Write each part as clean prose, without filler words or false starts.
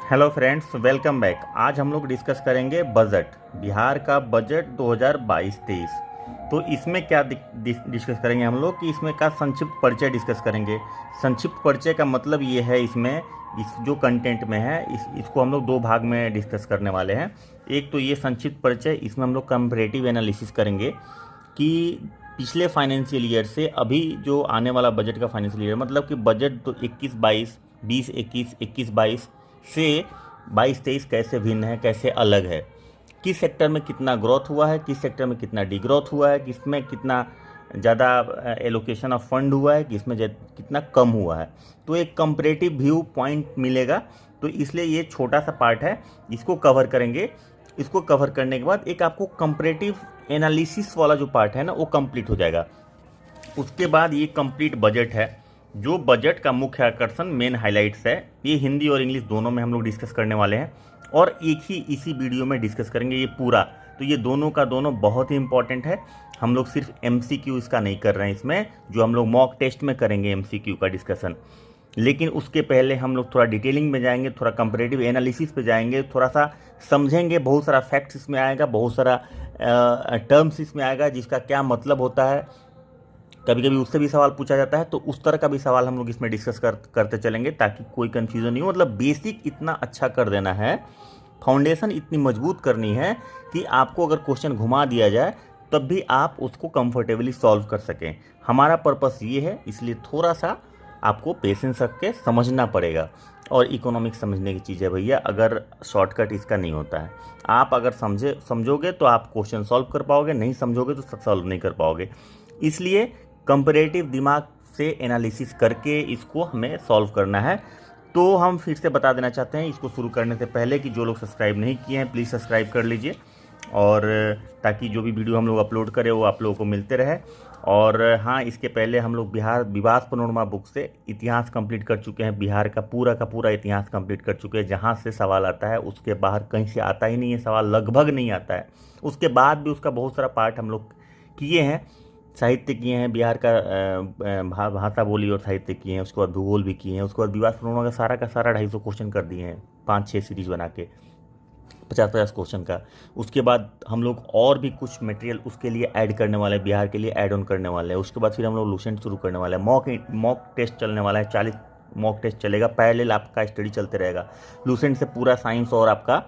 Hello friends, welcome back. आज हम लोग डिस्कस करेंगे बजट, बिहार का बजट 2022-23। तो इसमें क्या डिस्कस करेंगे हम लोग कि इसमें का संक्षिप्त परिचय डिस्कस करेंगे। संक्षिप्त परिचय का मतलब ये है, इसमें इस जो कंटेंट में है इसको हम लोग दो भाग में डिस्कस करने वाले हैं। एक तो ये संक्षिप्त परिचय, इसमें हम लोग कंपैरेटिव एनालिसिस करेंगे कि पिछले फाइनेंशियल ईयर से अभी जो आने वाला बजट का फाइनेंशियल ईयर, मतलब कि बजट तो 21-22, 20-21, 21-22 से 22-23 कैसे भिन्न है, कैसे अलग है, किस सेक्टर में कितना ग्रोथ हुआ है, किस सेक्टर में कितना डिग्रोथ हुआ है, किसमें कितना ज़्यादा एलोकेशन ऑफ फंड हुआ है, किसमें कितना कम हुआ है। तो एक कंपैरेटिव व्यू पॉइंट मिलेगा। तो इसलिए ये छोटा सा पार्ट है, इसको कवर करेंगे। इसको कवर करने के बाद एक आपको कंपैरेटिव एनालिसिस वाला जो पार्ट है ना, वो कंप्लीट हो जाएगा। उसके बाद ये कंप्लीट बजट है, जो बजट का मुख्य आकर्षण, मेन हाइलाइट्स है। ये हिंदी और इंग्लिश दोनों में हम लोग डिस्कस करने वाले हैं और एक ही इसी वीडियो में डिस्कस करेंगे ये पूरा। तो ये दोनों का दोनों बहुत ही इंपॉर्टेंट है। हम लोग सिर्फ एमसीक्यू इसका नहीं कर रहे हैं इसमें, जो हम लोग मॉक टेस्ट में करेंगे एमसीक्यू का डिस्कशन। लेकिन उसके पहले हम लोग थोड़ा डिटेलिंग में जाएंगे, थोड़ा कंपैरेटिव एनालिसिस पे जाएंगे, थोड़ा सा समझेंगे। बहुत सारा फैक्ट्स इसमें आएगा, बहुत सारा टर्म्स इसमें आएगा जिसका क्या मतलब होता है। कभी कभी उससे भी सवाल पूछा जाता है, तो उस तरह का भी सवाल हम लोग इसमें डिस्कस करते चलेंगे ताकि कोई कन्फ्यूज़न नहीं हो। मतलब बेसिक इतना अच्छा कर देना है, फाउंडेशन इतनी मजबूत करनी है कि आपको अगर क्वेश्चन घुमा दिया जाए तब भी आप उसको कंफर्टेबली सॉल्व कर सकें। हमारा पर्पस ये है, इसलिए थोड़ा सा आपको पेशेंस रख के समझना पड़ेगा। और इकोनॉमिक्स समझने की चीज़ है भैया, अगर शॉर्टकट इसका नहीं होता है। आप अगर समझोगे तो आप क्वेश्चन सॉल्व कर पाओगे, नहीं समझोगे तो सॉल्व नहीं कर पाओगे। इसलिए कंपैरेटिव दिमाग से एनालिसिस करके इसको हमें सॉल्व करना है। तो हम फिर से बता देना चाहते हैं इसको शुरू करने से पहले कि जो लोग सब्सक्राइब नहीं किए हैं प्लीज़ सब्सक्राइब कर लीजिए, और ताकि जो भी वीडियो हम लोग अपलोड करें वो आप लोगों को मिलते रहे। और हाँ, इसके पहले हम लोग बिहार विवाद पनोरमा बुक से इतिहास कंप्लीट कर चुके हैं। बिहार का पूरा इतिहास कंप्लीट कर चुके हैं। जहाँ से सवाल आता है उसके बाहर कहीं से आता ही नहीं है सवाल, लगभग नहीं आता है। उसके बाद भी उसका बहुत सारा पार्ट हम लोग किए हैं। साहित्य किए हैं, बिहार का भाषा बोली और साहित्य किए हैं। उसके बाद भूगोल भी किए हैं। उसके बाद विवाद पनोरमा का सारा 250 क्वेश्चन कर दिए हैं, 5-6 सीरीज बना के 50-50 क्वेश्चन का। उसके बाद हम लोग और भी कुछ मटेरियल उसके लिए ऐड करने वाले हैं, बिहार के लिए ऐड ऑन करने वाले हैं। उसके बाद फिर हम लोग लूसेंट शुरू करने वाले हैं। मॉक टेस्ट चलने वाला है, 40 मॉक टेस्ट चलेगा। पैरेलल आपका स्टडी चलते रहेगा। लूसेंट से पूरा साइंस और आपका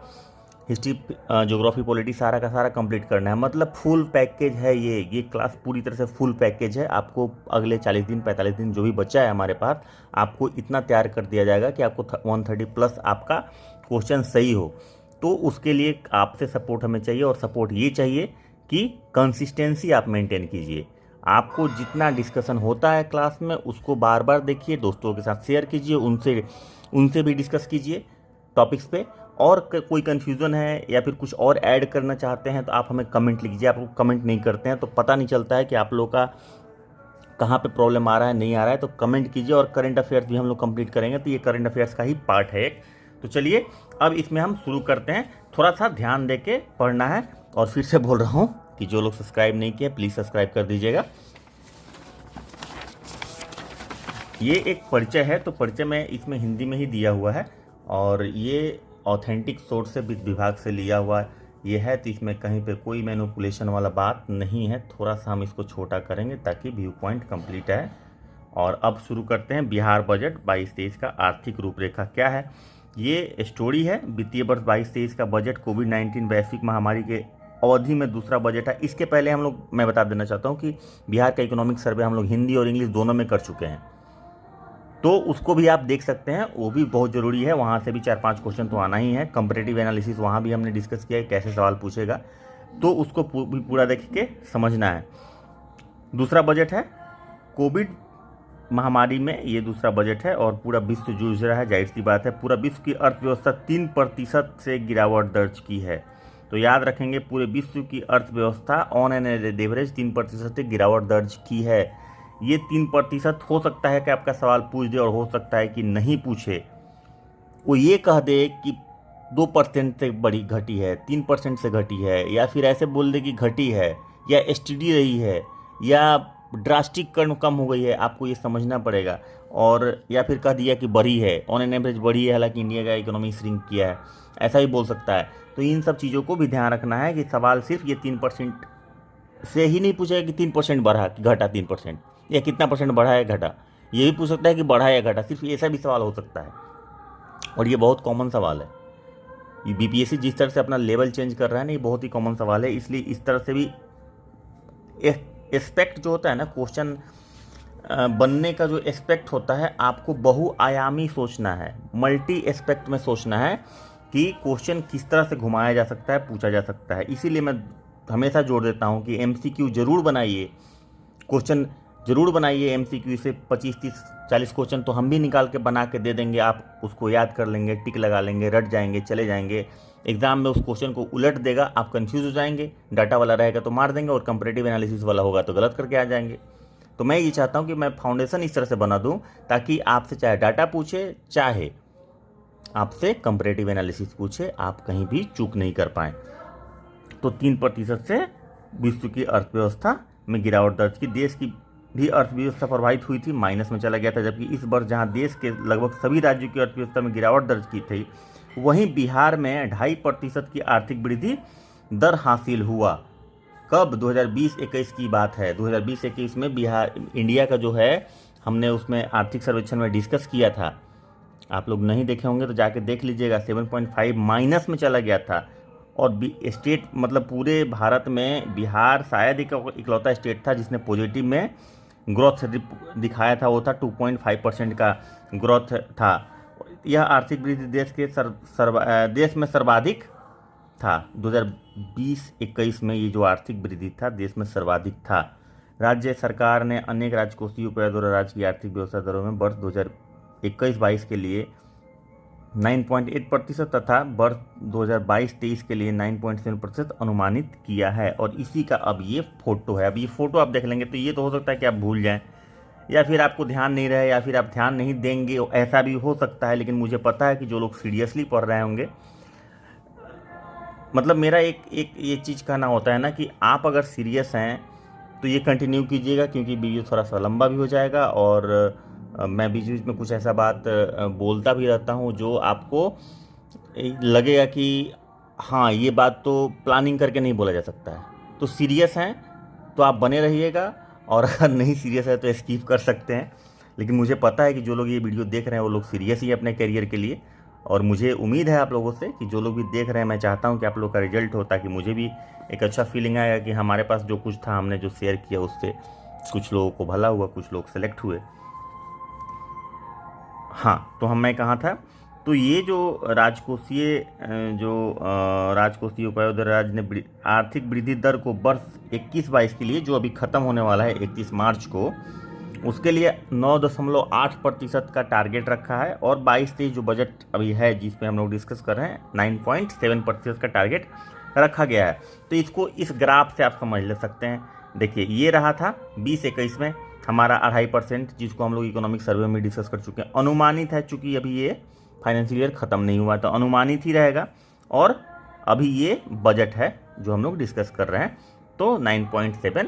हिस्ट्री, ज्योग्राफी, पॉलिटी सारा का सारा कंप्लीट करना है। मतलब फुल पैकेज है ये क्लास पूरी तरह से फुल पैकेज है। आपको अगले 40 दिन 45 दिन जो भी बचा है हमारे पास, आपको इतना तैयार कर दिया जाएगा कि आपको 130 प्लस आपका क्वेश्चन सही हो। तो उसके लिए आपसे सपोर्ट हमें चाहिए, और सपोर्ट ये चाहिए कि कंसिस्टेंसी आप मेंटेन कीजिए। आपको जितना डिस्कशन होता है क्लास में उसको बार बार देखिए, दोस्तों के साथ शेयर कीजिए, उनसे भी डिस्कस कीजिए टॉपिक्स पे। और कोई कन्फ्यूज़न है या फिर कुछ और ऐड करना चाहते हैं तो आप हमें कमेंट लिखिए। आप लोग कमेंट नहीं करते हैं तो पता नहीं चलता है कि आप लोग का कहाँ पे प्रॉब्लम आ रहा है, नहीं आ रहा है। तो कमेंट कीजिए। और करंट अफेयर्स भी हम लोग कंप्लीट करेंगे, तो ये करंट अफेयर्स का ही पार्ट है एक। तो चलिए अब इसमें हम शुरू करते हैं। थोड़ा सा ध्यान दे के पढ़ना है। और फिर से बोल रहा हूँ कि जो लोग सब्सक्राइब नहीं किए प्लीज़ सब्सक्राइब कर दीजिएगा। ये एक परिचय है, तो परिचय में इसमें हिंदी में ही दिया हुआ है, और ये ऑथेंटिक सोर्स से वित्त विभाग से लिया हुआ ये है। तो इसमें कहीं पे कोई मैनिपुलेशन वाला बात नहीं है। थोड़ा सा हम इसको छोटा करेंगे ताकि व्यू पॉइंट कंप्लीट है। और अब शुरू करते हैं। बिहार बजट 22-23 का आर्थिक रूपरेखा क्या है। ये स्टोरी है। वित्तीय वर्ष 22-23 का बजट कोविड-19 वैश्विक महामारी के अवधि में दूसरा बजट है। इसके पहले मैं बता देना चाहता हूँ कि बिहार का इकोनॉमिक सर्वे हम लोग हिंदी और इंग्लिश दोनों में कर चुके हैं, तो उसको भी आप देख सकते हैं। वो भी बहुत ज़रूरी है, वहाँ से भी 4-5 क्वेश्चन तो आना ही है। कंपैरेटिव एनालिसिस वहाँ भी हमने डिस्कस किया है, कैसे सवाल पूछेगा, तो उसको भी पूरा देख के समझना है। दूसरा बजट है कोविड महामारी में, ये दूसरा बजट है और पूरा विश्व जूझ रहा है। जाहिर सी बात है, पूरा विश्व की अर्थव्यवस्था 3% से गिरावट दर्ज की है। तो याद रखेंगे, पूरे विश्व की अर्थव्यवस्था ऑन एन एवरेज 3% से गिरावट दर्ज की है। ये 3% हो सकता है कि आपका सवाल पूछ दे, और हो सकता है कि नहीं पूछे। वो ये कह दे कि 2% से बड़ी घटी है, 3% से घटी है, या फिर ऐसे बोल दे कि घटी है, या एसटीडी रही है, या ड्रास्टिक कम हो गई है। आपको ये समझना पड़ेगा। और या फिर कह दिया कि बढ़ी है, ऑन एन एवरेज बढ़ी है, हालांकि इंडिया का इकोनॉमी श्रिंक किया है, ऐसा भी बोल सकता है। तो इन सब चीज़ों को भी ध्यान रखना है कि सवाल सिर्फ ये 3% से ही नहीं पूछेगा कि 3% बढ़ा कि घटा 3%, या कितना परसेंट बढ़ा है घटा, ये भी पूछ सकता है कि बढ़ा या घटा, सिर्फ ऐसा भी सवाल हो सकता है। और ये बहुत कॉमन सवाल है, ये बीपीएससी जिस तरह से अपना लेवल चेंज कर रहा है ना, ये बहुत ही कॉमन सवाल है। इसलिए इस तरह से भी एस्पेक्ट जो होता है ना, क्वेश्चन बनने का जो एस्पेक्ट होता है, आपको बहुआयामी सोचना है, मल्टी एस्पेक्ट में सोचना है कि क्वेश्चन किस तरह से घुमाया जा सकता है, पूछा जा सकता है। इसीलिए मैं हमेशा जोर देता हूँ कि एमसीक्यू जरूर बनाइए, क्वेश्चन जरूर बनाइए एमसीक्यू से 25, 30, 40 क्वेश्चन तो हम भी निकाल के बना के दे देंगे, आप उसको याद कर लेंगे, टिक लगा लेंगे, रट जाएंगे, चले जाएंगे। एग्जाम में उस क्वेश्चन को उलट देगा, आप कंफ्यूज हो जाएंगे, डाटा वाला रहेगा तो मार देंगे, और कंपैरेटिव एनालिसिस वाला होगा तो गलत करके आ जाएंगे। तो मैं ये चाहता हूँ कि मैं फाउंडेशन इस तरह से बना दूँ ताकि आपसे चाहे डाटा पूछे, चाहे आपसे कंपैरेटिव एनालिसिस पूछे, आप कहीं भी चूक नहीं कर पाएँ। तो 3% से विश्व की अर्थव्यवस्था में गिरावट दर्ज की। देश की भी अर्थव्यवस्था प्रभावित हुई थी, माइनस में चला गया था। जबकि इस वर्ष जहां देश के लगभग सभी राज्यों की अर्थव्यवस्था में गिरावट दर्ज की थी, वहीं बिहार में 2.5% की आर्थिक वृद्धि दर हासिल हुआ। कब? 2020-21 की बात है। 2020-21 में बिहार, इंडिया का जो है, हमने उसमें आर्थिक सर्वेक्षण में डिस्कस किया था। आप लोग नहीं देखे होंगे तो जाके देख लीजिएगा। 7.5 माइनस में चला गया था। और स्टेट मतलब पूरे भारत में बिहार शायद इकलौता स्टेट था जिसने पॉजिटिव में ग्रोथ दिखाया था, वो था 2.5% का ग्रोथ था। यह आर्थिक वृद्धि देश में सर्वाधिक था। 2020-21 में ये जो आर्थिक वृद्धि था देश में सर्वाधिक था। राज्य सरकार ने अनेक राजकोषीय उपायों द्वारा राज्य की आर्थिक व्यवस्था दरों में वर्ष 2021-22 के लिए 9.8% तथा वर्ष 2022-23 के लिए 9.7% अनुमानित किया है। और इसी का अब ये फोटो है। अब ये फोटो आप देख लेंगे तो ये तो हो सकता है कि आप भूल जाएं, या फिर आपको ध्यान नहीं रहे, या फिर आप ध्यान नहीं देंगे, ऐसा भी हो सकता है। लेकिन मुझे पता है कि जो लोग सीरियसली पढ़ रहे होंगे, मतलब मेरा एक ये चीज़ कहना होता है ना कि आप अगर सीरियस हैं तो ये कंटिन्यू कीजिएगा, क्योंकि वीडियो थोड़ा सा लंबा भी हो जाएगा। और मैं बीच बीच में कुछ ऐसा बात बोलता भी रहता हूँ जो आपको लगेगा कि हाँ, ये बात तो प्लानिंग करके नहीं बोला जा सकता है। तो सीरियस हैं तो आप बने रहिएगा, और अगर नहीं सीरियस है तो स्किप कर सकते हैं। लेकिन मुझे पता है कि जो लोग ये वीडियो देख रहे हैं वो लोग सीरियस ही है अपने करियर के लिए। और मुझे उम्मीद है आप लोगों से कि जो लोग भी देख रहे हैं, मैं चाहता हूं कि आप लोग का रिजल्ट हो, ताकि मुझे भी एक अच्छा फीलिंग आएगा कि हमारे पास जो कुछ था, हमने जो शेयर किया उससे कुछ लोगों को भला हुआ, कुछ लोग सेलेक्ट हुए। हाँ, तो मैं कहाँ था? तो ये जो राजकोषीय उपायों द्वारा राज्य ने आर्थिक वृद्धि दर को वर्ष 21-22 के लिए, जो अभी ख़त्म होने वाला है 31 मार्च को, उसके लिए 9.8% का टारगेट रखा है। और 22-23 जो बजट अभी है जिस पे हम लोग डिस्कस कर रहे हैं, 9.7% का टारगेट रखा गया है। तो इसको इस ग्राफ से आप समझ ले सकते हैं। देखिए, ये रहा था 20-21 में हमारा 2.5%, जिसको हम लोग इकोनॉमिक सर्वे में डिस्कस कर चुके हैं। अनुमानित है, चूँकि अभी ये फाइनेंशियल ईयर ख़त्म नहीं हुआ, तो अनुमानित ही रहेगा। और अभी ये बजट है जो हम लोग डिस्कस कर रहे हैं। तो 9.7,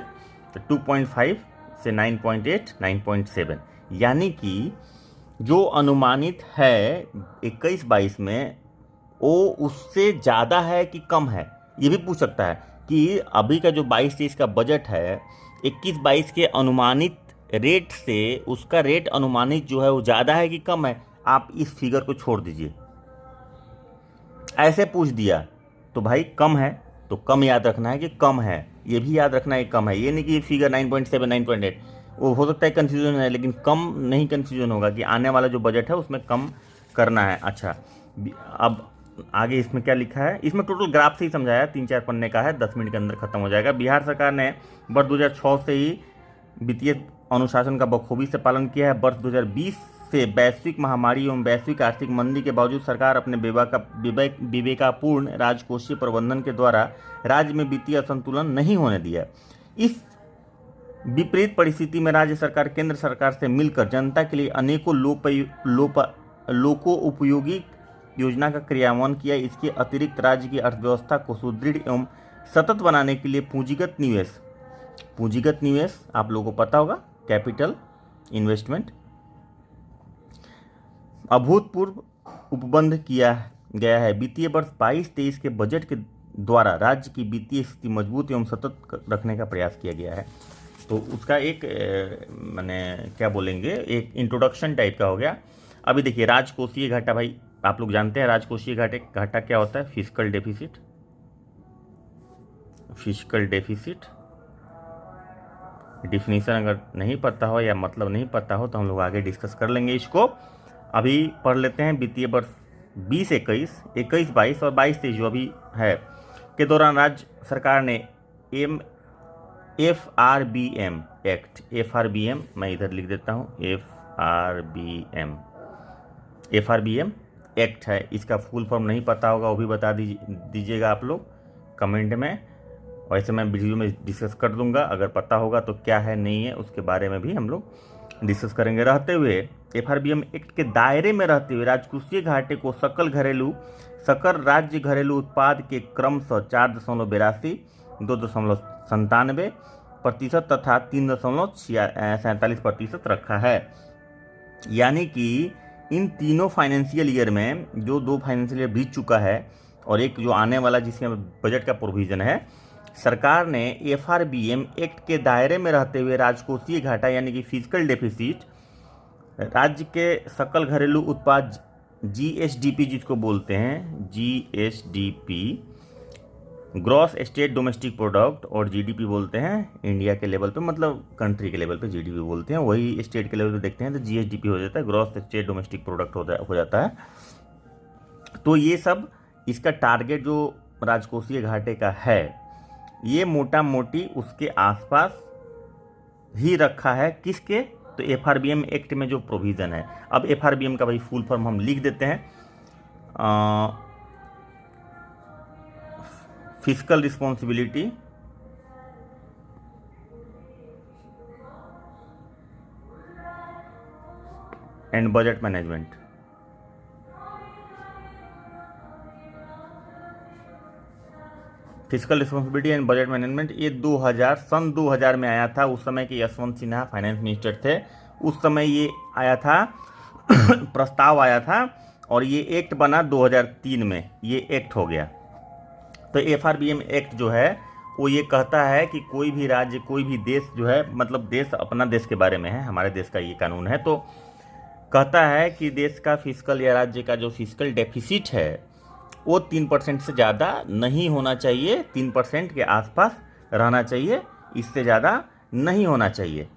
तो 2.5 से 9.8, 9.7, यानी कि जो अनुमानित है 21-22 में, वो उससे ज़्यादा है कि कम है। ये भी पूछ सकता है कि अभी का जो 22-23 का बजट है, 21-22 के अनुमानित रेट से उसका रेट अनुमानित जो है वो ज़्यादा है कि कम है। आप इस फिगर को छोड़ दीजिए, ऐसे पूछ दिया तो भाई कम है, तो कम याद रखना है कि कम है। ये भी याद रखना है कम है, ये नहीं कि फिगर 9.7, 9.8, वो हो सकता है कन्फ्यूजन है, लेकिन कम नहीं कन्फ्यूजन होगा कि आने वाला जो बजट है उसमें कम करना है। अच्छा, अब आगे इसमें क्या लिखा है? इसमें टोटल ग्राफ से ही समझाया, 3-4 पन्ने का है, 10 मिनट के अंदर खत्म हो जाएगा। बिहार सरकार ने वर्ष 2006 से ही वित्तीय अनुशासन का बखूबी से पालन किया है। वर्ष 2020 से वैश्विक महामारी एवं वैश्विक आर्थिक मंदी के बावजूद सरकार अपने विवेकापूर्ण राजकोषीय प्रबंधन के द्वारा राज्य में वित्तीय असंतुलन नहीं होने दिया। इस विपरीत परिस्थिति में राज्य सरकार केंद्र सरकार से मिलकर जनता के लिए अनेकों लोकोपयोगी योजना का क्रियान्वयन किया। इसके अतिरिक्त राज्य की अर्थव्यवस्था को सुदृढ़ एवं सतत बनाने के लिए पूंजीगत निवेश आप लोगों को पता होगा, कैपिटल इन्वेस्टमेंट, अभूतपूर्व उपबंध किया गया है। वित्तीय वर्ष 22-23 के बजट के द्वारा राज्य की वित्तीय स्थिति मजबूत एवं सतत रखने का प्रयास किया गया है। तो उसका एक माने क्या बोलेंगे, एक इंट्रोडक्शन टाइप का हो गया। अभी देखिए राजकोषीय घाटा, भाई आप लोग जानते हैं राजकोषीय घाटा क्या होता है। Fiscal deficit, fiscal deficit definition अगर नहीं पता हो या मतलब नहीं पता हो तो हम लोग आगे डिस्कस कर लेंगे इसको। अभी पढ़ लेते हैं वित्तीय वर्ष 20-21, 21-22 और 22-23 जो अभी है के दौरान राज्य सरकार ने FRBM एक्ट, FRBM मैं इधर लिख देता हूँ, FRBM एक्ट है। इसका फुल फॉर्म नहीं पता होगा वो भी बता दीजिएगा आप लोग कमेंट में। वैसे मैं वीडियो में डिस्कस कर दूंगा, अगर पता होगा तो क्या है नहीं है उसके बारे में भी हम लोग डिस्कस करेंगे। रहते हुए FRBM एक्ट के दायरे में रहते हुए राजकोषीय घाटे को सकल राज्य घरेलू उत्पाद के क्रमशः 4.82, 2.97% तथा 3.47% रखा है। यानी कि इन तीनों फाइनेंशियल ईयर में, जो 2 फाइनेंशियल ईयर बीत चुका है और एक जो आने वाला जिसमें बजट का प्रोविजन है, सरकार ने FRBM एक्ट के दायरे में रहते हुए राजकोषीय घाटा यानी कि फिजिकल डेफिसिट राज्य के सकल घरेलू उत्पाद GSDP जिसको बोलते हैं, GSDP gross state domestic product, और GDP बोलते हैं इंडिया के लेवल पे, मतलब कंट्री के लेवल पे GDP बोलते हैं। वही स्टेट के लेवल पे देखते हैं तो GSDP हो जाता है, ग्रॉस स्टेट डोमेस्टिक प्रोडक्ट हो जाता है। तो ये सब इसका टारगेट जो राजकोषीय घाटे का है ये मोटा मोटी उसके आसपास ही रखा है। किसके? तो FRBM एक्ट में जो प्रोविज़न है। अब FRBM का भाई फुल फॉर्म हम लिख देते हैं, fiscal responsibility and budget management. Physical responsibility and budget management ये सन 2000 में आया था। उस समय के यशवंत सिन्हा फाइनेंस मिनिस्टर थे। उस समय ये आया था प्रस्ताव आया था और ये एक्ट बना 2003 में, ये एक्ट हो गया। तो FRBM एक्ट जो है वो ये कहता है कि कोई भी राज्य, कोई भी देश जो है, मतलब देश अपना देश के बारे में है, हमारे देश का ये कानून है, तो कहता है कि देश का फिजिकल या राज्य का जो फिजिकल डेफिसिट है वो 3% से ज़्यादा नहीं होना चाहिए, 3% के आसपास रहना चाहिए, इससे ज़्यादा नहीं होना चाहिए।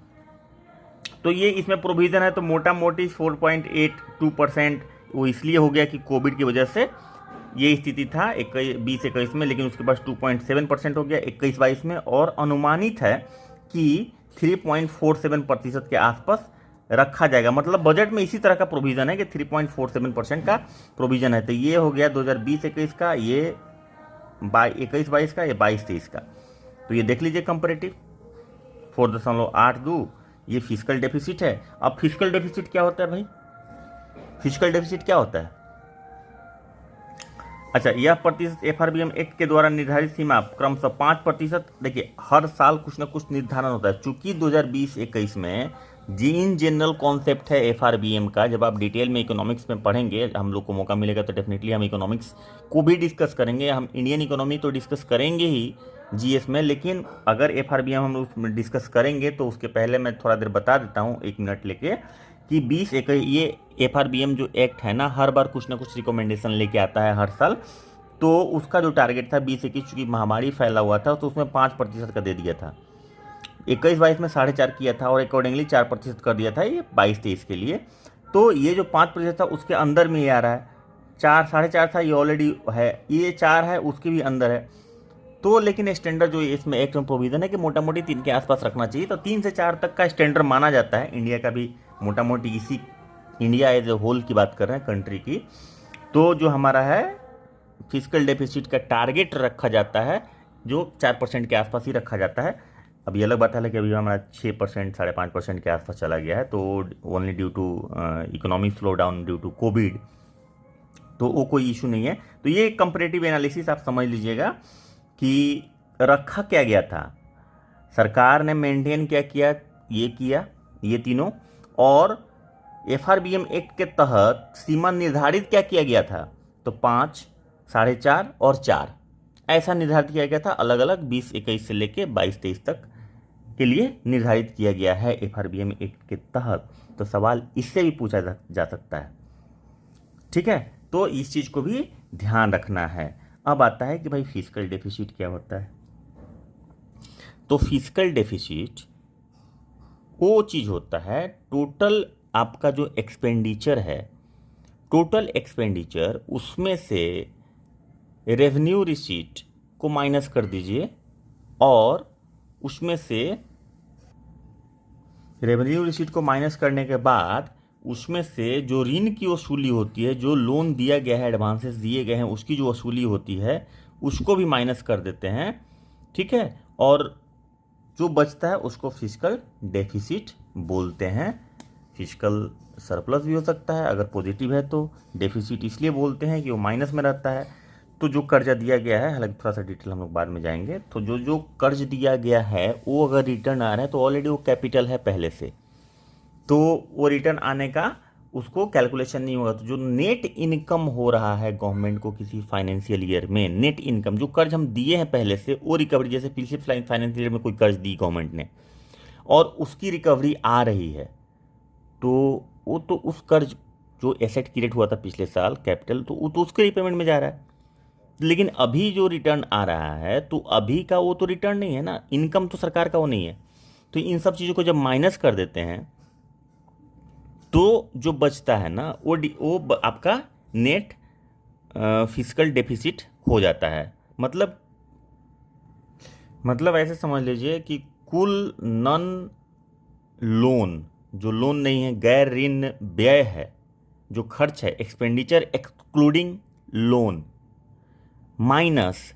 तो ये इसमें प्रोविज़न है। तो मोटा मोटी 4.82% वो इसलिए हो गया कि कोविड की वजह से ये स्थिति था 20-21 में, लेकिन उसके बाद 2.7% हो गया 21-22 में, और अनुमानित है कि 3.47% के आसपास रखा जाएगा। मतलब बजट में इसी तरह का प्रोविज़न है कि 3.47% का प्रोविज़न है। तो ये हो गया 2020-21 का, ये 21-22 का, ये 22-23 का। तो ये देख लीजिए कंपैरेटिव 4.82 ये फिजिकल डेफिसिट है। अब फिजिकल डेफिसिट क्या होता है भाई? फिजिकल डेफिसिट क्या होता है? अच्छा, यह प्रतिशत FRBM एक्ट के द्वारा निर्धारित सीमा क्रमशः 5%। देखिए हर साल कुछ ना कुछ निर्धारण होता है। चूंकि 2020-21 में जी इन जनरल कॉन्सेप्ट है FRBM का, जब आप डिटेल में इकोनॉमिक्स में पढ़ेंगे, हम लोग को मौका मिलेगा तो डेफिनेटली हम इकोनॉमिक्स को भी डिस्कस करेंगे। हम इंडियन इकोनॉमी तो डिस्कस करेंगे ही GS में, लेकिन अगर FRBM हम उसमें डिस्कस करेंगे तो उसके पहले मैं थोड़ा देर बता देता हूँ, 1 मिनट लेके, कि 20-21 ये FRBM जो एक्ट है ना, हर बार कुछ ना कुछ रिकमेंडेशन लेके आता है हर साल। तो उसका जो टारगेट था 20-21, चूँकि महामारी फैला हुआ था तो उसमें 5% का दे दिया था। 21-22 में 4.5 किया था और अकॉर्डिंगली 4% कर दिया था ये 22-23 के लिए। तो ये जो 5% था उसके अंदर में ये आ रहा है। 4-4.5 था, ये ऑलरेडी है, ये 4 है उसके भी अंदर है। तो लेकिन स्टैंडर्ड जो इसमें एक्ट में प्रोविज़न है कि मोटा मोटी 3 के आसपास रखना चाहिए। तो 3 से 4 तक का स्टैंडर्ड माना जाता है। इंडिया का भी मोटा मोटी इसी, इंडिया एज ए होल की बात कर रहे हैं, कंट्री की। तो जो हमारा है फिजिकल डेफिसिट का टारगेट रखा जाता है जो 4% के आसपास ही रखा जाता है। अब ये अलग बात है कि अभी हमारा 6%, 5.5% के आसपास चला गया है, तो only due to economic slow down due to Covid, तो वो कोई इशू नहीं है। तो ये कंपैरेटिव एनालिसिस आप समझ लीजिएगा कि रखा क्या गया था। सरकार ने मेंटेन क्या किया, ये तीनों, और FRBM एक्ट के तहत सीमा निर्धारित क्या किया गया था, तो 5, 4.5 और 4 ऐसा निर्धारित किया गया था, अलग अलग 20-21 से लेके 22-23 तक के लिए निर्धारित किया गया है FRBM एक्ट के तहत। तो सवाल इससे भी पूछा जा सकता है, ठीक है। तो इस चीज़ को भी ध्यान रखना है। अब आता है कि भाई फिजिकल डेफिसिट क्या होता है। तो फिजिकल डेफिसिट वो चीज़ होता है, टोटल आपका जो एक्सपेंडिचर है, टोटल एक्सपेंडिचर, उसमें से रेवेन्यू रिसीट को माइनस कर दीजिए और उसमें से रेवेन्यू रिसीट को माइनस करने के बाद उसमें से जो ऋण की वसूली होती है, जो लोन दिया गया है, एडवांसेस दिए गए हैं, उसकी जो वसूली होती है उसको भी माइनस कर देते हैं, ठीक है। और जो बचता है उसको फिजिकल डेफिसिट बोलते हैं। फिजिकल सरप्लस भी हो सकता है अगर पॉजिटिव है, तो डेफिसिट इसलिए बोलते हैं कि वो माइनस में रहता है। तो जो कर्जा दिया गया है, हालांकि थोड़ा सा डिटेल हम लोग बाद में जाएंगे, तो जो जो कर्ज दिया गया है वो अगर रिटर्न आ रहा है तो ऑलरेडी वो कैपिटल है पहले से, तो वो रिटर्न आने का उसको कैलकुलेशन नहीं होगा। तो जो नेट इनकम हो रहा है गवर्नमेंट को किसी फाइनेंशियल ईयर में, नेट इनकम, जो कर्ज हम दिए हैं पहले से वो रिकवरी, जैसे पिछले फाइनेंशियल ईयर में कोई कर्ज दी गवर्नमेंट ने और उसकी रिकवरी आ रही है, तो वो तो उस कर्ज जो एसेट क्रिएट हुआ था पिछले साल कैपिटल, तो वो तो उसके रिपेमेंट में जा रहा है। लेकिन अभी जो रिटर्न आ रहा है तो अभी का वो तो रिटर्न नहीं है ना, इनकम तो सरकार का वो नहीं है। तो इन सब चीज़ों को जब माइनस कर देते हैं तो जो बचता है ना वो आपका नेट फिजिकल डेफिसिट हो जाता है। मतलब ऐसे समझ लीजिए कि कुल नॉन लोन, जो लोन नहीं है, गैर ऋण व्यय है, जो खर्च है, expenditure excluding loan minus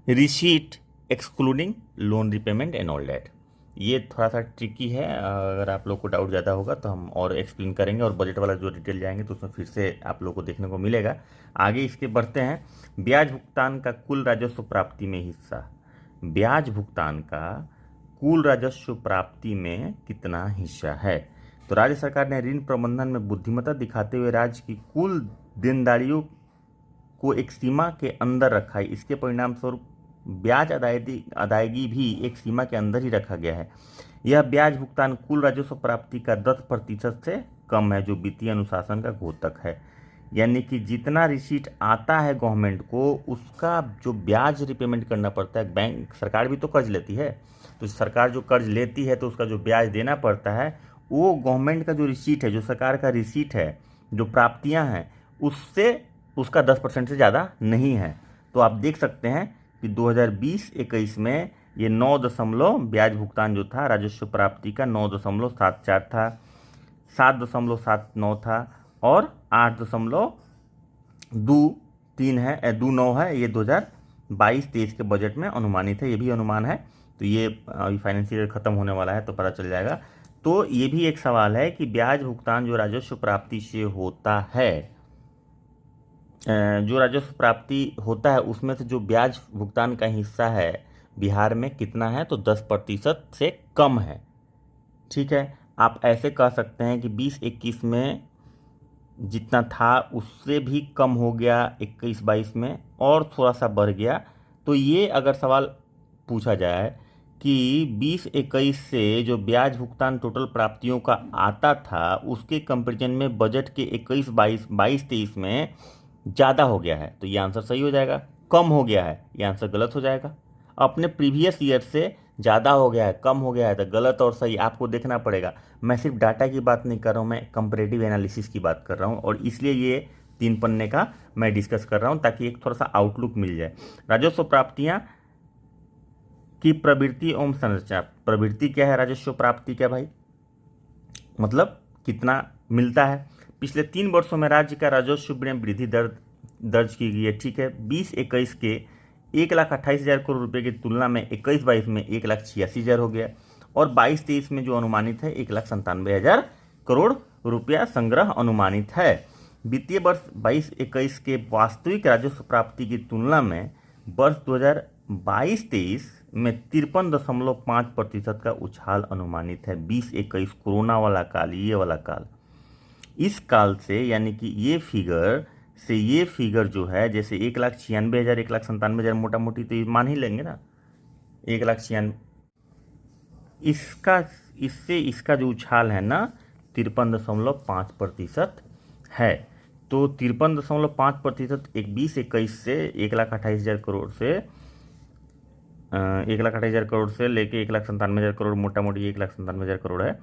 receipt excluding loan repayment and all that. ये थोड़ा सा ट्रिकी है, अगर आप लोग को डाउट ज़्यादा होगा तो हम और एक्सप्लेन करेंगे, और बजट वाला जो डिटेल जाएंगे तो उसमें फिर से आप लोग को देखने को मिलेगा। आगे इसके बढ़ते हैं। ब्याज भुगतान का कुल राजस्व प्राप्ति में हिस्सा, ब्याज भुगतान का कुल राजस्व प्राप्ति में कितना हिस्सा है। तो राज्य सरकार ने ऋण प्रबंधन में बुद्धिमत्ता दिखाते हुए राज्य की कुल देनदारियों को एक सीमा के अंदर रखा है। इसके परिणाम स्वरूप ब्याज अदायगी भी एक सीमा के अंदर ही रखा गया है। यह ब्याज भुगतान कुल राजस्व प्राप्ति का 10% से कम है, जो वित्तीय अनुशासन का घोतक है। यानी कि जितना रिसीट आता है गवर्नमेंट को, उसका जो ब्याज रिपेमेंट करना पड़ता है। बैंक, सरकार भी तो कर्ज लेती है, तो सरकार जो कर्ज लेती है तो उसका जो ब्याज देना पड़ता है, वो गवर्नमेंट का जो रिसीट है, जो सरकार का रिसीट है, जो प्राप्तियां हैं, उससे उसका 10% से ज़्यादा नहीं है। तो आप देख सकते हैं कि 2020-21 में ये 9 ब्याज भुगतान जो था राजस्व प्राप्ति का 9.74 था, 7.79 था और 8.23 है, 29 है। ये 2022-23 के बजट में अनुमानित है, ये भी अनुमान है। तो ये अभी फाइनेंशियल ईयर ख़त्म होने वाला है तो पता चल जाएगा। तो ये भी एक सवाल है कि ब्याज भुगतान जो राजस्व प्राप्ति से होता है, जो राजस्व प्राप्ति होता है उसमें से जो ब्याज भुगतान का हिस्सा है बिहार में कितना है, तो 10% से कम है, ठीक है। आप ऐसे कह सकते हैं कि 20-21 में जितना था उससे भी कम हो गया, 21-22 में और थोड़ा सा बढ़ गया। तो ये अगर सवाल पूछा जाए कि 20-21 से जो ब्याज भुगतान टोटल प्राप्तियों का आता था उसके कंपेरिजन में बजट के 22-23 में ज़्यादा हो गया है, तो ये आंसर सही हो जाएगा। कम हो गया है, ये आंसर गलत हो जाएगा। अपने प्रीवियस ईयर से ज़्यादा हो गया है, कम हो गया है, तो गलत और सही आपको देखना पड़ेगा। मैं सिर्फ डाटा की बात नहीं कर रहा हूँ, मैं कंपैरेटिव एनालिसिस की बात कर रहा हूँ, और इसलिए ये 3 पन्ने का मैं डिस्कस कर रहा हूँ ताकि एक थोड़ा सा आउटलुक मिल जाए। राजस्व प्राप्तियाँ की प्रवृत्ति एवं संरचना। प्रवृत्ति क्या है राजस्व प्राप्ति का भाई, मतलब कितना मिलता है। पिछले 3 वर्षों में राज्य का राजस्व में वृद्धि दर्ज की गई है, ठीक है। 20-21 के 1,28,000 करोड़ रुपए की तुलना में 21-22 में 1,86,000 हो गया, और 22-23 में जो अनुमानित है 1,97,000 करोड़ रुपया संग्रह अनुमानित है। वित्तीय वर्ष 22-21 के वास्तविक राजस्व प्राप्ति की तुलना में वर्ष 2022-23 में 53.5% का उछाल अनुमानित है। 20-21 कोरोना वाला काल, ये वाला काल इस काल से, यानी कि ये फिगर से ये फिगर जो है, जैसे 1,96,000 1,97,000 मोटा मोटी तो ये मान ही लेंगे ना, 1,96,000, इसका इससे इसका जो उछाल है ना 53.5% है। तो 53.5% एक 2021 से 1,28,000 करोड़ से 1,28,000 करोड़ से लेके 1,97,000 करोड़, मोटा मोटी 1,97,000 करोड़ है।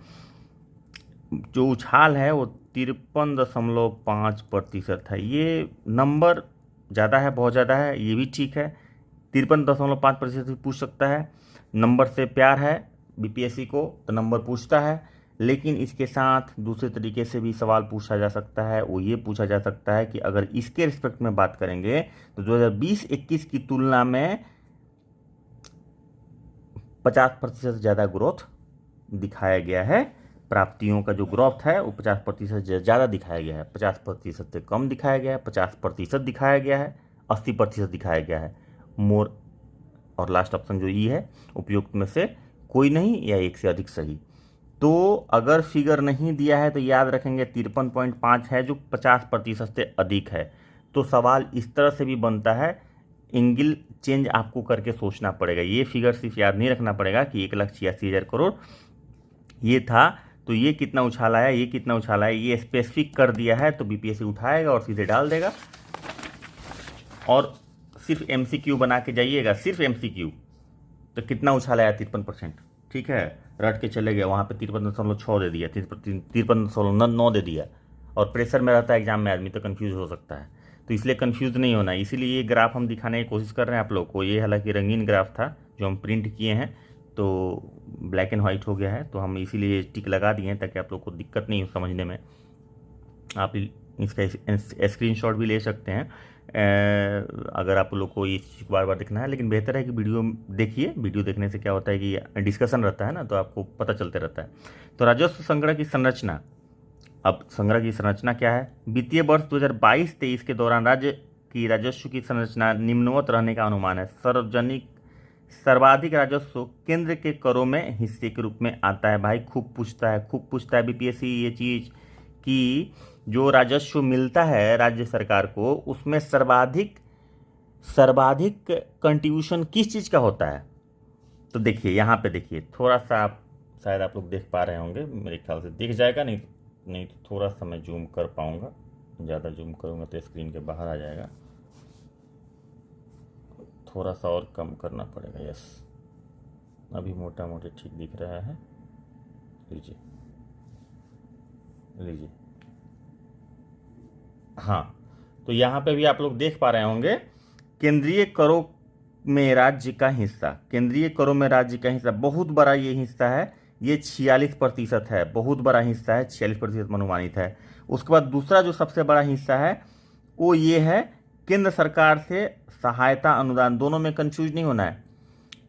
जो उछाल है वो 53.5% है। ये नंबर ज़्यादा है, बहुत ज़्यादा है, ये भी ठीक है। 53.5% भी पूछ सकता है। नंबर से प्यार है बीपीएससी को तो नंबर पूछता है, लेकिन इसके साथ दूसरे तरीके से भी सवाल पूछा जा सकता है। वो ये पूछा जा सकता है कि अगर इसके रिस्पेक्ट में बात करेंगे तो 2020-21 की तुलना में 50% ज़्यादा ग्रोथ दिखाया गया है। प्राप्तियों का जो ग्रोथ है वो 50% ज़्यादा दिखाया गया है, 50% से कम दिखाया गया है, 50% दिखाया गया है, 80% दिखाया गया है। मोर और लास्ट ऑप्शन जो ई है, उपयुक्त में से कोई नहीं या एक से अधिक सही। तो अगर फिगर नहीं दिया है तो याद रखेंगे 53.5 है जो 50% से अधिक है। तो सवाल इस तरह से भी बनता है, एंगल चेंज आपको करके सोचना पड़ेगा। ये फिगर सिर्फ याद नहीं रखना पड़ेगा कि 1,86,000 करोड़ ये था तो ये कितना उछाल आया, ये कितना उछाल आया, ये स्पेसिफिक कर दिया है तो बीपीएससी उठाएगा और सीधे डाल देगा। और सिर्फ एमसीक्यू बना के जाइएगा, सिर्फ एमसीक्यू, तो कितना उछाल आया 53%, ठीक है, रट के चले गए वहाँ पे 53.6 दे दिया, 53.9 दे दिया। और प्रेशर में रहता है एग्जाम में आदमी तो कंफ्यूज हो सकता है, तो इसलिए कंफ्यूज नहीं होना, इसीलिए ये ग्राफ हम दिखाने की कोशिश कर रहे हैं आप लोग को। ये हालांकि रंगीन ग्राफ था जो हम प्रिंट किए हैं, तो ब्लैक एंड वाइट हो गया है, तो हम इसीलिए टिक लगा दिए हैं ताकि आप लोग को दिक्कत नहीं हो समझने में। आप इसका स्क्रीनशॉट भी ले सकते हैं अगर आप लोग को ये चीज़ बार बार देखना है, लेकिन बेहतर है कि वीडियो देखिए। वीडियो देखने से क्या होता है कि डिस्कशन रहता है ना, तो आपको पता चलते रहता है। तो राजस्व संग्रह की संरचना, अब संग्रह की संरचना क्या है? वित्तीय वर्ष 2022-23 के दौरान राज्य की राजस्व की संरचना निम्नवत रहने का अनुमान है। सर्वाधिक राजस्व केंद्र के करों में हिस्से के रूप में आता है। भाई खूब पूछता है बीपीएससी ये चीज़ कि जो राजस्व मिलता है राज्य सरकार को उसमें सर्वाधिक कंट्रीब्यूशन किस चीज़ का होता है? तो देखिए यहाँ पे देखिए, थोड़ा सा आप शायद आप लोग देख पा रहे होंगे, मेरे ख्याल से दिख जाएगा, नहीं तो थोड़ा सा मैं जूम कर पाऊँगा, ज़्यादा जूम करूँगा तो स्क्रीन के बाहर आ जाएगा, थोड़ा सा और कम करना पड़ेगा। यस, अभी मोटा मोटी ठीक दिख रहा है, लीजिए हाँ। तो यहाँ पे भी आप लोग देख पा रहे होंगे केंद्रीय करों में राज्य का हिस्सा, बहुत बड़ा ये हिस्सा है, ये 46% है, बहुत बड़ा हिस्सा है, 46% अनुमानित है। उसके बाद दूसरा जो सबसे बड़ा हिस्सा है वो ये है केंद्र सरकार से सहायता अनुदान, दोनों में कंफ्यूज नहीं होना है।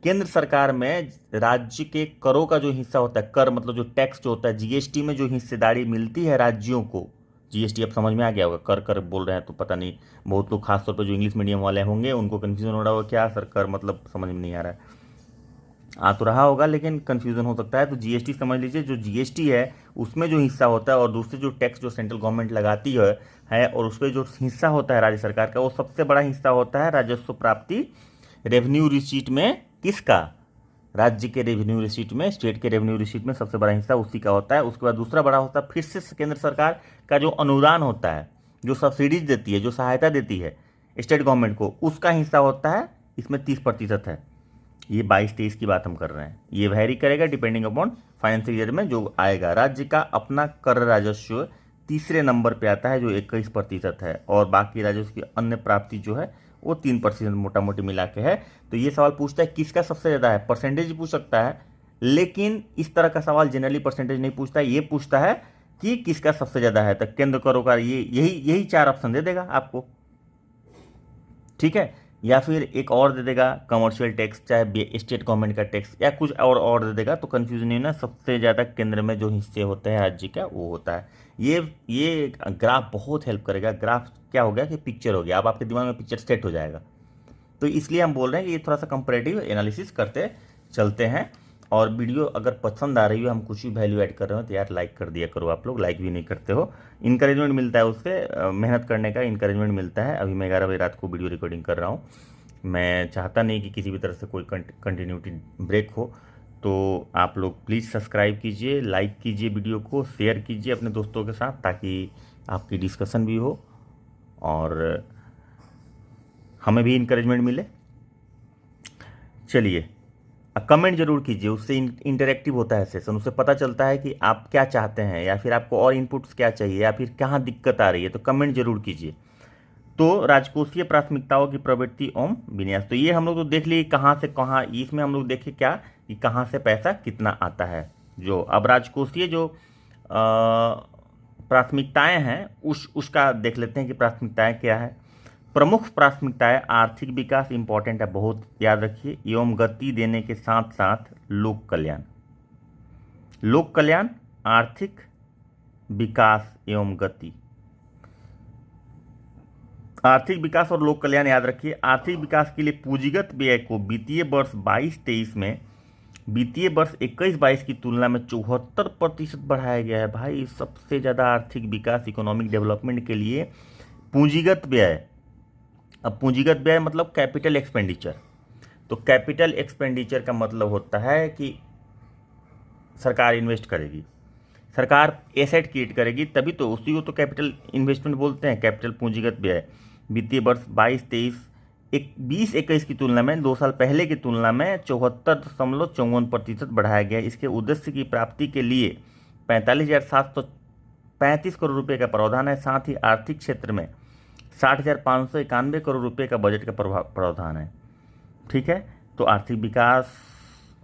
केंद्र सरकार में राज्य के करों का जो हिस्सा होता है, कर मतलब जो टैक्स जो होता है, जीएसटी में जो हिस्सेदारी मिलती है राज्यों को, जीएसटी अब समझ में आ गया होगा, कर बोल रहे हैं तो पता नहीं, बहुत लोग खासतौर पर जो इंग्लिश मीडियम वाले होंगे उनको कन्फ्यूजन हो रहा होगा, क्या सर कर मतलब समझ में नहीं आ रहा है। आ तो रहा होगा लेकिन कन्फ्यूजन हो सकता है। तो जीएसटी समझ लीजिए, जो जीएसटी है उसमें जो हिस्सा होता है और दूसरे जो टैक्स जो सेंट्रल गवर्नमेंट लगाती है और उसमें जो हिस्सा होता है राज्य सरकार का, वो सबसे बड़ा हिस्सा होता है राजस्व प्राप्ति रेवेन्यू रिसीट में। किसका? राज्य के रेवेन्यू रिसीट में, स्टेट के रेवेन्यू रिसीट में सबसे बड़ा हिस्सा उसी का होता है। उसके बाद दूसरा बड़ा होता है फिर से केंद्र सरकार का जो अनुदान होता है, जो सब्सिडीज देती है, जो सहायता देती है स्टेट गवर्नमेंट को, उसका हिस्सा होता है, इसमें 30% है। ये 22-23 की बात हम कर रहे हैं, ये वैरी करेगा डिपेंडिंग अपॉन फाइनेंशियल ईयर में जो आएगा। राज्य का अपना कर राजस्व तीसरे नंबर पे आता है जो 21% है, और बाकी राजस्व की अन्य प्राप्ति जो है वो 3% मोटा मोटी मिला के है। तो ये सवाल पूछता है किसका सबसे ज़्यादा है, परसेंटेज पूछ सकता है, लेकिन इस तरह का सवाल जनरली परसेंटेज नहीं पूछता है, ये पूछता है कि किसका सबसे ज़्यादा है। तो केंद्र करों का यही 4 ऑप्शन दे देगा आपको, ठीक है, या फिर एक और दे देगा कमर्शियल टैक्स, चाहे स्टेट गवर्नमेंट का टैक्स, या कुछ और दे देगा, तो कंफ्यूजन नहीं ना। सबसे ज़्यादा केंद्र में जो हिस्से होते हैं राज्य का वो होता है। ये ग्राफ बहुत हेल्प करेगा। ग्राफ क्या हो गया कि पिक्चर हो गया, अब आपके दिमाग में पिक्चर सेट हो जाएगा। तो इसलिए हम बोल रहे हैं कि ये थोड़ा सा कंपैरेटिव एनालिसिस करते चलते हैं। और वीडियो अगर पसंद आ रही हो, हम कुछ भी वैल्यू ऐड कर रहे हो तो यार लाइक कर दिया करो। आप लोग लाइक भी नहीं करते हो। इनकरेजमेंट मिलता है उससे, मेहनत करने का इनकरेजमेंट मिलता है। अभी मैं 11 बजे रात को वीडियो रिकॉर्डिंग कर रहा हूँ। मैं चाहता नहीं कि किसी भी तरह से कोई कंटिन्यूटी ब्रेक हो। तो आप लोग प्लीज़ सब्सक्राइब कीजिए, लाइक कीजिए, वीडियो को शेयर कीजिए अपने दोस्तों के साथ, ताकि आपकी डिस्कशन भी हो और हमें भी इनकरेजमेंट मिले। चलिए, कमेंट जरूर कीजिए, उससे इंटरेक्टिव होता है सेशन, उससे पता चलता है कि आप क्या चाहते हैं या फिर आपको और इनपुट्स क्या चाहिए या फिर कहाँ दिक्कत आ रही है। तो कमेंट जरूर कीजिए। तो राजकोषीय प्राथमिकताओं की प्रवृत्ति एवं विन्यास, तो ये हम लोग तो देख लिए कहाँ से कहाँ, इसमें हम लोग देखे क्या कि कहाँ से पैसा कितना आता है। जो अब राजकोषीय जो प्राथमिकताएं हैं उसका देख लेते हैं कि प्राथमिकताएं क्या है। प्रमुख प्राथमिकताएं आर्थिक विकास इंपॉर्टेंट है, बहुत याद रखिए, एवं गति देने के साथ साथ लोक कल्याण। लोक कल्याण, आर्थिक विकास एवं गति। आर्थिक विकास और लोक कल्याण याद रखिए। आर्थिक विकास के लिए पूंजीगत व्यय को वित्तीय वर्ष 22-23 में वित्तीय वर्ष 21-22 की तुलना में 74% बढ़ाया गया है। भाई सबसे ज़्यादा आर्थिक विकास, इकोनॉमिक डेवलपमेंट के लिए पूंजीगत व्यय। अब पूंजीगत व्यय मतलब कैपिटल एक्सपेंडिचर। तो कैपिटल एक्सपेंडिचर का मतलब होता है कि सरकार इन्वेस्ट करेगी, सरकार एसेट क्रिएट करेगी, तभी तो उसी को तो कैपिटल इन्वेस्टमेंट बोलते हैं, कैपिटल पूंजीगत व्यय। वित्तीय वर्ष 22-23 20-21 की तुलना में 2 साल पहले की तुलना में 74.54% बढ़ाया गया। इसके उद्देश्य की प्राप्ति के लिए 45,735 करोड़ रुपये का प्रावधान है। साथ ही आर्थिक क्षेत्र में 60,591 करोड़ रुपये का बजट का प्रावधान है। ठीक है, तो आर्थिक विकास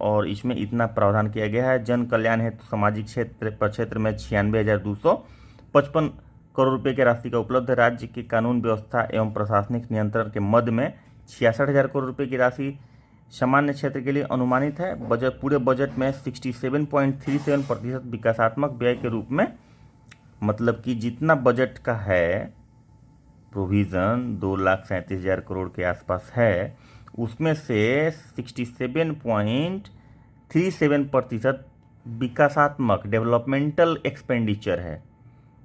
और इसमें इतना प्रावधान किया गया है। जन कल्याण हेतु तो सामाजिक क्षेत्र में 96,255 करोड़ रुपये की राशि का उपलब्ध है। राज्य के कानून व्यवस्था एवं प्रशासनिक नियंत्रण के मद में 66,000 करोड़ रुपये की राशि सामान्य क्षेत्र के लिए अनुमानित है। बजट पूरे बजट में 67.37% विकासात्मक व्यय के रूप में, मतलब कि जितना बजट का है प्रोविज़न 2,37,000 करोड़ के आसपास है, उसमें से 67.37% विकासात्मक डेवलपमेंटल एक्सपेंडिचर है,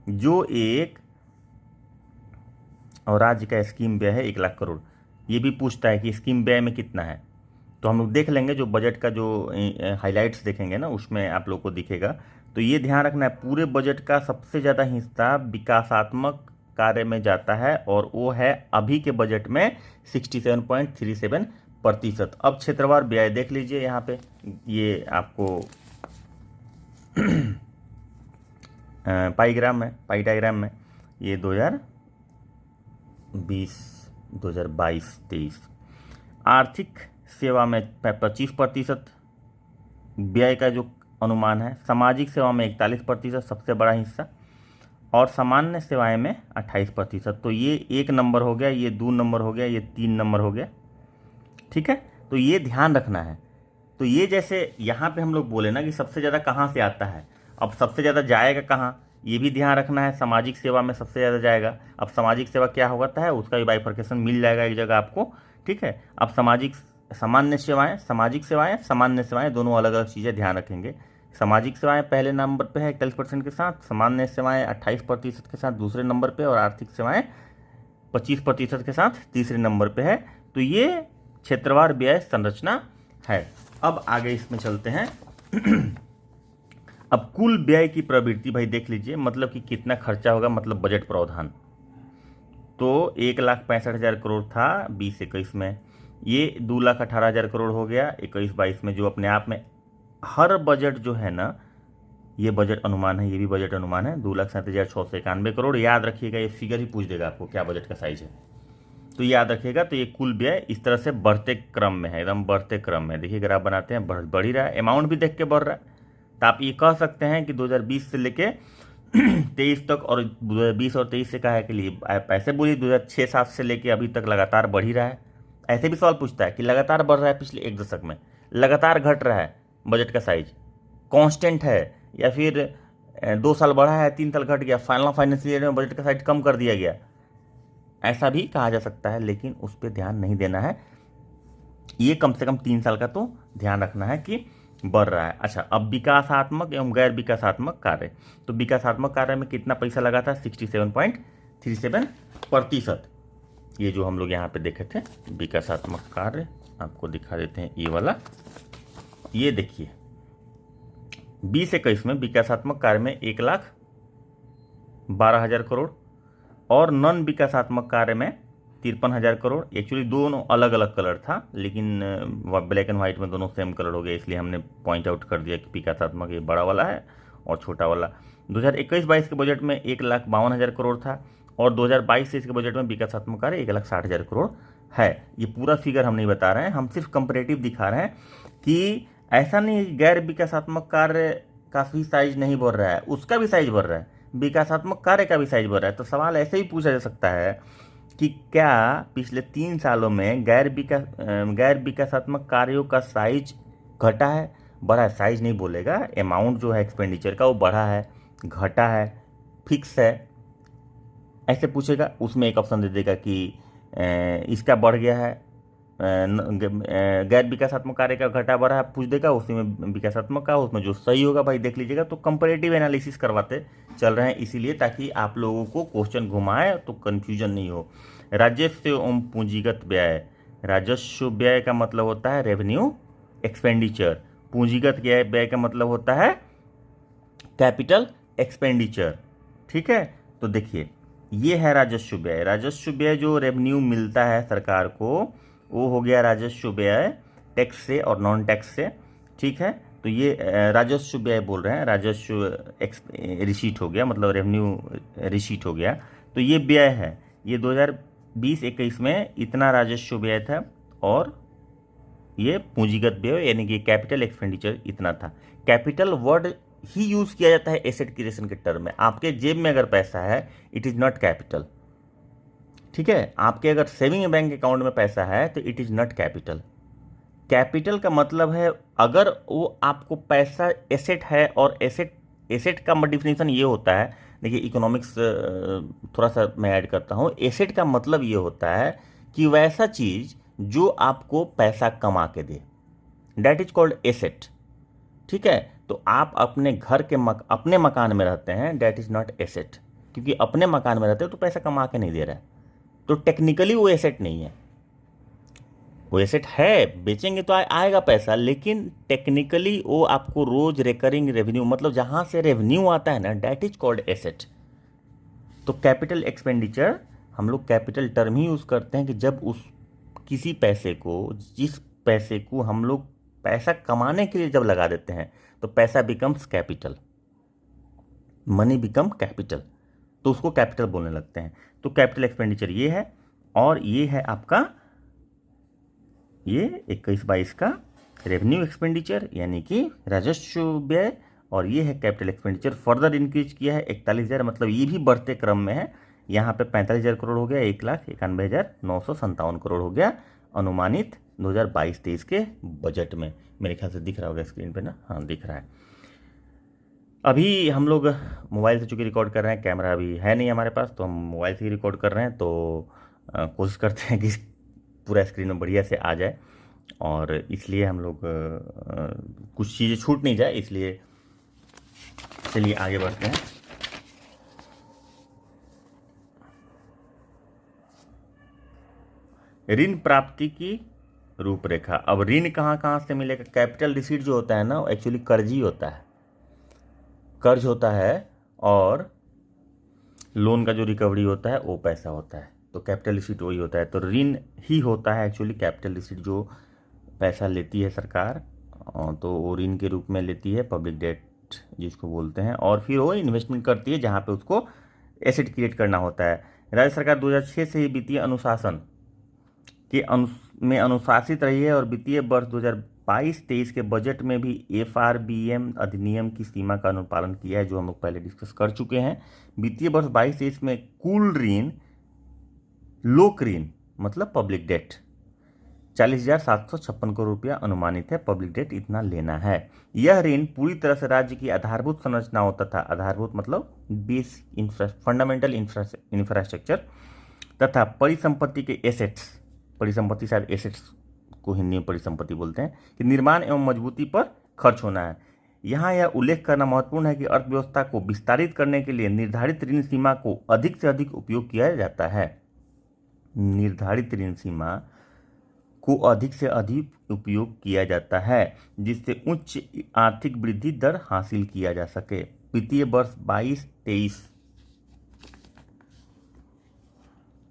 जो एक और राज्य का स्कीम व्यय है 1 लाख करोड़। ये भी पूछता है कि स्कीम व्यय में कितना है, तो हम लोग देख लेंगे। जो बजट का जो हाइलाइट्स देखेंगे ना, उसमें आप लोग को दिखेगा। तो ये ध्यान रखना है, पूरे बजट का सबसे ज़्यादा हिस्सा विकासात्मक कार्य में जाता है और वो है अभी के बजट में 67.37%। अब क्षेत्रवार व्यय देख लीजिए यहाँ पे, ये आपको पाई डायग्राम में ये 2022-23 आर्थिक सेवा में 25% व्यय का जो अनुमान है, सामाजिक सेवा में 41% सबसे बड़ा हिस्सा, और सामान्य सेवाएं में 28%। तो ये 1 नंबर हो गया, ये 2 नंबर हो गया, ये 3 नंबर हो गया। ठीक है, तो ये ध्यान रखना है। तो ये जैसे यहाँ पे हम लोग बोले ना कि सबसे ज़्यादा कहाँ से आता है, अब सबसे ज़्यादा जाएगा कहाँ, ये भी ध्यान रखना है। सामाजिक सेवा में सबसे ज़्यादा जाएगा। अब सामाजिक सेवा क्या होता है, उसका भी बाइफर्केशन मिल जाएगा एक जगह आपको। ठीक है, अब सामान्य सेवाएं, सामाजिक सेवाएं, सामान्य सेवाएं, दोनों अलग अलग चीज़ें ध्यान रखेंगे। सामाजिक सेवाएं पहले नंबर पे है 41% के साथ, सामान्य सेवाएं 28% के साथ दूसरे नंबर पे, और आर्थिक सेवाएं 25% के साथ तीसरे नंबर पे है। तो ये क्षेत्रवार व्यय संरचना है। अब आगे इसमें चलते हैं। अब कुल व्यय की प्रवृत्ति भाई देख लीजिए, मतलब कि कितना खर्चा होगा, मतलब बजट प्रावधान। तो 1,65,000 करोड़ था 20-21 में, ये 2,18,000 करोड़ हो गया 21-22 में, जो अपने आप में हर बजट जो है ना, ये बजट अनुमान है, ये भी बजट अनुमान है। 2,37,691 करोड़। याद रखिएगा, ये फिगर ही पूछ देगा आपको क्या बजट का साइज है, तो याद रखिएगा। तो ये कुल व्यय इस तरह से बढ़ते क्रम में है, एकदम बढ़ते क्रम में। देखिए ग्राफ बनाते हैं, बढ़ ही रहा है, अमाउंट भी देख के बढ़ रहा है। तो आप ये कह सकते हैं कि 2020 से लेके 23 तक, और 2020 और 23 से कहा है के लिए ऐसे बोलिए 2006-07 से लेके अभी तक लगातार बढ़ ही रहा है। ऐसे भी सवाल पूछता है कि लगातार बढ़ रहा है, पिछले 1 दशक में लगातार घट रहा है बजट का साइज, कांस्टेंट है, या फिर 2 साल बढ़ा है, 3 साल घट गया, फाइनेंशियल ईयर में बजट का साइज कम कर दिया गया, ऐसा भी कहा जा सकता है। लेकिन उस पर ध्यान नहीं देना है, ये कम से कम 3 साल का तो ध्यान रखना है कि बढ़ रहा है। अच्छा, अब विकासात्मक एवं गैर विकासात्मक कार्य, तो विकासात्मक कार्य में कितना पैसा लगा था? 67.37%। ये जो हम लोग यहाँ पे देखे थे विकासात्मक कार्य, आपको दिखा देते हैं ये वाला। ये देखिए 2021 में विकासात्मक कार्य में 1,12,000 करोड़ और नॉन विकासात्मक कार्य में 53,000 करोड़। एक्चुअली दोनों अलग अलग कलर था, लेकिन ब्लैक एंड व्हाइट में दोनों सेम कलर हो गया, इसलिए हमने पॉइंट आउट कर दिया कि विकासात्मक ये बड़ा वाला है और छोटा वाला। 2021-22 के बजट में 1,52,000 करोड़ था और 2022-23 के बजट में विकासात्मक कार्य 1,60,000 करोड़ है। ये पूरा फिगर हम नहीं बता रहे हैं, हम सिर्फ कंपेरेटिव दिखा रहे हैं कि ऐसा नहीं गैर विकासात्मक कार्य का भी साइज नहीं बढ़ रहा है, उसका भी साइज बढ़ रहा है, विकासात्मक कार्य का भी साइज बढ़ रहा है। तो सवाल ऐसे ही पूछा जा सकता है कि क्या पिछले 3 सालों में गैर विकासात्मक कार्यों का साइज घटा है, बढ़ा है? साइज नहीं बोलेगा, अमाउंट जो है एक्सपेंडिचर का वो बढ़ा है, घटा है, फिक्स है, ऐसे पूछेगा। उसमें एक ऑप्शन दे देगा कि इसका बढ़ गया है, गैर विकासात्मक कार्य का घटा बढ़ा है पूछ देगा, उसी में विकासात्मक का, उसमें जो सही होगा भाई देख लीजिएगा। तो कंपैरेटिव एनालिसिस करवाते चल रहे हैं, इसीलिए ताकि आप लोगों को क्वेश्चन घुमाए तो कंफ्यूजन नहीं हो। राजस्व एवं पूंजीगत व्यय, राजस्व व्यय का मतलब होता है रेवेन्यू एक्सपेंडिचर, पूंजीगत व्यय का मतलब होता है कैपिटल एक्सपेंडिचर। ठीक है, तो देखिए ये है राजस्व व्यय। राजस्व व्यय जो रेवेन्यू मिलता है सरकार को, वो हो गया राजस्व व्यय टैक्स से और नॉन टैक्स से। ठीक है, तो ये राजस्व व्यय बोल रहे हैं, राजस्व रिसीट हो गया, मतलब रेवेन्यू रिसीट हो गया। तो ये व्यय है, ये 2020-21 में इतना राजस्व व्यय था और ये पूंजीगत व्यय यानी कि कैपिटल एक्सपेंडिचर इतना था। कैपिटल वर्ड ही यूज किया जाता है एसेट क्रिएशन के टर्म में। आपके जेब में अगर पैसा है इट इज नॉट कैपिटल। ठीक है, आपके अगर सेविंग बैंक अकाउंट में पैसा है तो it is not capital. Capital का मतलब है अगर वो आपको पैसा एसेट है, और एसेट का डिफिनेशन ये होता है, देखिए इकोनॉमिक्स थोड़ा सा मैं ऐड करता हूँ। एसेट का मतलब ये होता है कि वैसा चीज जो आपको पैसा कमा के दे, डैट इज कॉल्ड एसेट। ठीक है, तो आप अपने घर के अपने मकान में रहते हैं, डैट इज नॉट एसेट, क्योंकि अपने मकान में रहते हो तो पैसा कमा के नहीं दे रहा है, तो टेक्निकली वो एसेट नहीं है। वो एसेट है, बेचेंगे तो आएगा पैसा, लेकिन टेक्निकली वो आपको रोज रिकरिंग रेवेन्यू, मतलब जहां से रेवेन्यू आता है ना, डैट इज कॉल्ड एसेट। तो कैपिटल एक्सपेंडिचर हम लोग कैपिटल टर्म ही यूज करते हैं कि जब उस किसी पैसे को, जिस पैसे को हम लोग पैसा कमाने के लिए जब लगा देते हैं तो पैसा becomes capital, money become capital, तो उसको कैपिटल बोलने लगते हैं। तो कैपिटल एक्सपेंडिचर ये है, और ये है आपका ये 21-22 का रेवेन्यू एक्सपेंडिचर यानी कि राजस्व व्यय, और ये है कैपिटल एक्सपेंडिचर। फर्दर इंक्रीज किया है 41,000, मतलब ये भी बढ़ते क्रम में है। यहाँ पे 45,000 करोड़ हो गया, 1,91,957 करोड़ हो गया अनुमानित 2022-23 के बजट में। मेरे ख्याल से दिख रहा होगा स्क्रीन पे ना, हाँ दिख रहा है। अभी हम लोग मोबाइल से चूँकि रिकॉर्ड कर रहे हैं, कैमरा अभी है नहीं हमारे पास, तो हम मोबाइल से ही रिकॉर्ड कर रहे हैं। तो कोशिश करते हैं कि पूरा स्क्रीन में बढ़िया से आ जाए, और इसलिए हम लोग कुछ चीज़ें छूट नहीं जाए, इसलिए चलिए आगे बढ़ते हैं। ऋण प्राप्ति की रूपरेखा। अब ऋण कहाँ कहाँ से मिलेगा? कैपिटल रिसीट जो होता है ना, एक्चुअली कर्ज ही होता है, कर्ज होता है, और लोन का जो रिकवरी होता है वो पैसा होता है। तो कैपिटल रिसीट वही होता है। तो ऋण ही होता है एक्चुअली कैपिटल रिसीट, जो पैसा लेती है सरकार, तो वो ऋण के रूप में लेती है, पब्लिक डेट जिसको बोलते हैं, और फिर वो इन्वेस्टमेंट करती है जहाँ पे उसको एसेट क्रिएट करना होता है। राज्य सरकार 2006 से ही वित्तीय अनुशासन के में अनुशासित रही है, और वित्तीय वर्ष 2022-23 के बजट में भी FRBM अधिनियम की सीमा का अनुपालन किया है, जो हम लोग पहले डिस्कस कर चुके हैं। वित्तीय वर्ष 22-23 में कुल ऋण, लोक ऋण मतलब पब्लिक डेट 40,756 करोड़ रुपया अनुमानित है। पब्लिक डेट इतना लेना है। यह ऋण पूरी तरह से राज्य की आधारभूत संरचनाओं तथा, आधारभूत मतलब बेसिक फंडामेंटल इंफ्रास्ट्रक्चर तथा परिसंपत्ति के एसेट्स, परिसंपत्ति शायद एसेट्स को हिंदी में परिसंपत्ति बोलते हैं, कि निर्माण एवं मजबूती पर खर्च होना है। यहाँ यह उल्लेख करना महत्वपूर्ण है कि अर्थव्यवस्था को विस्तारित करने के लिए निर्धारित ऋण सीमा को अधिक से अधिक उपयोग किया जाता है। निर्धारित ऋण सीमा को अधिक से अधिक उपयोग किया जाता है जिससे उच्च आर्थिक वृद्धि दर हासिल किया जा सके। वित्तीय वर्ष 22-23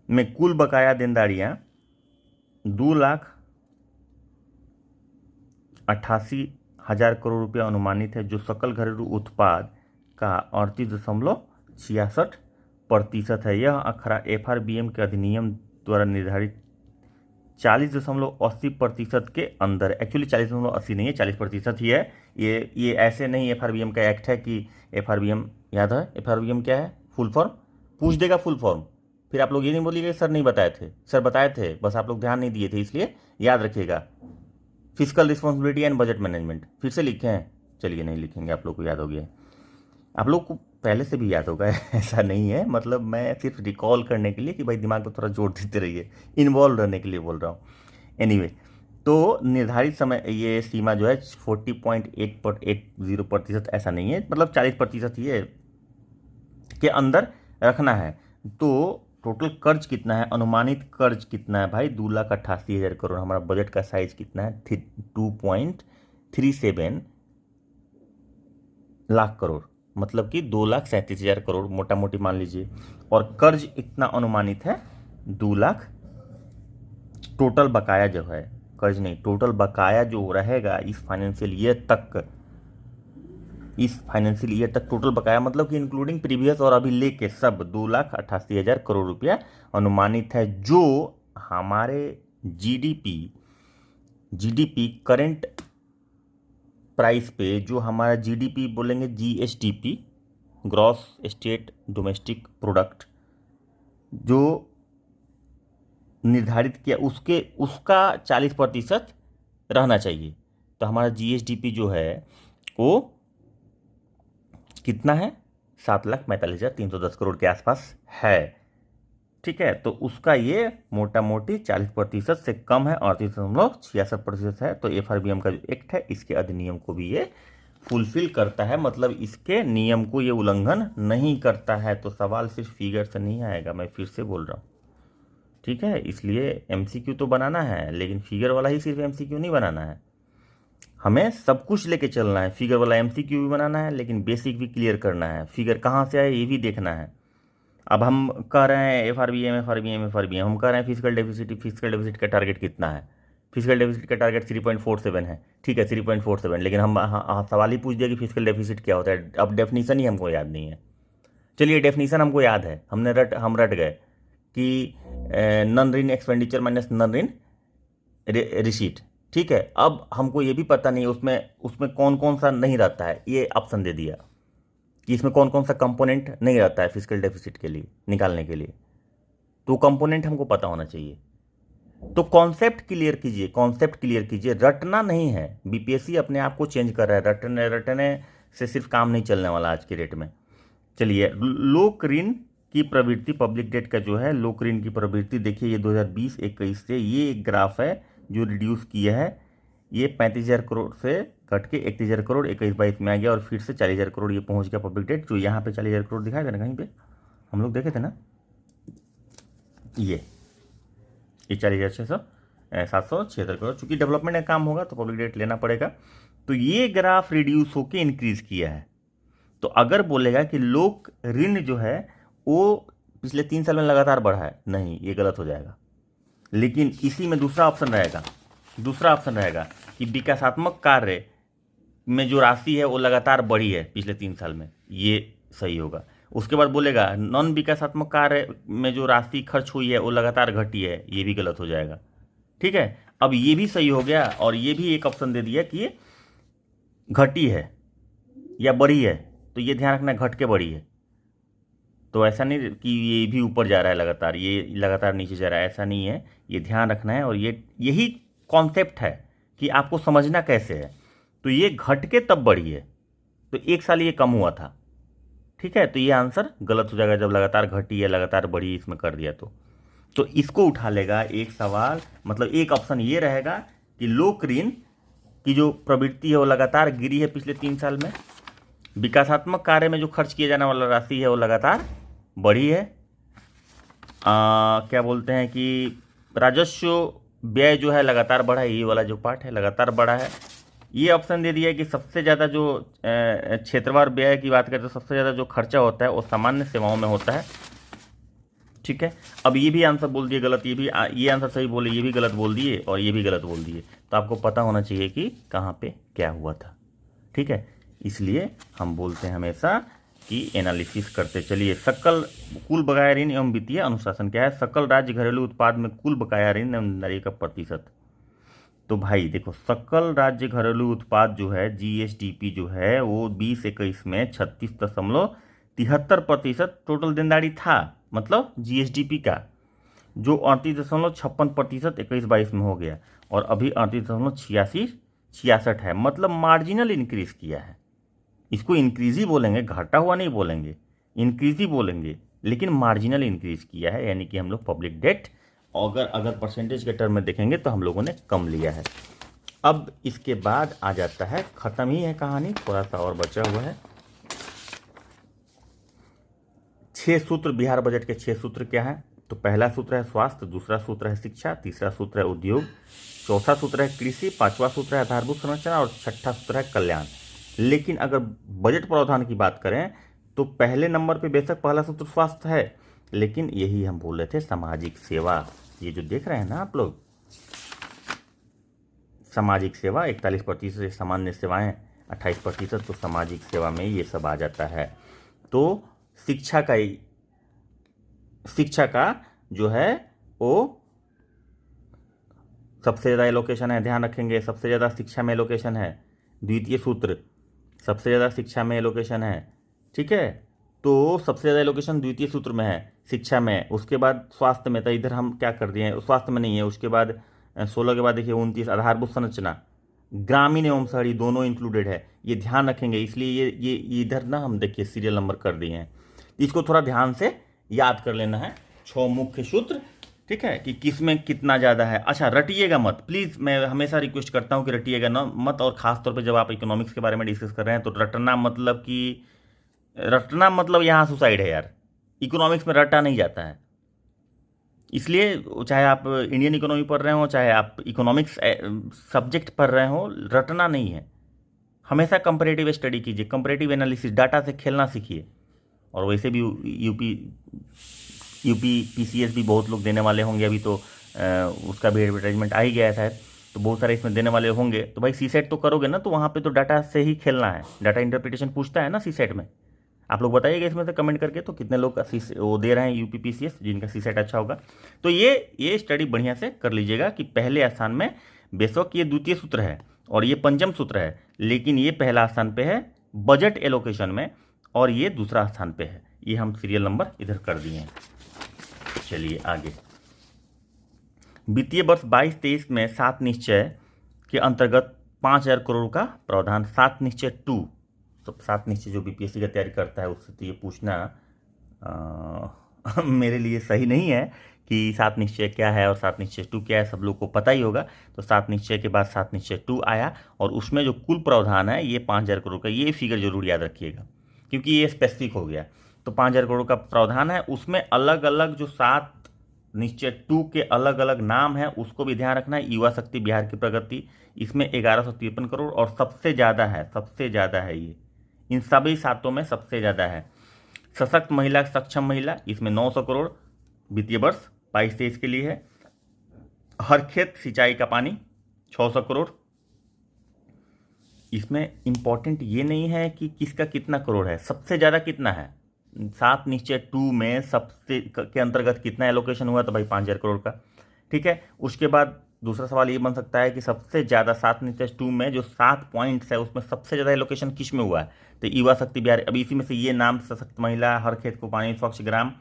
में कुल बकाया देनदारियां 2,88,000 करोड़ रुपया अनुमानित है, जो सकल घरेलू उत्पाद का 38.66% है। यह आंकड़ा FRBM के अधिनियम द्वारा निर्धारित 40.80% के अंदर, एक्चुअली 40.80 नहीं है, 40% ही है। ये ऐसे नहीं FRBM का एक्ट है कि FRBM याद है। FRBM क्या है? फुल फॉर्म पूछ देगा, फुल फॉर्म। फिर आप लोग ये नहीं बोलिएगा सर नहीं बताए थे, सर बताए थे, बस आप लोग ध्यान नहीं दिए थे, इसलिए याद रखिएगा। Physical responsibility and budget management फिर से लिखे हैं, चलिए नहीं लिखेंगे, आप लोग को याद हो गया। आप लोग को पहले से भी याद होगा ऐसा नहीं है, मतलब मैं सिर्फ रिकॉल करने के लिए कि भाई दिमाग को थोड़ा जोर देते रहिए, इन्वॉल्व रहने के लिए बोल रहा हूँ। एनीवे, तो निर्धारित समय ये सीमा जो है 40.80% ऐसा नहीं है, मतलब 40% ये के अंदर रखना है। तो टोटल कर्ज कितना है, अनुमानित कर्ज कितना है भाई? 2,88,000 करोड़। हमारा बजट का साइज कितना है? 2.37 लाख करोड़, मतलब कि 2,37,000 करोड़ मोटा मोटी मान लीजिए। और कर्ज इतना अनुमानित है 2 लाख। टोटल बकाया जो है, कर्ज नहीं, टोटल बकाया जो रहेगा इस फाइनेंशियल ईयर तक टोटल बकाया, मतलब कि इंक्लूडिंग प्रीवियस और अभी लेके सब 2,88,000 करोड़ रुपया अनुमानित है, जो हमारे जीडीपी करेंट प्राइस पे, जो हमारा जीडीपी बोलेंगे GSDP, gross state domestic product, जो निर्धारित किया उसका 40% रहना चाहिए। तो हमारा GSDP जो है वो कितना है? 7,45,310 करोड़ के आसपास है। ठीक है, तो उसका ये मोटा मोटी 40% से कम है, 38.66% है। तो FRBM का जो एक्ट है इसके अधिनियम को भी ये फुलफिल करता है, मतलब इसके नियम को ये उल्लंघन नहीं करता है। तो सवाल सिर्फ फिगर से नहीं आएगा, मैं फिर से बोल रहा हूँ, ठीक है। इसलिए MCQ तो बनाना है, लेकिन फिगर वाला ही सिर्फ MCQ नहीं बनाना है, हमें सब कुछ लेके चलना है। फिगर वाला MCQ भी बनाना है, लेकिन बेसिक भी क्लियर करना है, फिगर कहाँ से आए ये भी देखना है। अब हम कह रहे हैं FRBM हम कह रहे हैं फिजिकल डेफिसिट का टारगेट कितना है? फिजिकल डेफिसिट का टारगेट 3.47 है, ठीक है 3.47, लेकिन हम सवाल ही पूछ दिया कि फिजिकल डेफिसिट क्या होता है। अब डेफिनीशन ही हमको याद नहीं है। चलिए डेफिनीशन हमको याद है, हम रट गए कि नॉन ऋण एक्सपेंडिचर माइनस नॉन ऋण रिसीट, ठीक है। अब हमको ये भी पता नहीं उसमें कौन कौन सा नहीं रहता है, ये ऑप्शन दे दिया कि इसमें कौन कौन सा कंपोनेंट नहीं रहता है फिजिकल डेफिसिट के लिए निकालने के लिए, तो कंपोनेंट हमको पता होना चाहिए। तो कॉन्सेप्ट क्लियर कीजिए, रटना नहीं है। BPSC अपने आप को चेंज कर रहा है, रटने से सिर्फ काम नहीं चलने वाला आज के डेट में। चलिए, लोक ऋण की प्रवृत्ति, पब्लिक डेट का जो है लोक ऋण की प्रवृत्ति देखिए, ये 2020-21 से ये एक ग्राफ है जो रिड्यूस किया है। ये 35,000 करोड़ से घट के 31,000 करोड़ 21-22 में आ गया, और फिर से 40,000 करोड़ ये पहुंच गया पब्लिक डेट। जो यहाँ पे 40,000 करोड़ दिखाया था ना, कहीं पे हम लोग देखे थे ना, ये 40,776 करोड़। चूंकि डेवलपमेंट का काम होगा तो पब्लिक डेट लेना पड़ेगा। तो ये ग्राफ रिड्यूस होके इंक्रीज किया है। तो अगर बोलेगा कि लोक ऋण जो है वो पिछले 3 साल में लगातार बढ़ा है, नहीं, ये गलत हो जाएगा। लेकिन इसी में दूसरा ऑप्शन रहेगा कि विकासात्मक कार्य में जो राशि है वो लगातार बढ़ी है पिछले 3 साल में, ये सही होगा। उसके बाद बोलेगा नॉन विकासात्मक कार्य में जो राशि खर्च हुई है वो लगातार घटी है, ये भी गलत हो जाएगा। ठीक है, अब ये भी सही हो गया, और ये भी एक ऑप्शन दे दिया कि ये घटी है या बढ़ी है, तो ये ध्यान रखना घट के बढ़ी है। तो ऐसा नहीं कि ये भी ऊपर जा रहा है लगातार, ये लगातार नीचे जा रहा है, ऐसा नहीं है, ये ध्यान रखना है। और यही कॉन्सेप्ट है कि आपको समझना कैसे है। तो ये घट के तब बढ़ी है, तो 1 साल ये कम हुआ था, ठीक है। तो ये आंसर गलत हो जाएगा जब लगातार घटी है लगातार बढ़ी इसमें कर दिया तो इसको उठा लेगा एक सवाल, मतलब एक ऑप्शन ये रहेगा कि लोक ऋण की जो प्रवृत्ति है वो लगातार गिरी है पिछले 3 साल में। विकासात्मक कार्य में जो खर्च किया जाने वाला राशि है वो लगातार बढ़ी है। क्या बोलते हैं कि राजस्व व्यय जो है लगातार बढ़ा है, ये वाला जो पार्ट है लगातार बढ़ा है। ये ऑप्शन दे दिया है कि सबसे ज़्यादा जो क्षेत्रवार व्यय की बात करें तो सबसे ज़्यादा जो खर्चा होता है वो सामान्य सेवाओं में होता है। ठीक है, अब ये भी आंसर बोल दिए गलत, ये आंसर सही बोले, ये भी गलत बोल दिए और ये भी गलत बोल दिए। तो आपको पता होना चाहिए कि कहाँ पे क्या हुआ था। ठीक है, इसलिए हम बोलते हैं हमेशा कि एनालिसिस करते चलिए। सकल कुल बकाया ऋण एवं वित्तीय अनुशासन क्या है? सकल राज्य घरेलू उत्पाद में कुल बकाया ऋण एवं देनदारी का प्रतिशत। तो भाई देखो, सकल राज्य घरेलू उत्पाद जो है जीएसडीपी जो है वो 2021 में 36.73% टोटल देनदारी था, मतलब जीएसडीपी का, जो 38.56% 21-22 में हो गया और अभी 38.66 है, मतलब मार्जिनल इंक्रीज किया है। इसको इंक्रीज ही बोलेंगे, घटा हुआ नहीं बोलेंगे, इंक्रीज ही बोलेंगे, लेकिन मार्जिनल इंक्रीज किया है, यानी कि हम लोग पब्लिक डेट अगर परसेंटेज के टर्म में देखेंगे तो हम लोगों ने कम लिया है। अब इसके बाद आ जाता है, खत्म ही है कहानी, थोड़ा सा और बचा हुआ है। 6 सूत्र, बिहार बजट के 6 सूत्र क्या है? तो पहला सूत्र है स्वास्थ्य, दूसरा सूत्र है शिक्षा, तीसरा सूत्र है उद्योग, चौथा सूत्र है कृषि, पांचवा सूत्र है आधारभूत संरचना और छठा सूत्र है कल्याण। लेकिन अगर बजट प्रावधान की बात करें तो पहले नंबर पे बेशक पहला सूत्र स्वास्थ्य है, लेकिन यही हम बोल रहे थे सामाजिक सेवा। ये जो देख रहे हैं ना आप लोग, सामाजिक सेवा 41% सामान्य सेवाएं, 28% तो सामाजिक सेवा में ये सब आ जाता है। तो शिक्षा का जो है वो सबसे ज़्यादा एलोकेशन है, ध्यान रखेंगे, सबसे ज़्यादा शिक्षा में एलोकेशन है। द्वितीय सूत्र, सबसे ज़्यादा शिक्षा में एलोकेशन है। ठीक है, तो सबसे ज़्यादा एलोकेशन द्वितीय सूत्र में है, शिक्षा में। उसके बाद स्वास्थ्य में, तो इधर हम क्या कर दिए हैं, स्वास्थ्य में नहीं है। उसके बाद 16 के बाद देखिए 29 आधारभूत संरचना, ग्रामीण एवं शहरी दोनों इंक्लूडेड है, ये ध्यान रखेंगे। इसलिए ये इधर ना हम देखिए सीरियल नंबर कर दिए हैं, इसको थोड़ा ध्यान से याद कर लेना है। 6 मुख्य सूत्र, ठीक है, कि किस में कितना ज़्यादा है। अच्छा, रटिएगा मत प्लीज़, मैं हमेशा रिक्वेस्ट करता हूँ कि रटिएगा ना मत, और ख़ास तौर पे जब आप इकोनॉमिक्स के बारे में डिस्कस कर रहे हैं तो रटना मतलब यहाँ सुसाइड है यार। इकोनॉमिक्स में रटा नहीं जाता है, इसलिए चाहे आप इंडियन इकोनॉमी पढ़ रहे हो, चाहे आप इकोनॉमिक्स सब्जेक्ट पढ़ रहे हो, रटना नहीं है। हमेशा कंपैरेटिव स्टडी कीजिए, कंपैरेटिव एनालिसिस, डाटा से खेलना सीखिए। और वैसे भी यूपी पीसीएस भी बहुत लोग देने वाले होंगे, अभी तो उसका भी एडवर्टाइजमेंट आ ही गया है, तो बहुत सारे इसमें देने वाले होंगे। तो भाई सीसेट तो करोगे ना, तो वहाँ पे तो डाटा से ही खेलना है, डाटा इंटरप्रिटेशन पूछता है ना सीसेट में। आप लोग बताइएगा इसमें से कमेंट करके, तो कितने लोग वो दे रहे हैं यूपी पीसीएस जिनका सीसेट अच्छा होगा। तो ये स्टडी बढ़िया से कर लीजिएगा कि पहले स्थान में बेशक ये द्वितीय सूत्र है और ये पंचम सूत्र है, लेकिन ये पहला स्थान पे है बजट एलोकेशन में और ये दूसरा स्थान पे है। ये हम सीरियल नंबर इधर कर दिए हैं। चलिए आगे, वित्तीय वर्ष 22-23 में 7 निश्चय के अंतर्गत 5,000 करोड़ का प्रावधान। 7 निश्चय 2, तो 7 निश्चय जो बीपीएससी का तैयारी करता है उससे तो ये पूछना मेरे लिए सही नहीं है कि 7 निश्चय क्या है और 7 निश्चय 2 क्या है, सब लोग को पता ही होगा। तो 7 निश्चय के बाद 7 निश्चय 2 आया और उसमें जो कुल प्रावधान है ये 5,000 करोड़ का, ये फिगर जरूर याद रखिएगा क्योंकि ये स्पेसिफिक हो गया। तो 5,000 करोड़ का प्रावधान है, उसमें अलग अलग जो 7 निश्चय 2 के अलग अलग नाम है उसको भी ध्यान रखना है। युवा शक्ति बिहार की प्रगति, इसमें 1153 करोड़ और सबसे ज़्यादा है ये, इन सभी 7 में सबसे ज़्यादा है। सशक्त महिला, सक्षम महिला, इसमें 900 करोड़ वित्तीय वर्ष 22-23 के लिए है। हर खेत सिंचाई का पानी 600 करोड़। इसमें इंपॉर्टेंट ये नहीं है कि किसका कितना करोड़ है, सबसे ज़्यादा कितना है। 7 निश्चय 2 में सबसे के अंतर्गत कितना एलोकेशन हुआ, तो भाई 5,000 करोड़ का। ठीक है, उसके बाद दूसरा सवाल ये बन सकता है कि सबसे ज़्यादा 7 निश्चय 2 में जो 7 पॉइंट्स है उसमें सबसे ज़्यादा एलोकेशन किस में हुआ है, तो युवा शक्ति बिहार। अभी इसी में से ये नाम, सशक्त महिला, हर खेत को पानी, स्वच्छ ग्राम,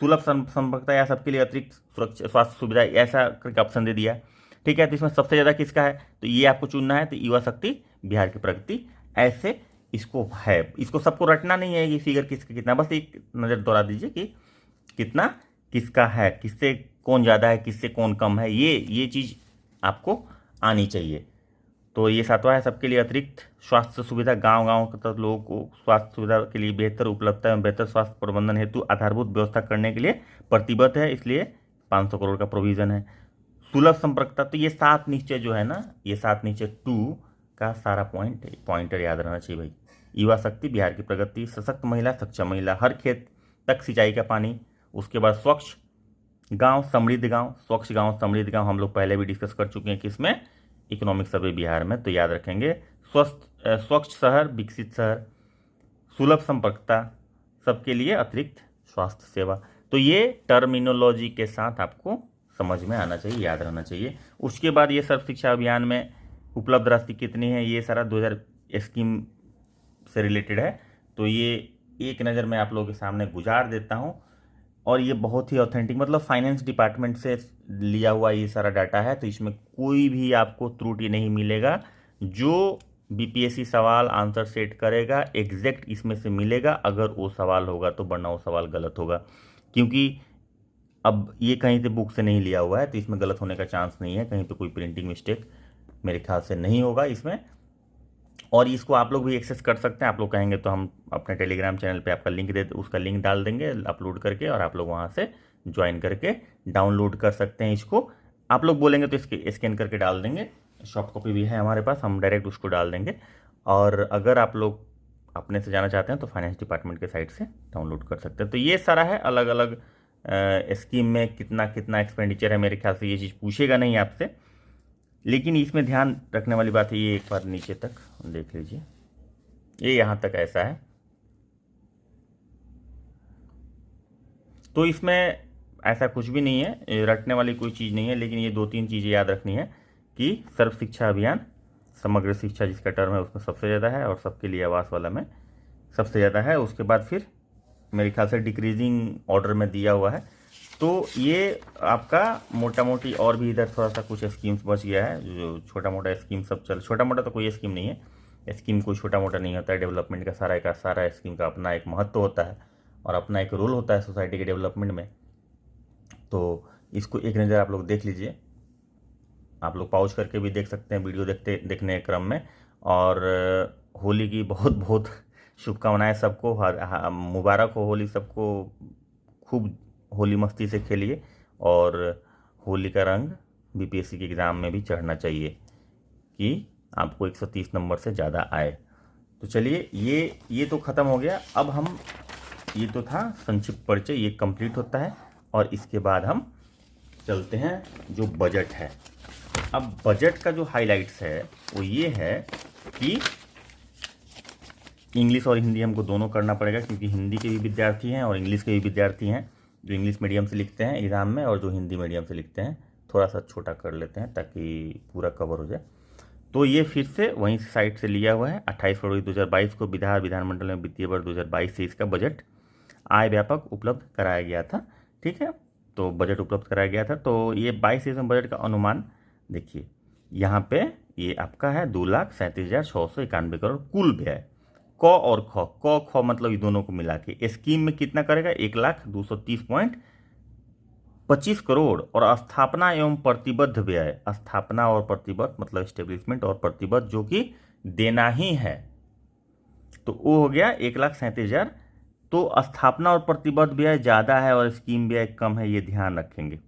सुलभ संपर्कता या सबके लिए अतिरिक्त सुरक्षा स्वास्थ्य सुविधा, ऐसा करके ऑप्शन दे दिया। ठीक है, तो इसमें सबसे ज़्यादा किसका है, तो ये आपको चुनना है। तो युवा शक्ति बिहार की प्रगति, ऐसे इसको है, इसको सबको रटना नहीं है ये फिगर किसका कितना, बस एक नज़र दौड़ा दीजिए कि कितना किसका है, किससे कौन ज़्यादा है, किससे कौन कम है, ये चीज़ आपको आनी चाहिए। तो ये सातवां है सबके लिए अतिरिक्त स्वास्थ्य सुविधा, गांव-गांव तक लोगों को स्वास्थ्य सुविधा के लिए बेहतर उपलब्धता एवं बेहतर स्वास्थ्य प्रबंधन हेतु आधारभूत व्यवस्था करने के लिए प्रतिबद्ध है, इसलिए 500 करोड़ का प्रोविज़न है। सुलभ संपर्कता, तो ये 7 निश्चय जो है ना, ये 7 निश्चय 2 का सारा पॉइंटर याद रहना चाहिए भाई। युवा शक्ति, बिहार की प्रगति, सशक्त महिला, सक्षम महिला, हर खेत तक सिंचाई का पानी, उसके बाद स्वच्छ गांव समृद्ध गांव, स्वच्छ गांव समृद्ध गांव हम लोग पहले भी डिस्कस कर चुके हैं किसमें, इकोनॉमिक सर्वे बिहार में, तो याद रखेंगे। स्वच्छ शहर, विकसित शहर, सुलभ संपर्कता, सबके लिए अतिरिक्त स्वास्थ्य सेवा। तो ये टर्मिनोलॉजी के साथ आपको समझ में आना चाहिए, याद रहना चाहिए। उसके बाद ये सर्व शिक्षा अभियान में उपलब्ध राशि कितनी है, ये सारा 2000 स्कीम से रिलेटेड है। तो ये एक नज़र मैं आप लोगों के सामने गुजार देता हूँ, और ये बहुत ही ऑथेंटिक, मतलब फाइनेंस डिपार्टमेंट से लिया हुआ ये सारा डाटा है, तो इसमें कोई भी आपको त्रुटि नहीं मिलेगा। जो बीपीएससी सवाल आंसर सेट करेगा एग्जैक्ट इसमें से मिलेगा, अगर वो सवाल होगा तो वरना वो सवाल गलत होगा, क्योंकि अब ये कहीं से बुक से नहीं लिया हुआ है, तो इसमें गलत होने का चांस नहीं है, कहीं पे कोई प्रिंटिंग मिस्टेक मेरे ख्याल से नहीं होगा इसमें। और इसको आप लोग भी एक्सेस कर सकते हैं, आप लोग कहेंगे तो हम अपने टेलीग्राम चैनल पे आपका लिंक उसका लिंक डाल देंगे अपलोड करके, और आप लोग वहाँ से ज्वाइन करके डाउनलोड कर सकते हैं। इसको आप लोग बोलेंगे तो इसके स्कैन करके डाल देंगे, सॉफ्ट कॉपी भी है हमारे पास, हम डायरेक्ट उसको डाल देंगे। और अगर आप लोग अपने से जाना चाहते हैं तो फाइनेंस डिपार्टमेंट के साइट से डाउनलोड कर सकते हैं। तो ये सारा है, अलग अलग स्कीम में कितना कितना एक्सपेंडिचर है, मेरे ख्याल से ये चीज़ पूछेगा नहीं आपसे, लेकिन इसमें ध्यान रखने वाली बात है, ये एक बार नीचे तक देख लीजिए, ये यहाँ तक ऐसा है। तो इसमें ऐसा कुछ भी नहीं है, रटने वाली कोई चीज़ नहीं है, लेकिन ये 2-3 चीज़ें याद रखनी है कि सर्व शिक्षा अभियान, समग्र शिक्षा जिसका टर्म है उसमें सबसे ज़्यादा है, और सबके लिए आवास वाला में सबसे ज़्यादा है। उसके बाद फिर मेरे ख्याल से डिक्रीजिंग ऑर्डर में दिया हुआ है। तो ये आपका मोटा मोटी, और भी इधर थोड़ा सा कुछ स्कीम्स बच गया है, जो छोटा मोटा स्कीम सब छोटा मोटा तो कोई स्कीम नहीं है, स्कीम कोई छोटा मोटा नहीं होता है, डेवलपमेंट का सारा स्कीम का अपना एक महत्व होता है और अपना एक रोल होता है सोसाइटी के डेवलपमेंट में। तो इसको एक नज़र आप लोग देख लीजिए, आप लोग पॉज करके भी देख सकते हैं वीडियो देखने के क्रम में। और होली की बहुत बहुत शुभकामनाएं सबको, मुबारक हो होली सबको, खूब होली मस्ती से खेलिए, और होली का रंग बीपीएससी के एग्ज़ाम में भी चढ़ना चाहिए कि आपको 130 नंबर से ज़्यादा आए। तो चलिए, ये तो ख़त्म हो गया। अब हम, ये तो था संक्षिप्त परिचय, ये कंप्लीट होता है, और इसके बाद हम चलते हैं जो बजट है। अब बजट का जो हाइलाइट्स है वो ये है कि इंग्लिश और हिंदी हमको दोनों करना पड़ेगा, क्योंकि हिंदी के भी विद्यार्थी हैं और इंग्लिश के भी विद्यार्थी हैं, जो इंग्लिश मीडियम से लिखते हैं एग्ज़ाम में और जो हिंदी मीडियम से लिखते हैं। थोड़ा सा छोटा कर लेते हैं ताकि पूरा कवर हो जाए। तो ये फिर से वहीं से साइट से लिया हुआ है। 28 फरवरी 2022 को विधानमंडल में वित्तीय वर्ष 2022-23 का बजट आय व्यापक उपलब्ध कराया गया था। ठीक है, तो बजट उपलब्ध कराया गया था। तो ये 22-23 में बजट का अनुमान देखिए, यहाँ पे ये आपका है 2,37,691 करोड़ कुल व्यय। क और ख मतलब ये दोनों को मिला के स्कीम में कितना करेगा, 1,230.25 करोड़। और स्थापना एवं प्रतिबद्ध व्यय, स्थापना और प्रतिबद्ध मतलब एस्टेब्लिशमेंट और प्रतिबद्ध जो कि देना ही है, तो वो हो गया 1,37,000। तो स्थापना और प्रतिबद्ध व्यय ज़्यादा है और स्कीम व्यय कम है, ये ध्यान रखेंगे।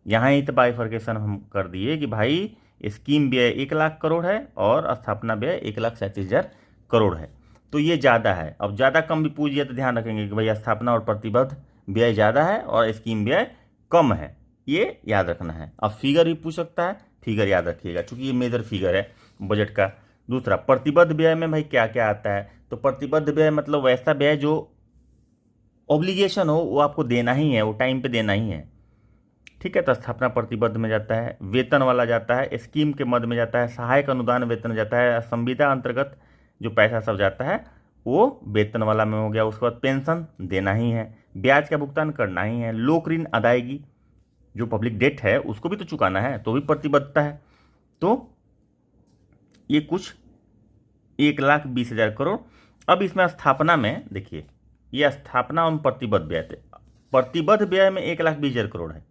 यहाँ ही तो बाइफर्केशन हम कर दिए कि भाई स्कीम व्यय 1,00,000 करोड़ है और स्थापना व्यय 1,37,000 करोड़ है, तो ये ज़्यादा है। अब ज़्यादा कम भी पूछ दिया तो ध्यान रखेंगे कि भाई स्थापना और प्रतिबद्ध व्यय ज़्यादा है और स्कीम व्यय कम है, ये याद रखना है। अब फिगर भी पूछ सकता है, फिगर याद रखिएगा क्योंकि ये मेजर फिगर है बजट का। दूसरा, प्रतिबद्ध व्यय में भाई क्या क्या आता है, तो प्रतिबद्ध व्यय मतलब वैसा व्यय जो ऑब्लिगेशन हो, वो आपको देना ही है, वो टाइम पे देना ही है। ठीक है, तो स्थापना प्रतिबद्ध में जाता है, वेतन वाला जाता है, स्कीम के मद में जाता है, सहायक अनुदान वेतन जाता है, संविदा अंतर्गत जो पैसा सब जाता है वो वेतन वाला में हो गया। उसके बाद पेंशन देना ही है, ब्याज का भुगतान करना ही है, लोक ऋण अदायगी जो पब्लिक डेट है उसको भी तो चुकाना है, तो भी प्रतिबद्धता है। तो ये कुछ 1,20,000 करोड़। अब इसमें स्थापना में देखिए, ये स्थापना और प्रतिबद्ध व्यय थे, प्रतिबद्ध व्यय में 1,20,000 करोड़ है।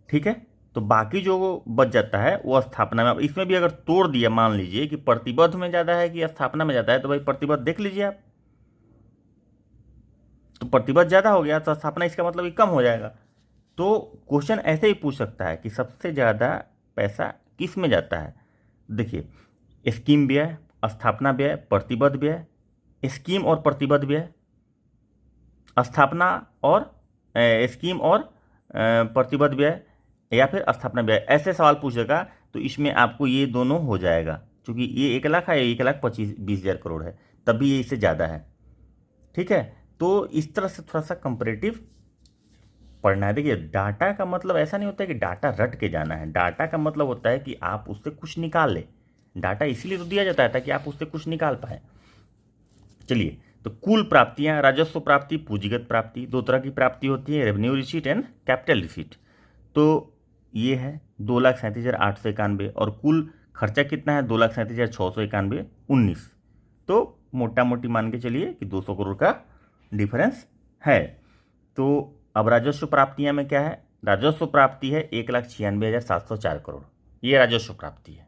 ठीक है, तो तो बाकी जो बच जाता है वो स्थापना में। अब इसमें भी अगर तोड़ दिया, मान लीजिए कि प्रतिबद्ध में ज़्यादा है कि स्थापना में ज़्यादा है, तो भाई प्रतिबद्ध देख लीजिए आप, तो प्रतिबद्ध ज़्यादा हो गया तो स्थापना इसका मतलब कि कम हो जाएगा। तो क्वेश्चन ऐसे ही पूछ सकता है कि सबसे ज़्यादा पैसा किस में जाता है। देखिए स्कीम व्यय, स्थापना व्यय, प्रतिबद्ध व्यय, स्कीम और प्रतिबद्ध व्यय, स्थापना और स्कीम और प्रतिबद्ध व्यय, या फिर स्थापना व्यय, ऐसे सवाल पूछेगा तो इसमें आपको ये दोनों हो जाएगा, क्योंकि ये 1,00,000 है, 1,25,20,000 करोड़ है, तभी ये इससे ज़्यादा है। ठीक है, तो इस तरह से थोड़ा सा कंपैरेटिव पढ़ना है। देखिए डाटा का मतलब ऐसा नहीं होता है कि डाटा रट के जाना है, डाटा का मतलब होता है कि आप उससे कुछ निकाल लें। डाटा इसीलिए तो दिया जाता है ताकि आप उससे कुछ निकाल पाए। चलिए, तो कुल प्राप्तियां, राजस्व प्राप्ति, पूंजीगत प्राप्ति, दो तरह की प्राप्ति होती है, revenue receipt and capital receipt. तो ये है 2,37,891 और कुल खर्चा कितना है 2,37,691 19। तो मोटा मोटी मान के चलिए कि 200 करोड़ का डिफरेंस है। तो अब राजस्व प्राप्तियां में क्या है, राजस्व प्राप्ति है 1,96,704 करोड़, ये राजस्व प्राप्ति है।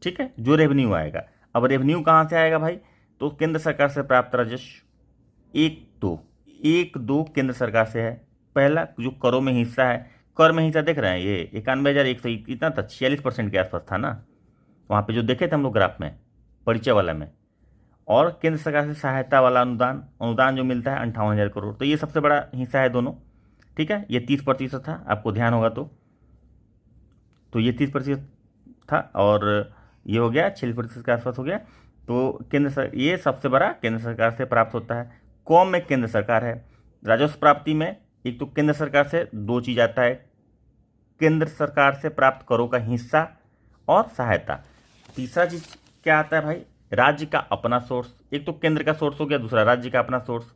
ठीक है, जो रेवेन्यू आएगा। अब रेवेन्यू कहाँ से आएगा भाई, तो केंद्र सरकार से प्राप्त राजस्व 1,2 केंद्र सरकार से है। पहला जो करों में हिस्सा है, कर में हिस्सा देख रहे हैं ये 91,100 इतना था, 46% के आसपास था ना वहाँ पे जो देखे थे हम लोग ग्राफ में, परिचय वाला में। और केंद्र सरकार से सहायता वाला अनुदान जो मिलता है 58,000 करोड़, तो ये सबसे बड़ा हिस्सा है दोनों। ठीक है, ये 30% था, आपको ध्यान होगा तो ये 30% था और ये हो गया 46% के आसपास हो गया। तो ये सबसे बड़ा केंद्र सरकार से प्राप्त होता है। कॉम में केंद्र सरकार है। राजस्व प्राप्ति में एक तो केंद्र सरकार से दो चीज़ आता है, केंद्र सरकार से प्राप्त करों का हिस्सा और सहायता। तीसरा चीज क्या आता है भाई, राज्य का अपना सोर्स। एक तो केंद्र का सोर्स हो गया, दूसरा राज्य का अपना सोर्स।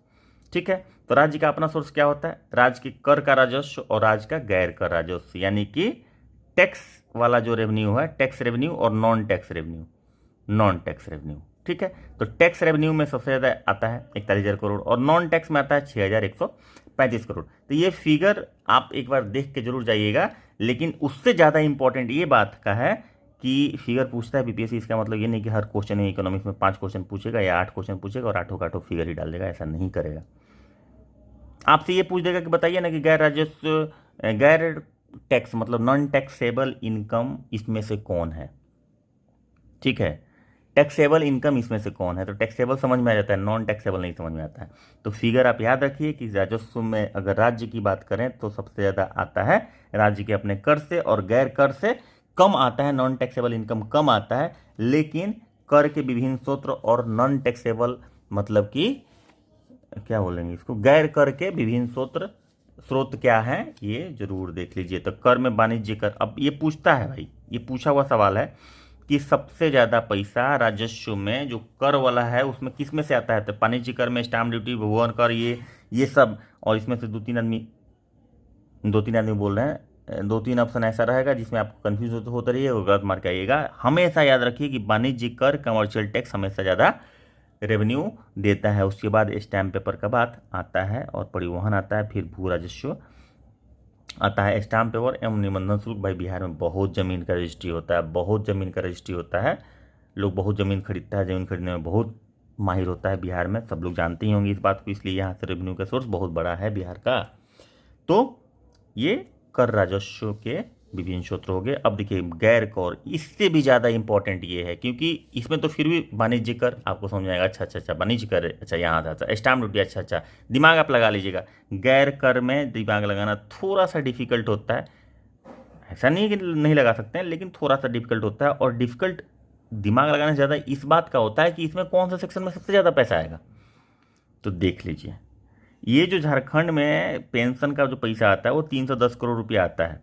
ठीक है, तो राज्य का अपना सोर्स क्या होता है, राज्य के कर का राजस्व और राज्य का गैर कर राजस्व, यानी कि टैक्स वाला जो रेवेन्यू है, टैक्स रेवेन्यू और नॉन टैक्स रेवेन्यू। ठीक है, तो टैक्स रेवेन्यू में सबसे ज़्यादा आता है 41,000 करोड़ और नॉन टैक्स में आता है 6,135 करोड़। तो ये फिगर आप एक बार देख के जरूर जाइएगा, लेकिन उससे ज़्यादा इंपॉर्टेंट ये बात का है कि फिगर पूछता है बीपीएससी, इसका मतलब ये नहीं कि हर क्वेश्चन में इकोनॉमिक्स में 5 क्वेश्चन पूछेगा या 8 क्वेश्चन पूछेगा और आठों का आठों फिगर ही डाल देगा, ऐसा नहीं करेगा। आपसे ये पूछ देगा कि बताइए ना कि गैर टैक्स मतलब नॉन टैक्सेबल इनकम इसमें से कौन है। ठीक है, टैक्सेबल इनकम इसमें से कौन है, तो टैक्सेबल समझ में आ जाता है, नॉन टैक्सेबल नहीं समझ में आता है। तो फिगर आप याद रखिए कि राजस्व में अगर राज्य की बात करें तो सबसे ज़्यादा आता है राज्य के अपने कर से, और गैर कर से कम आता है, नॉन टैक्सेबल इनकम कम आता है। लेकिन कर के विभिन्न स्रोत और नॉन टैक्सेबल मतलब कि क्या बोलेंगे इसको, गैर कर के विभिन्न स्रोत क्या है ये जरूर देख लीजिए। तो कर में वाणिज्य कर, अब ये पूछता है भाई, ये पूछा हुआ सवाल है कि सबसे ज़्यादा पैसा राजस्व में जो कर वाला है उसमें किस में से आता है, तो वाणिज्य कर में स्टाम्प ड्यूटी, भुगतान कर, ये सब। और इसमें से दो तीन आदमी बोल रहे हैं, 2-3 ऑप्शन ऐसा रहेगा जिसमें आपको कन्फ्यूज होता रहिए और गलत मार के आइएगा। हमेशा याद रखिए कि वाणिज्य कर, कमर्शियल टैक्स हमेशा ज़्यादा रेवेन्यू देता है। उसके बाद स्टैम्प पेपर का बात आता है और परिवहन आता है, फिर भू राजस्व आता है। स्टाम्प पेपर एवं निबंधन शुल्क, भाई बिहार में बहुत ज़मीन का रजिस्ट्री होता है, लोग बहुत ज़मीन खरीदता है, ज़मीन खरीदने में बहुत माहिर होता है बिहार में, सब लोग जानते ही होंगे इस बात को, इसलिए यहाँ से रेवेन्यू का सोर्स बहुत बड़ा है बिहार का। तो ये कर राजस्व के विभिन्न स्रोत हो गए। अब देखिए गैर कर, इससे भी ज़्यादा इंपॉर्टेंट ये है, क्योंकि इसमें तो फिर भी वाणिज्य कर आपको समझ में आएगा, अच्छा वाणिज्य कर, अच्छा यहाँ था स्टाम्प ड्यूटी, अच्छा दिमाग आप लगा लीजिएगा। गैर कर में दिमाग लगाना थोड़ा सा डिफिकल्ट होता है, ऐसा नहीं कि नहीं लगा सकते हैं, लेकिन थोड़ा सा डिफिकल्ट होता है। और डिफिकल्ट दिमाग लगाने ज़्यादा इस बात का होता है कि इसमें कौन सा सेक्शन में सबसे ज़्यादा पैसा आएगा। तो देख लीजिए, ये जो झारखंड में पेंशन का जो पैसा आता है वो 310 करोड़ रुपया आता है,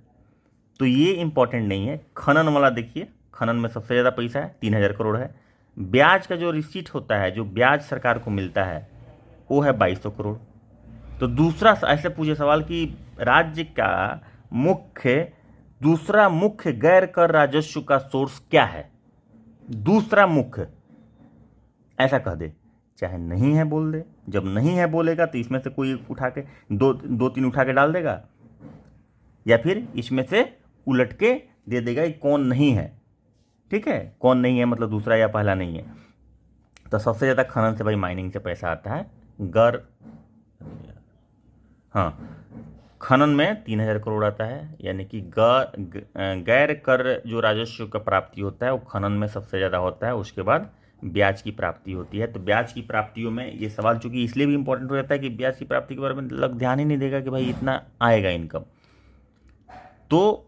तो ये इंपॉर्टेंट नहीं है। खनन वाला देखिए, खनन में सबसे ज़्यादा पैसा है, 3,000 करोड़ है। ब्याज का जो रिसीट होता है, जो ब्याज सरकार को मिलता है, वो है 2,200 करोड़। तो दूसरा ऐसे पूछे सवाल कि राज्य का दूसरा मुख्य गैर कर राजस्व का सोर्स क्या है, दूसरा मुख्य, ऐसा कह दे, चाहे नहीं है बोल दे। जब नहीं है बोलेगा तो इसमें से कोई उठा के दो तीन उठा के डाल देगा, या फिर इसमें से उलट के दे देगा कि कौन नहीं है। ठीक है, कौन नहीं है मतलब दूसरा या पहला नहीं है। तो सबसे ज़्यादा खनन से भाई माइनिंग से पैसा आता है। गर हाँ, खनन में 3,000 करोड़ आता है, यानी कि गैर कर जो राजस्व का प्राप्ति होता है वो खनन में सबसे ज़्यादा होता है। उसके बाद ब्याज की प्राप्ति होती है। तो ब्याज की प्राप्तियों में ये सवाल चूंकि इसलिए भी इंपॉर्टेंट हो जाता है कि ब्याज की प्राप्ति के बारे में लोग ध्यान ही नहीं देगा कि भाई इतना आएगा इनकम, तो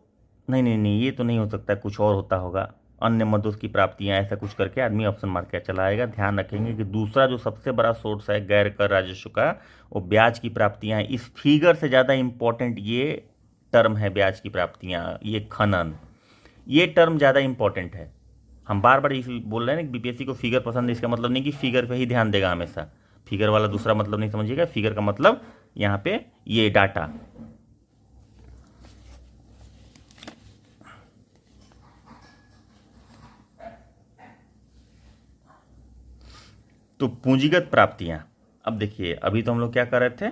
नहीं नहीं नहीं ये तो नहीं हो सकता, कुछ और होता होगा, अन्य मदों की प्राप्तियां, ऐसा कुछ करके आदमी ऑप्शन मार के चला आएगा। ध्यान रखेंगे कि दूसरा जो सबसे बड़ा सोर्स है गैर कर राजस्व का, वो ब्याज की प्राप्तियां हैं। इस फिगर से ज़्यादा इंपॉर्टेंट ये टर्म है, ब्याज की प्राप्तियां, ये खनन, ये टर्म ज़्यादा इंपॉर्टेंट है। हम बार बार इस बोल रहे हैं ना कि बीपीएससी को फिगर पसंद है, इसका मतलब नहीं कि फिगर पे ही ध्यान देगा हमेशा। फिगर वाला दूसरा मतलब नहीं समझिएगा, फिगर का मतलब यहाँ पे ये डाटा। तो पूंजीगत प्राप्तियां, अब देखिए अभी तो हम लोग क्या कर रहे थे,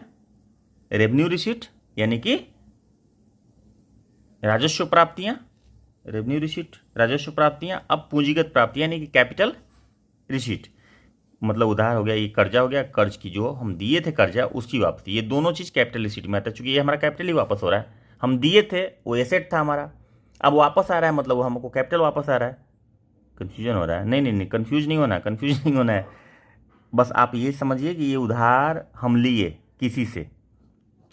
रेवेन्यू रिसीट यानी कि राजस्व प्राप्तियां, रेवेन्यू रिसीट राजस्व प्राप्तियां। अब पूंजीगत प्राप्तियां यानी कि कैपिटल रिसीट, मतलब उधार हो गया, ये कर्जा हो गया, कर्ज की जो हम दिए थे कर्जा उसकी वापसी, ये दोनों चीज़ कैपिटल रिसीट में आता है। चूंकि ये हमारा कैपिटल ही वापस हो रहा है, हम दिए थे वो एसेट था हमारा, अब वापस आ रहा है, मतलब वो हमको कैपिटल वापस आ रहा है। कन्फ्यूजन हो रहा है? नहीं नहीं नहीं, कन्फ्यूज नहीं होना, कन्फ्यूज नहीं होना है। बस आप ये समझिए कि ये उधार हम लिए किसी से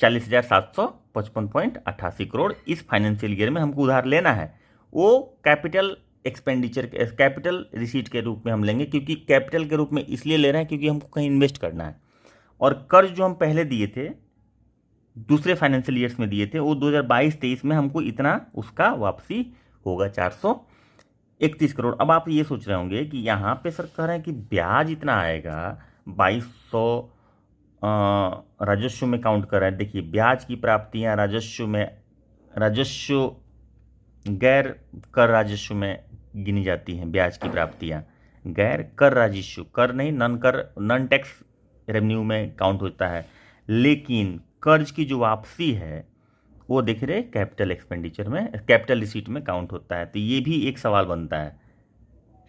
40,755.88 करोड़ इस फाइनेंशियल ईयर में हमको उधार लेना है, वो कैपिटल एक्सपेंडिचर, कैपिटल रिसीट के रूप में हम लेंगे। क्योंकि कैपिटल के रूप में इसलिए ले रहे हैं क्योंकि हमको कहीं इन्वेस्ट करना है। और कर्ज जो हम पहले दिए थे, दूसरे फाइनेंशियल ईयर्स में दिए थे, वो 2022-23 में हमको इतना उसका वापसी होगा 431 करोड़। अब आप ये सोच रहे होंगे कि यहाँ पे सर कह रहे हैं कि ब्याज इतना आएगा, 2200 राजस्व में काउंट कर रहे हैं। देखिए ब्याज की प्राप्तियाँ राजस्व में, राजस्व गैर कर राजस्व में गिनी जाती हैं। ब्याज की प्राप्तियाँ गैर कर राजस्व, कर नहीं, नॉन टैक्स रेवेन्यू में काउंट होता है। लेकिन कर्ज की जो वापसी है वो देख रहे कैपिटल एक्सपेंडिचर में, कैपिटल रिसीट में काउंट होता है। तो ये भी एक सवाल बनता है।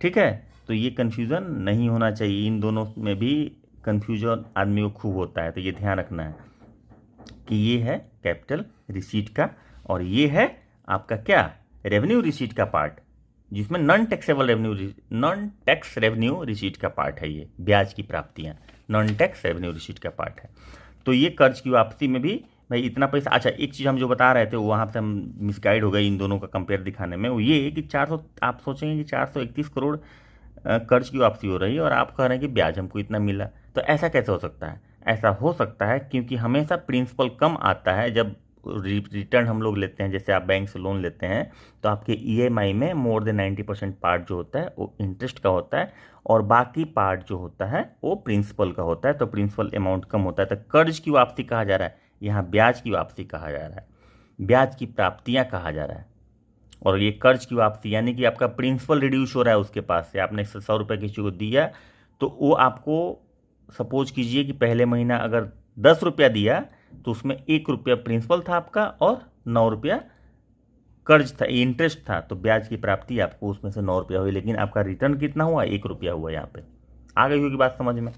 ठीक है, तो ये कन्फ्यूज़न नहीं होना चाहिए, इन दोनों में भी कन्फ्यूजन आदमी को खूब होता है। तो ये ध्यान रखना है कि ये है कैपिटल रिसीट का, और ये है आपका क्या, रेवेन्यू रिसीट का पार्ट, जिसमें नॉन टैक्स रेवेन्यू रिसीट का पार्ट है। ये ब्याज की प्राप्तियाँ नॉन टैक्स रेवेन्यू रिसीट का पार्ट है। तो ये कर्ज की वापसी में भी भाई इतना पैसा। अच्छा, एक चीज़ हम जो बता रहे थे वहाँ से हम मिसगाइड हो गए इन दोनों का कंपेयर दिखाने में, वो ये कि 400, आप सोचेंगे कि 431 करोड़ कर्ज की वापसी हो रही है और आप कह रहे हैं कि ब्याज हमको इतना मिला। तो ऐसा कैसे हो सकता है? ऐसा हो सकता है क्योंकि हमेशा प्रिंसिपल कम आता है जब रिटर्न हम लोग लेते हैं। जैसे आप बैंक से लोन लेते हैं तो आपके ईएमआई में मोर देन 90% पार्ट जो होता है वो इंटरेस्ट का होता है, और बाकी पार्ट जो होता है वो प्रिंसिपल का होता है। तो प्रिंसिपल अमाउंट कम होता है। तो कर्ज की वापसी कहा जा रहा है, यहाँ ब्याज की वापसी कहा जा रहा है, ब्याज की प्राप्तियाँ कहा जा रहा है। और ये कर्ज की वापसी यानी कि आपका प्रिंसिपल रिड्यूस हो रहा है उसके पास से। आपने 100 रुपये किसी को दिया तो वो आपको, सपोज कीजिए कि पहले महीना अगर 10 रुपया दिया तो उसमें 1 रुपया प्रिंसिपल था आपका और 9 रुपया कर्ज था, इंटरेस्ट था। तो ब्याज की प्राप्ति आपको उसमें से 9 रुपया हुई, लेकिन आपका रिटर्न कितना हुआ, 1 रुपया हुआ। यहाँ पे आ गई होगी बात समझ में।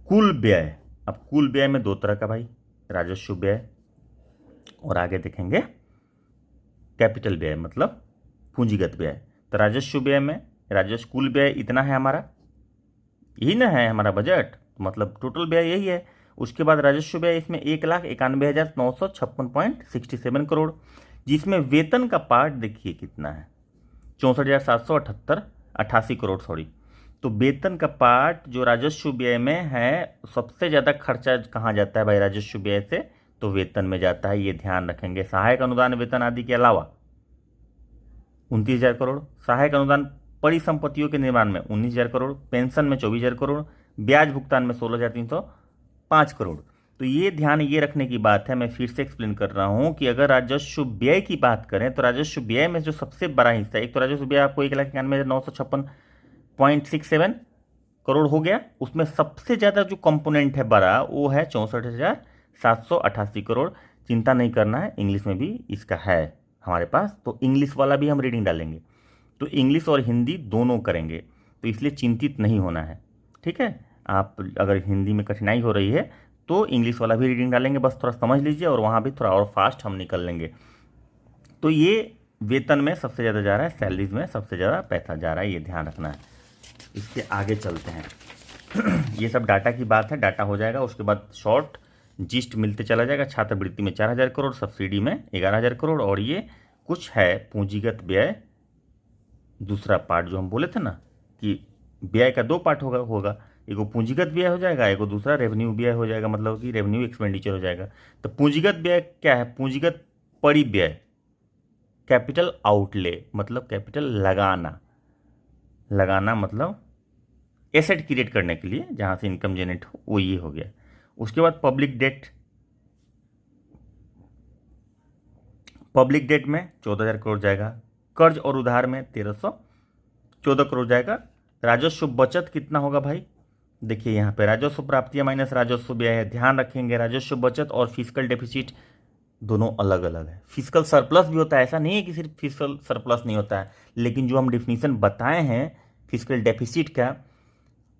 कुल व्यय, अब कुल व्यय में दो तरह का भाई, राजस्व व्यय और आगे देखेंगे कैपिटल व्यय, मतलब पूंजीगत व्यय। तो राजस्व व्यय में राजस्व कुल व्यय इतना है हमारा, यही ना है हमारा बजट, मतलब टोटल व्यय यही है। उसके बाद राजस्व व्यय इसमें 1,91,956.67 करोड़, जिसमें वेतन का पार्ट देखिए कितना है, 64,788 करोड़ सॉरी। तो वेतन का पार्ट जो राजस्व व्यय में है, सबसे ज़्यादा खर्चा कहाँ जाता है भाई राजस्व व्यय से, तो वेतन में जाता है। ये ध्यान रखेंगे। सहायक अनुदान वेतन आदि के अलावा 29,000 करोड़, सहायक अनुदान परिसंपत्तियों के निर्माण में 19,000 करोड़, पेंशन में 24,000 करोड़, ब्याज भुगतान में 16,305 करोड़। तो ये ध्यान ये रखने की बात है, मैं फिर से एक्सप्लेन कर रहा हूँ कि अगर राजस्व व्यय की बात करें तो राजस्व व्यय में जो सबसे बड़ा हिस्सा, एक तो राजस्व व्यय आपको 1,91,956.67 करोड़ हो गया, उसमें सबसे ज़्यादा जो कंपोनेंट है बड़ा वो है 64,788 करोड़। चिंता नहीं करना है, इंग्लिश में भी इसका है, हमारे पास, तो इंग्लिश वाला भी हम रीडिंग डालेंगे। तो इंग्लिश और हिंदी दोनों करेंगे, तो इसलिए चिंतित नहीं होना है, ठीक है। आप अगर हिंदी में कठिनाई हो रही है तो इंग्लिश वाला भी रीडिंग डालेंगे, बस थोड़ा समझ लीजिए, और वहाँ भी थोड़ा और फास्ट हम निकल लेंगे। तो ये वेतन में सबसे ज़्यादा जा रहा है, सैलरीज में सबसे ज़्यादा पैसा जा रहा है, ये ध्यान रखना है। इसके आगे चलते हैं। ये सब डाटा की बात है, डाटा हो जाएगा, उसके बाद शॉर्ट जिस्ट मिलते चला जाएगा। छात्रवृत्ति में 4,000 करोड़, सब्सिडी में 11,000 करोड़, और ये कुछ है पूंजीगत व्यय, दूसरा पार्ट जो हम बोले थे ना कि व्यय का दो पार्ट होगा, एगो पूंजीगत व्यय हो जाएगा, एगो दूसरा रेवेन्यू व्यय हो जाएगा, मतलब कि रेवेन्यू एक्सपेंडिचर हो जाएगा। तो पूंजीगत व्यय क्या है? पूंजीगत परिव्यय, कैपिटल आउटले मतलब कैपिटल लगाना, लगाना मतलब एसेट क्रिएट करने के लिए जहाँ से इनकम जनरेट हो, वो ये हो गया। उसके बाद पब्लिक डेट, पब्लिक डेट में 14,000 करोड़ जाएगा। कर्ज और उधार में 1,314 करोड़ जाएगा। राजस्व बचत कितना होगा भाई? देखिए यहाँ पे राजस्व प्राप्तियां माइनस राजस्व व्यय है, ध्यान रखेंगे। राजस्व बचत और फिजिकल डेफिसिट दोनों अलग अलग है। फिजिकल सरप्लस भी होता है, ऐसा नहीं है कि सिर्फ फिजिकल सरप्लस नहीं होता है, लेकिन जो हम डिफिनीशन बताए हैं फिजिकल डेफिसिट का,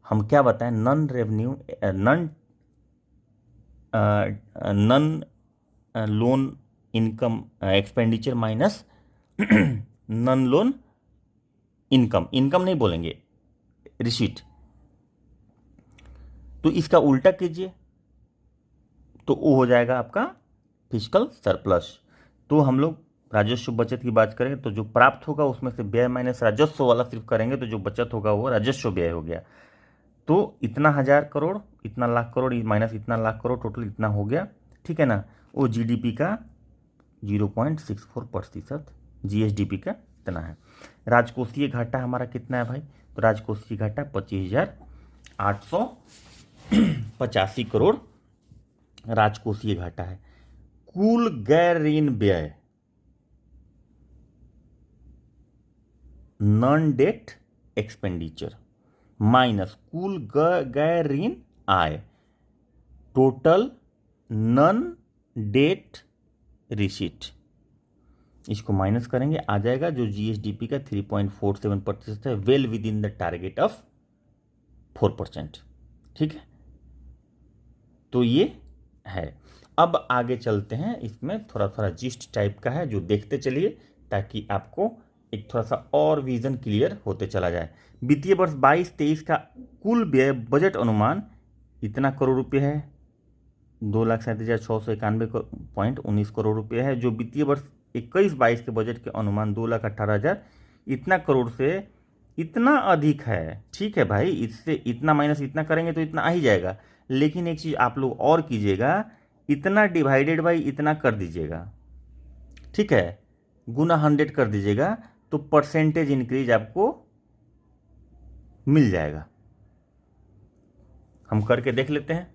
हम क्या बताएं? Non revenue, non loan income expenditure minus non loan income, income नहीं बोलेंगे, रिसीट। तो इसका उल्टा कीजिए तो वो हो जाएगा आपका फिजिकल सरप्लस। तो हम लोग राजस्व बचत की बात करें तो जो प्राप्त होगा उसमें से व्यय माइनस राजस्व वाला सिर्फ करेंगे, तो जो बचत होगा वो राजस्व व्यय हो गया। तो इतना 1,000 करोड़, इतना लाख करोड़ माइनस इतना लाख करोड़, टोटल इतना हो गया, ठीक है ना। वो जीडीपी का 0.64%, जीएसडीपी का इतना है। राजकोषीय घाटा हमारा कितना है भाई? तो राजकोषीय घाटा 25,885 करोड़ राजकोषीय घाटा है। कुल गैर ऋण व्यय, नॉन डेट एक्सपेंडिचर माइनस कुल गैर ऋण आय, टोटल नॉन डेट रिसीट, इसको माइनस करेंगे, आ जाएगा जो जीएसडीपी का 3.47% है, well with in the target of 4%, ठीक है। तो ये है। अब आगे चलते हैं, इसमें थोड़ा थोड़ा जिस्ट टाइप का है जो देखते चलिए, ताकि आपको एक थोड़ा सा और विजन क्लियर होते चला जाए। वित्तीय वर्ष 22-23 का कुल व्यय बजट अनुमान इतना करोड़ रुपये है, 2,37,691.19 करोड़ रुपये है। जो वित्तीय वर्ष 21-22 के बजट के अनुमान 2,18,000 इतना करोड़ से इतना अधिक है, ठीक है भाई। इससे इतना माइनस इतना करेंगे तो इतना आ ही जाएगा, लेकिन एक चीज़ आप लोग और कीजिएगा, इतना डिवाइडेड बाई इतना कर दीजिएगा, ठीक है, गुना 100 कर दीजिएगा, तो परसेंटेज इंक्रीज आपको मिल जाएगा। हम करके देख लेते हैं।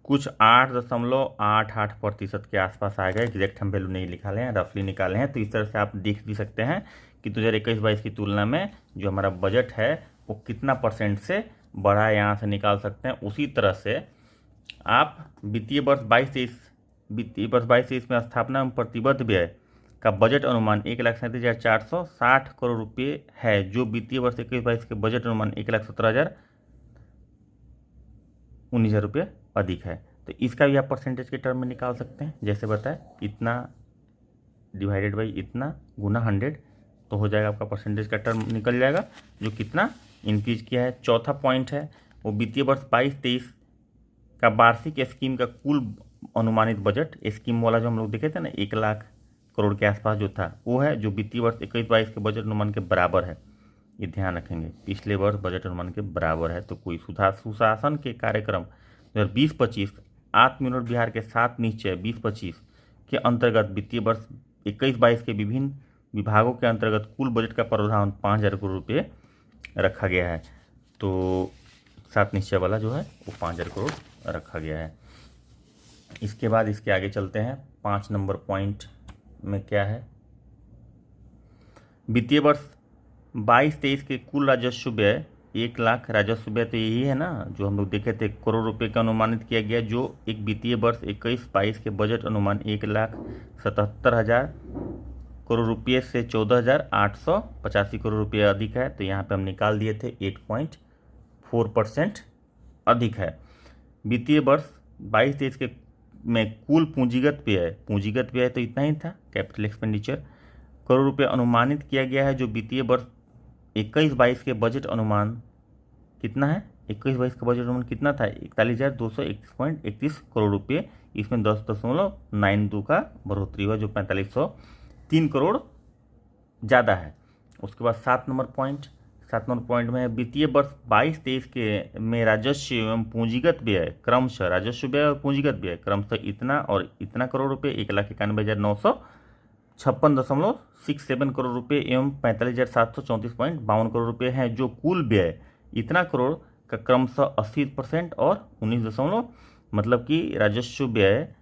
कुछ 8.88% के आसपास आएगा, एग्जैक्ट हम वैल्यू नहीं निकाले हैं, रफली निकाले हैं। तो इस तरह से आप देख भी सकते हैं कि 2021-22 की तुलना में जो हमारा बजट है वो कितना परसेंट से बढ़ा है, यहाँ से निकाल सकते हैं। उसी तरह से आप वित्तीय वर्ष 22-23 में स्थापना एवं प्रतिबद्ध व्यय का बजट अनुमान 1,37,460 करोड़ रुपये है, जो वित्तीय वर्ष 21-22 के बजट अनुमान 1,17,019 रुपये अधिक है। तो इसका भी आप परसेंटेज के टर्म में निकाल सकते हैं, जैसे बताए, इतना डिवाइडेड बाई इतना गुना 100, तो हो जाएगा आपका परसेंटेज का टर्म निकल जाएगा, जो कितना इंक्रीज किया है। चौथा पॉइंट है वो वित्तीय वर्ष 22-23 का वार्षिक स्कीम का कुल अनुमानित बजट, स्कीम वाला जो हम लोग देखे थे ना 1,00,000 करोड़ के आसपास जो था, वो है जो वित्तीय वर्ष 21-22 के बजट अनुमान के बराबर है। ये ध्यान रखेंगे, पिछले वर्ष बजट अनुमान के बराबर है। तो कोई सुशासन के कार्यक्रम 2020-25 आत्मनिर्भर बिहार के 7 निश्चय 20-25 के अंतर्गत वित्तीय वर्ष 21-22 के विभिन्न विभागों के अंतर्गत कुल बजट का प्रावधान 5,000 करोड़ रुपये रखा गया है। तो 7 निश्चय वाला जो है वो 5,000 करोड़ रखा गया है। इसके बाद इसके आगे चलते हैं। 5 नंबर पॉइंट में क्या है? वित्तीय वर्ष 22-23 के कुल राजस्व व्यय 1,00,000 राजस्व व्यय तो यही है ना जो हम लोग देखे थे, करोड़ रुपए का अनुमानित किया गया, जो एक वित्तीय वर्ष 21-22 के बजट अनुमान 1,77,000 करोड़ रुपये से 14,885 करोड़ रुपये अधिक है। तो यहाँ पे हम निकाल दिए थे 8.4% अधिक है। वित्तीय वर्ष 22-23 के में कुल पूंजीगत व्यय तो इतना ही था, कैपिटल एक्सपेंडिचर करोड़ रुपये अनुमानित किया गया है, जो वित्तीय वर्ष 21-22 के बजट अनुमान कितना है, 21-22 का बजट अनुमान कितना था, 41,231.31 करोड़ रुपये। इसमें 10.92 का बढ़ोतरी हुआ, जो 4503 करोड़ ज़्यादा है। उसके बाद 7 नंबर पॉइंट में वित्तीय वर्ष 22-23 के में राजस्व एवं पूंजीगत व्यय क्रमशः, राजस्व व्यय और पूंजीगत व्यय क्रमशः इतना और इतना करोड़ रुपये, 1,91,956.67 करोड़ रुपये एवं 45,734.52 करोड़ रुपये हैं, जो कुल व्यय इतना करोड़ का क्रमशः 80% और 19 मतलब कि राजस्व व्यय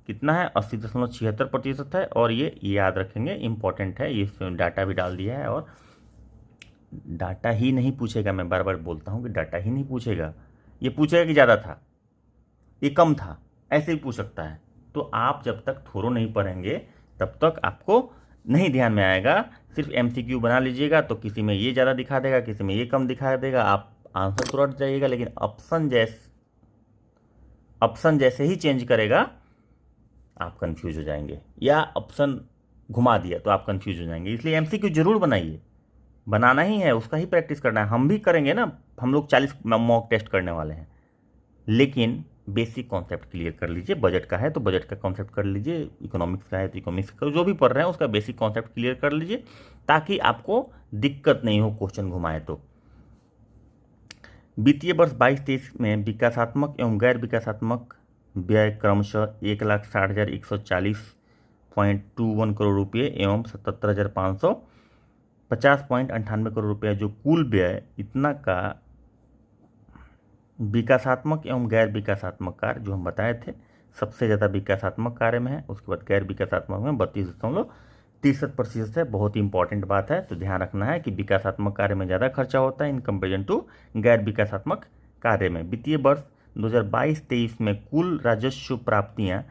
कितना है, 80.76% है। और ये याद रखेंगे, इम्पॉर्टेंट है, ये डाटा भी डाल दिया है। और डाटा ही नहीं पूछेगा, मैं बार बार बोलता हूँ कि डाटा ही नहीं पूछेगा, ये पूछेगा कि ज़्यादा था, ये कम था, ऐसे ही पूछ सकता है। तो आप जब तक थोरो नहीं पढ़ेंगे तब तक आपको नहीं ध्यान में आएगा। सिर्फ MCQ बना लीजिएगा तो किसी में ये ज़्यादा दिखा देगा, किसी में ये कम दिखा देगा, आप आंसर तो रट जाइएगा, लेकिन ऑप्शन जैसे ही चेंज करेगा आप कंफ्यूज हो जाएंगे, या ऑप्शन घुमा दिया तो आप कंफ्यूज हो जाएंगे। इसलिए MCQ जरूर बनाइए, बनाना ही है, उसका ही प्रैक्टिस करना है। हम भी करेंगे ना, हम लोग 40 मॉक टेस्ट करने वाले हैं, लेकिन बेसिक कॉन्सेप्ट क्लियर कर लीजिए। बजट का है तो बजट का कॉन्सेप्ट कर लीजिए, इकोनॉमिक्स का है तो इकोनॉमिक्स का, जो भी पढ़ रहे हैं उसका बेसिक कॉन्सेप्ट क्लियर कर लीजिए, ताकि आपको दिक्कत नहीं हो क्वेश्चन घुमाए तो। वित्तीय वर्ष 22-23 में विकासात्मक एवं गैर विकासात्मक व्यय क्रमशः 1,60,140.21 करोड़ रुपये एवं 77,550.98 करोड़ रुपये, जो कुल व्यय इतना का विकासात्मक एवं गैर विकासात्मक कार्य, जो हम बताए थे, सबसे ज़्यादा विकासात्मक कार्य में है, उसके बाद गैर विकासात्मक में 32.63% है। बहुत ही इंपॉर्टेंट बात है, तो ध्यान रखना है कि विकासात्मक कार्य में ज़्यादा खर्चा होता है इन कंपेरिजन टू गैर विकासात्मक कार्य में। वित्तीय वर्ष 2022-23 में कुल राजस्व प्राप्तियाँ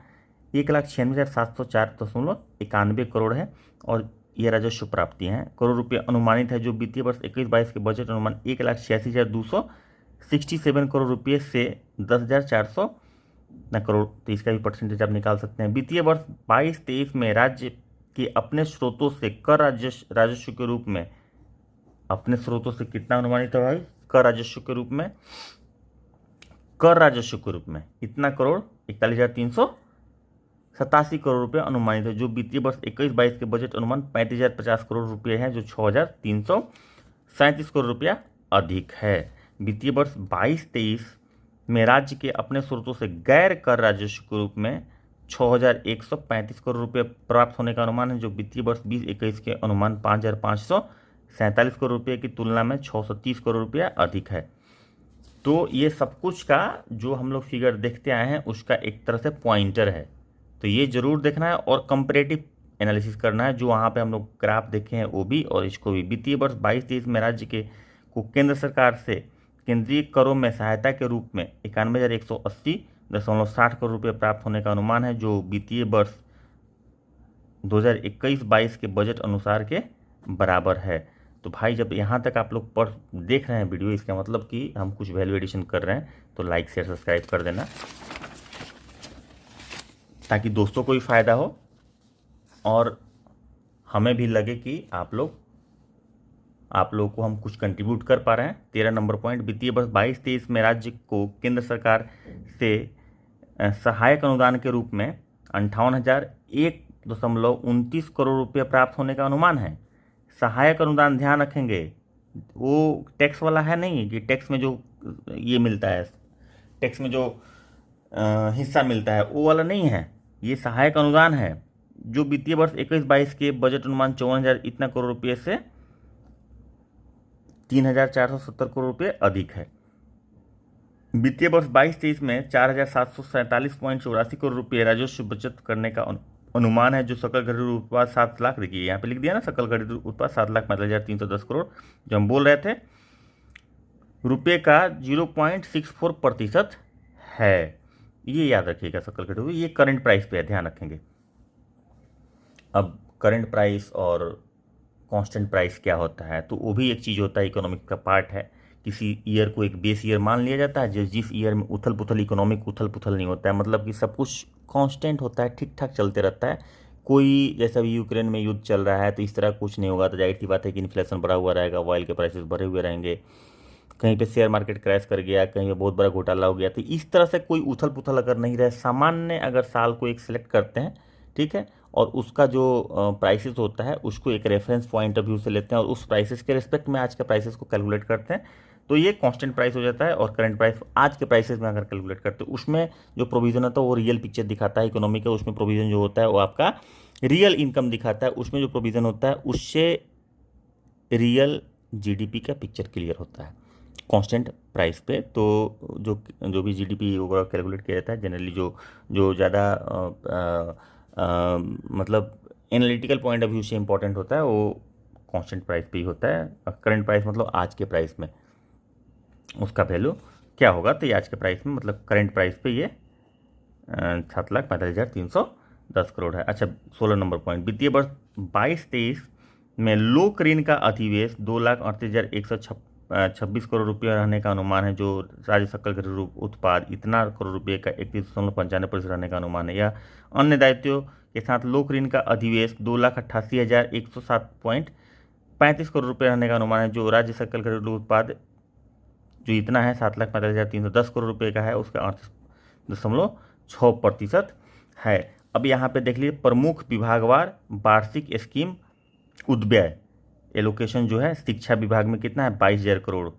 1,96,704.91 करोड़ है, और ये राजस्व प्राप्तियाँ हैं करोड़ रुपये अनुमानित है, जो वित्तीय वर्ष 21-22 के बजट अनुमान 1,86,267 करोड़ रुपये से 10,400 करोड़, तो इसका भी परसेंटेज आप निकाल सकते हैं। वित्तीय वर्ष 22-23 में राज्य के अपने स्रोतों से कर राजस्व के रूप में, अपने स्रोतों से कितना अनुमानित है भाई, कर राजस्व के रूप में इतना करोड़, 41,387 करोड़ रुपये अनुमानित है, जो वित्तीय वर्ष 21-22 के बजट अनुमान 35,050 करोड़ रुपये है, जो 6,337 करोड़ रुपया अधिक है। वित्तीय वर्ष 22-23 में राज्य के अपने स्रोतों से गैर कर राजस्व के रूप में 6,135 करोड़ रुपये प्राप्त होने का अनुमान है, जो वित्तीय वर्ष 20-21 के अनुमान 5,547 करोड़ रुपये की तुलना में 630 करोड़ रुपया अधिक है। तो ये सब कुछ का जो हम लोग फिगर देखते आए हैं उसका एक तरह से पॉइंटर है, तो ये जरूर देखना है और कंपैरेटिव एनालिसिस करना है, जो वहाँ पे हम लोग ग्राफ देखे हैं वो भी और इसको भी। वित्तीय वर्ष 22-23 में राज्य के को केंद्र सरकार से केंद्रीय करों में सहायता के रूप में 91,180.60 करोड़ रुपये प्राप्त होने का अनुमान है, जो वित्तीय वर्ष 2021-22 के बजट अनुसार के बराबर है। तो भाई जब यहाँ तक आप लोग देख रहे हैं वीडियो, इसका मतलब कि हम कुछ वैल्यू एडिशन कर रहे हैं, तो लाइक शेयर सब्सक्राइब कर देना ताकि दोस्तों को भी फ़ायदा हो और हमें भी लगे कि आप लोगों को हम कुछ कंट्रीब्यूट कर पा रहे हैं। 13 नंबर पॉइंट, वित्तीय वर्ष 22-23 में राज्य को केंद्र सरकार से सहायक अनुदान के रूप में 58,001.29 करोड़ रुपये प्राप्त होने का अनुमान है। सहायक अनुदान ध्यान रखेंगे, वो टैक्स वाला है नहीं कि टैक्स में जो ये मिलता है, टैक्स में जो हिस्सा मिलता है वो वाला नहीं है, ये सहायक अनुदान है, जो वित्तीय वर्ष 21-22 के बजट अनुमान 54,000 इतना करोड़ रुपये से 3,470 करोड़ रुपये अधिक है। वित्तीय वर्ष 22-23 में 4,747.84 करोड़ रुपये राजस्व बचत करने का अनुमान है, जो सकल घरेलू उत्पाद 7 लाख, देखिए यहाँ पे लिख दिया ना, सकल घरेलू उत्पाद 7,45,310 करोड़, जो हम बोल रहे थे रुपये का 0.64% है। ये याद रखिएगा सकल घरेलू, ये करंट प्राइस पे है, ध्यान रखेंगे। अब करंट प्राइस और कांस्टेंट प्राइस क्या होता है, तो वो भी एक चीज़ होता है, इकोनॉमिक का पार्ट है। किसी ईयर को एक बेस ईयर मान लिया जाता है, जिस ईयर में उथल पुथल, इकोनॉमिक उथल पुथल नहीं होता है, मतलब कि सब कुछ कांस्टेंट होता है, ठीक ठाक चलते रहता है। कोई जैसा अभी यूक्रेन में युद्ध चल रहा है तो इस तरह कुछ नहीं होगा, तो जाहिर सी बात है कि इन्फ्लेशन बढ़ा हुआ रहेगा, ऑयल के प्राइसेस बढ़े हुए रहेंगे, कहीं पे शेयर मार्केट क्रैश कर गया, कहीं पे बहुत बड़ा घोटाला हो गया, तो इस तरह से कोई उथल पुथल अगर नहीं रहे, सामान्य अगर साल को एक सिलेक्ट करते हैं, ठीक है, और उसका जो प्राइसेस होता है उसको एक रेफरेंस पॉइंट ऑफ व्यू से लेते हैं और उस प्राइसेस के रिस्पेक्ट में आज के प्राइसेस को कैलकुलेट करते हैं, तो ये कांस्टेंट प्राइस हो जाता है। और करंट प्राइस आज के प्राइसेस में अगर कैलकुलेट करते हैं, उसमें जो प्रोविजन होता है वो रियल पिक्चर दिखाता है इकोनॉमी का, उसमें प्रोविजन जो होता है वो आपका रियल इनकम दिखाता है, उसमें जो प्रोविजन होता है उससे रियल जीडीपी का पिक्चर क्लियर होता है कांस्टेंट प्राइस पे। तो जो भी जीडीपी वगैरह कैलकुलेट किया जाता है, जनरली जो जो ज़्यादा मतलब एनालिटिकल पॉइंट ऑफ व्यू से इंपॉर्टेंट होता है वो कांस्टेंट प्राइस पे ही होता है। करंट प्राइस मतलब आज के प्राइस में उसका वैल्यू क्या होगा, तो ये आज के प्राइस में मतलब करंट प्राइस पे ये 7,45,310 करोड़ है। अच्छा, 16 नंबर पॉइंट, वित्तीय वर्ष 22-23 में लोक ऋण का अधिवेश 2,38,126 करोड़ रुपये रहने का अनुमान है, जो राज्य सकल घरेलू उत्पाद इतना करोड़ रुपये का 31.95% रहने का अनुमान है। या अन्य दायित्वों के साथ लोक ऋण का अधिवेश 2,88,107.35 करोड़ रुपये रहने का अनुमान है, जो राज्य सकल घरेलू उत्पाद जो इतना है 7,45,310 करोड़ रुपये का है, उसका 38.6% है। अब यहाँ पे देख लीजिए प्रमुख विभागवार वार्षिक स्कीम उद्व्यय एलोकेशन जो है, शिक्षा विभाग में कितना है 22,000 करोड़,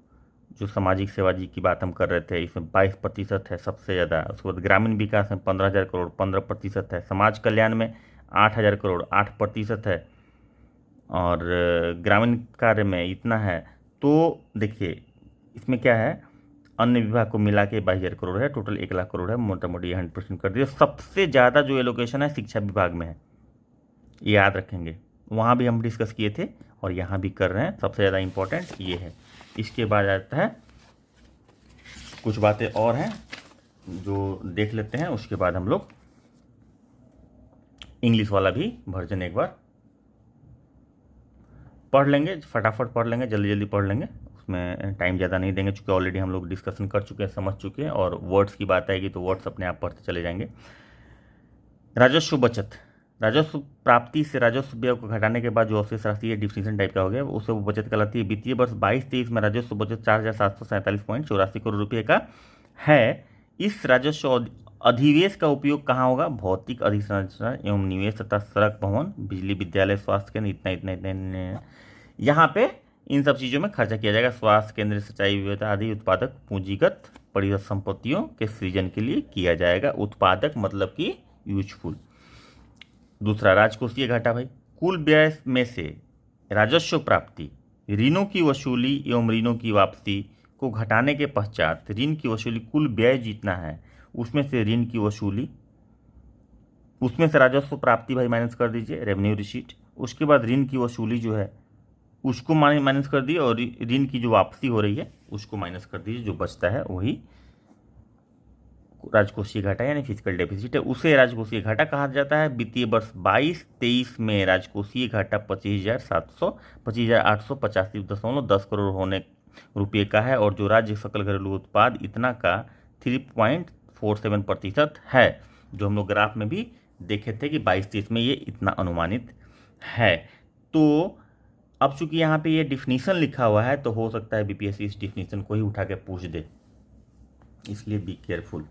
जो सामाजिक सेवा जी की बात हम कर रहे थे, इसमें 22% है सबसे ज़्यादा। उसके बाद ग्रामीण विकास में 15,000 करोड़, 15% है। समाज कल्याण में 8,000 करोड़, 8% है। और ग्रामीण कार्य में इतना है। तो देखिए इसमें क्या है, अन्य विभाग को मिला के 22,000 करोड़ है, टोटल 1,00,000 करोड़ है, मोटा मोटी 100% कर दिया। सबसे ज़्यादा जो एलोकेशन है शिक्षा विभाग में है, ये याद रखेंगे, वहाँ भी हम डिस्कस किए थे और यहाँ भी कर रहे हैं, सबसे ज़्यादा इम्पोर्टेंट ये है। इसके बाद आता है कुछ बातें और हैं जो देख लेते हैं, उसके बाद हम लोग इंग्लिश वाला भी वर्जन एक बार पढ़ लेंगे, फटाफट पढ़ लेंगे, जल्दी जल्दी पढ़ लेंगे, उसमें टाइम ज़्यादा नहीं देंगे, चूँकि ऑलरेडी हम लोग डिस्कशन कर चुके हैं, समझ चुके हैं, और वर्ड्स की बात आएगी तो वर्ड्स अपने आप पढ़ते चले जाएंगे। राजस्व बचत, राजस्व प्राप्ति से राजस्व व्यय को घटाने के बाद जो अवशेष राशि है डिफिनीशन टाइप का हो गया, उसे वो बचत कहलाती है। वित्तीय वर्ष 22-23 में राजस्व बचत 4,747.84 करोड़ रुपये का है। इस राजस्व अधिवेश का उपयोग कहाँ होगा, भौतिक अधिसंरचना एवं निवेश तथा सड़क, भवन, बिजली, विद्यालय, स्वास्थ्य केंद्र, इतना इतना इतना यहाँ पे इन सब चीज़ों में खर्चा किया जाएगा। स्वास्थ्य केंद्र, सिंचाई व्यवस्था आदि उत्पादक पूंजीगत परिसंपत्तियों के सृजन के लिए किया जाएगा। उत्पादक मतलब कि यूजफुल। दूसरा राजकोषीय घाटा भाई, कुल व्यय में से राजस्व प्राप्ति, ऋणों की वसूली एवं ऋणों की वापसी को घटाने के पश्चात ऋण की वसूली, कुल व्यय जितना है उसमें से ऋण की वसूली, उसमें से राजस्व प्राप्ति भाई माइनस कर दीजिए, रेवेन्यू रिसीट। उसके बाद ऋण की वसूली जो है उसको माइनस कर दिए, और ऋण की जो वापसी हो रही है उसको माइनस कर दीजिए, जो बचता है वही राजकोषीय घाटा यानी फिजिकल डेफिसिट है, उसे राजकोषीय घाटा कहा जाता है। वित्तीय वर्ष 22-23 में राजकोषीय घाटा 25,885.10 करोड़ होने रुपये का है, और जो राज्य सकल घरेलू उत्पाद इतना का 3.47% है, जो हम लोग ग्राफ में भी देखे थे कि 22-23 में ये इतना अनुमानित है। तो अब चूंकि यहाँ पे ये डिफिनीशन लिखा हुआ है, तो हो सकता है बीपीएससी इस डिफिनीशन को ही उठा के पूछ दे, इसलिए बी केयरफुल।